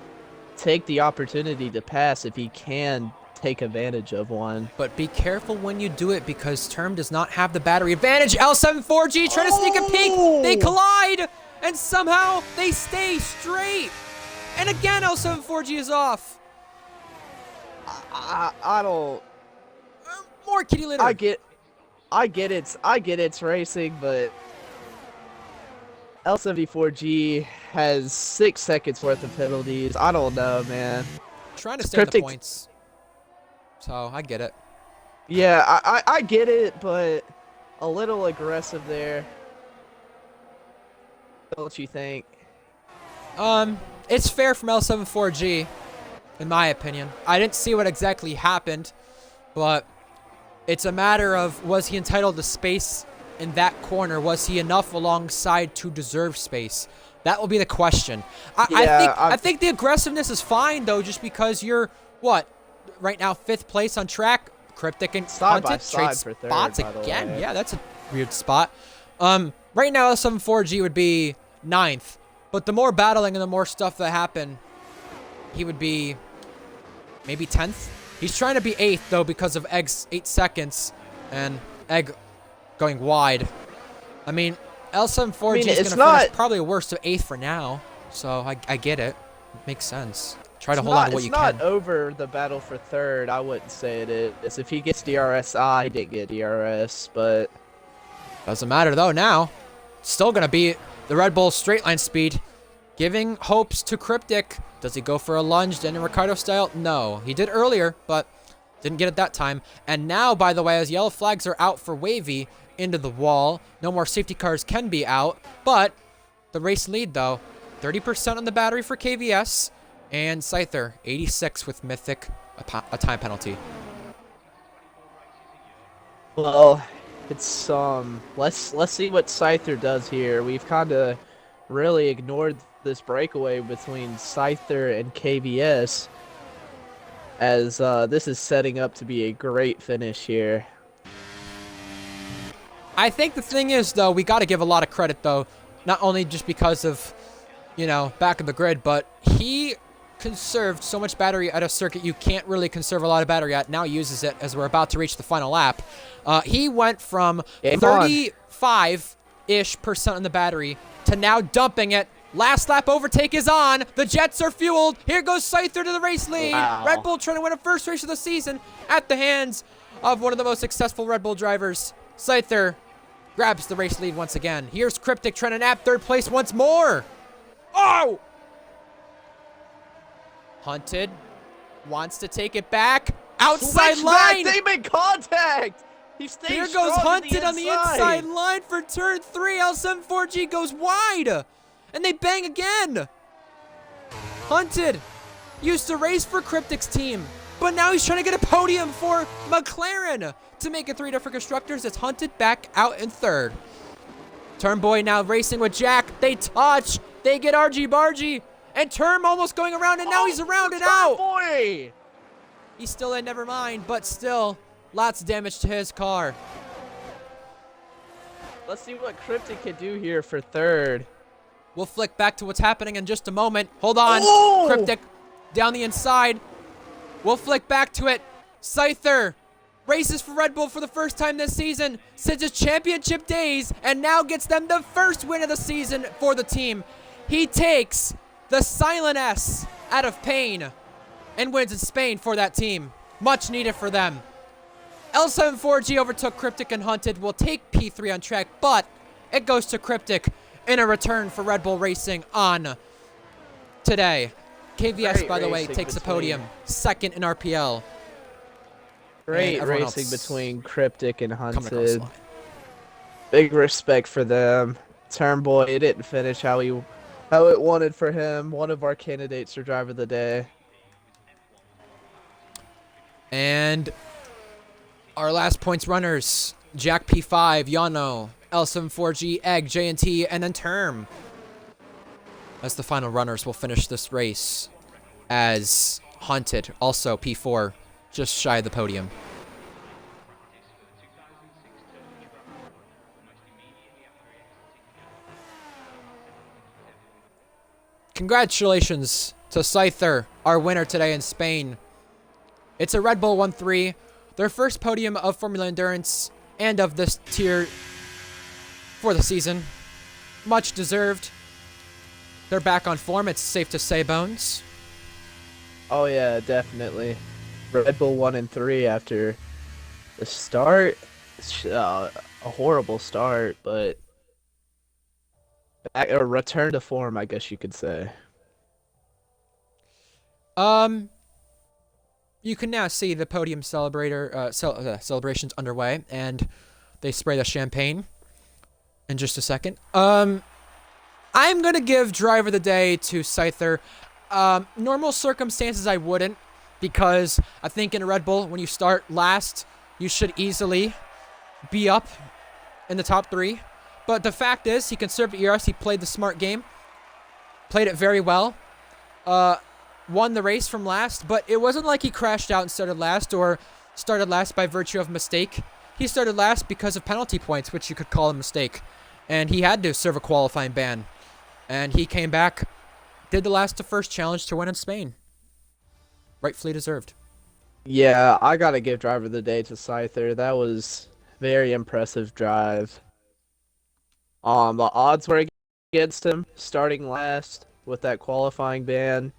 take the opportunity to pass if he can take advantage of one. But be careful when you do it because Term does not have the battery advantage. L74G trying to sneak a peek. They collide, and somehow they stay straight. And again, L74G is off. I don't. More kitty litter. I get it's racing, but L74G has 6 seconds worth of penalties. I don't know, man. Trying to stay on the points. So I get it. Yeah, I get it, but a little aggressive there. Don't you think? It's fair from L74G, in my opinion. I didn't see what exactly happened, but it's a matter of, was he entitled to space in that corner? Was he enough alongside to deserve space? That will be the question. I think the aggressiveness is fine, though, just because you're, what, right now 5th place on track. Cryptic and Hunted trade spots again. Yeah, that's a weird spot. Right now, L74G would be 9th, but the more battling and the more stuff that happen, he would be maybe 10th. He's trying to be 8th, though, because of Egg's 8 seconds and Egg going wide. I mean, L74G is going to finish probably worst of 8th for now, so I get it. It makes sense. Try to hold on to what you can. It's not over the battle for 3rd. I wouldn't say it is. If he gets DRS, I didn't get DRS, but doesn't matter, though, now. Still going to be the Red Bull straight line speed, giving hopes to Cryptic. Does he go for a lunge, Daniel Ricciardo style? No. He did earlier, but didn't get it that time. And now, by the way, as yellow flags are out for Wavy into the wall, no more safety cars can be out. But the race lead, though, 30% on the battery for KVS. And Scyther, 86 with Mythic, a time penalty. Well, it's let's see what Scyther does here. We've kind of really ignored this breakaway between Scyther and KVS, as this is setting up to be a great finish here. I think the thing is, though, we got to give a lot of credit, though, not only just because of, you know, back of the grid, but he conserved so much battery at a circuit you can't really conserve a lot of battery at. Now he uses it as we're about to reach the final lap. He went from 35-ish% on the battery to now dumping it. Last lap overtake is on. The Jets are fueled. Here goes Scyther to the race lead. Wow. Red Bull trying to win a first race of the season at the hands of one of the most successful Red Bull drivers. Scyther grabs the race lead once again. Here's Cryptic trying to nab 3rd place once more. Oh! Hunted wants to take it back. Outside line. They made contact. He stays Here goes Hunted on the inside line for turn 3. L74G goes wide. And they bang again. Hunted used to race for Cryptic's team, but now he's trying to get a podium for McLaren to make it 3 different constructors. It's Hunted back out in 3rd. Turnboy now racing with Jack. They touch. They get argy-bargy. And Term almost going around, and now he's around and out. Boy. He's still in, never mind, but still, lots of damage to his car. Let's see what Cryptic can do here for 3rd. We'll flick back to what's happening in just a moment. Hold on. Cryptic down the inside. We'll flick back to it. Scyther races for Red Bull for the first time this season since his championship days, and now gets them the first win of the season for the team. He takes the silent S out of pain and wins in Spain for that team. Much needed for them. L74G overtook Cryptic and Hunted. Will take P3 on track, but it goes to Cryptic in a return for Red Bull Racing on today. KVS, by the way, takes the podium. 2nd in RPL. Great racing between Cryptic and Hunted. Big respect for them. Turnboy, it didn't finish how it wanted for him. One of our candidates for driver of the day. And our last points runners, Jack P5, Yano, L74G, Egg, J&T, and then Term. As the final runners will finish this race as Hunted, also P4, just shy of the podium. Congratulations to Scyther, our winner today in Spain. It's a Red Bull 1-3, their first podium of Formula Endurance and of this tier for the season. Much deserved. They're back on form, it's safe to say, Bones. Oh yeah, definitely. Red Bull 1 and 3 after the start. A horrible start, but a return to form, I guess you could say. You can now see the podium celebrations underway, and they spray the champagne in just a second. I'm gonna give driver of the day to Scyther. Normal circumstances, I wouldn't, because I think in a Red Bull, when you start last, you should easily be up in the top 3. But the fact is, he conserved ERS. He played the smart game, played it very well. Won the race from last, but it wasn't like he crashed out and started last, or started last by virtue of mistake. He started last because of penalty points, which you could call a mistake, and he had to serve a qualifying ban. And he came back, did the last to first challenge to win in Spain. Rightfully deserved. Yeah, I gotta give driver of the day to Scyther. That was very impressive drive. The odds were against him starting last with that qualifying ban,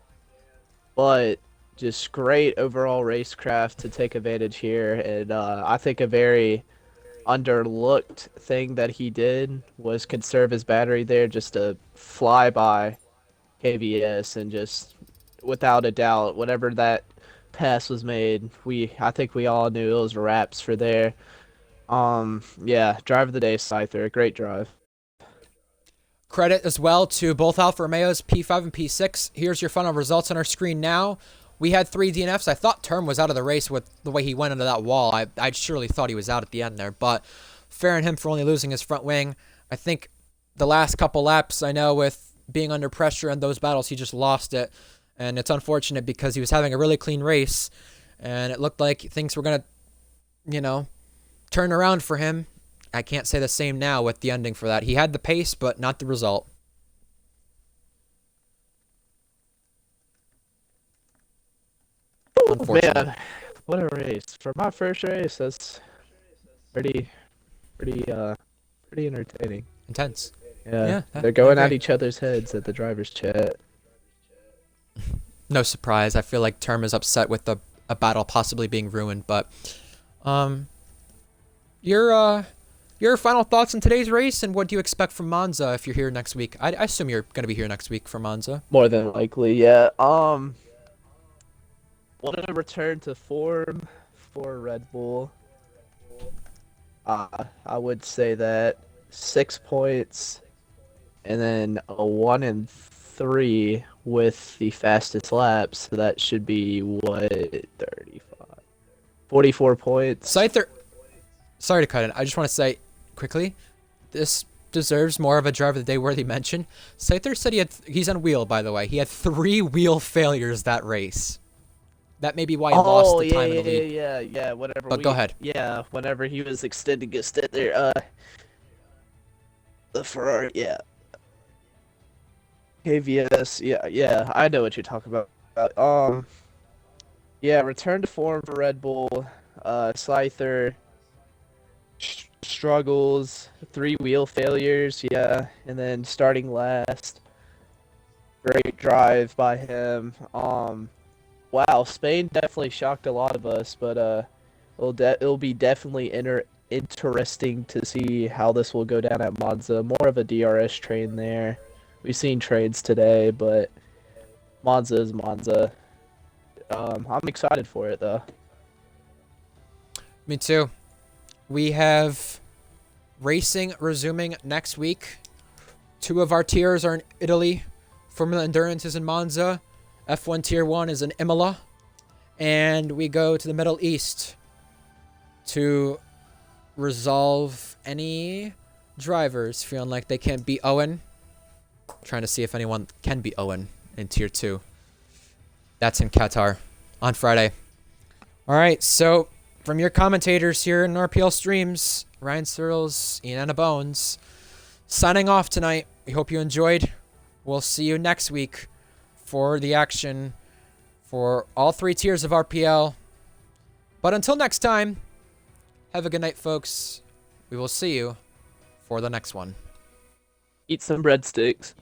but just great overall racecraft to take advantage here. And I think a very underlooked thing that he did was conserve his battery there, just to fly by KVS, and just without a doubt, whenever that pass was made, I think we all knew it was wraps for there. Yeah, drive of the day, Scyther, great drive. Credit as well to both Alfa Romeos, P5 and P6. Here's your final results on our screen now. We had 3 DNFs. I thought Term was out of the race with the way he went into that wall. I surely thought he was out at the end there, but fair on him for only losing his front wing. I think the last couple laps, I know with being under pressure in those battles, he just lost it. And it's unfortunate because he was having a really clean race, and it looked like things were going to, turn around for him. I can't say the same now with the ending for that. He had the pace, but not the result. Unfortunately. Man, what a race. For my first race, that's pretty entertaining. Intense. Yeah, Yeah, they're going at each other's heads at the driver's chat. No surprise. I feel like Term is upset with a battle possibly being ruined, but your final thoughts on today's race, and what do you expect from Monza if you're here next week? I assume you're going to be here next week for Monza. More than likely, yeah. What a return to form for Red Bull. I would say that 6 points, and then a 1 and 3 with the fastest laps. So that should be what, 35, 44 points. Scyther, sorry to cut in. I just want to say quickly, this deserves more of a driver of the day worthy mention. Scyther said he's on wheel, by the way. He had 3 wheel failures that race. That may be why he lost the time in the lead. Yeah. Whatever. But go ahead. Yeah, whenever he was extending his stint there, the Ferrari, yeah. KVS, yeah. I know what you're talking about. Yeah, return to form for Red Bull. Scyther struggles, 3 wheel failures, yeah, and then starting last. Great drive by him. Wow, Spain definitely shocked a lot of us, but it'll be definitely interesting to see how this will go down at Monza. More of a DRS train there. We've seen trains today, but Monza is Monza. I'm excited for it though. Me too. We have racing resuming next week. 2 of our tiers are in Italy. Formula Endurance is in Monza. F1 Tier 1 is in Imola. And we go to the Middle East to resolve any drivers feeling like they can't beat Owen. Trying to see if anyone can beat Owen in Tier 2. That's in Qatar on Friday. All right, so from your commentators here in RPL Streams, Ryan Searles, MrIananaBones, signing off tonight. We hope you enjoyed. We'll see you next week for the action for all 3 tiers of RPL. But until next time, have a good night, folks. We will see you for the next one. Eat some breadsticks.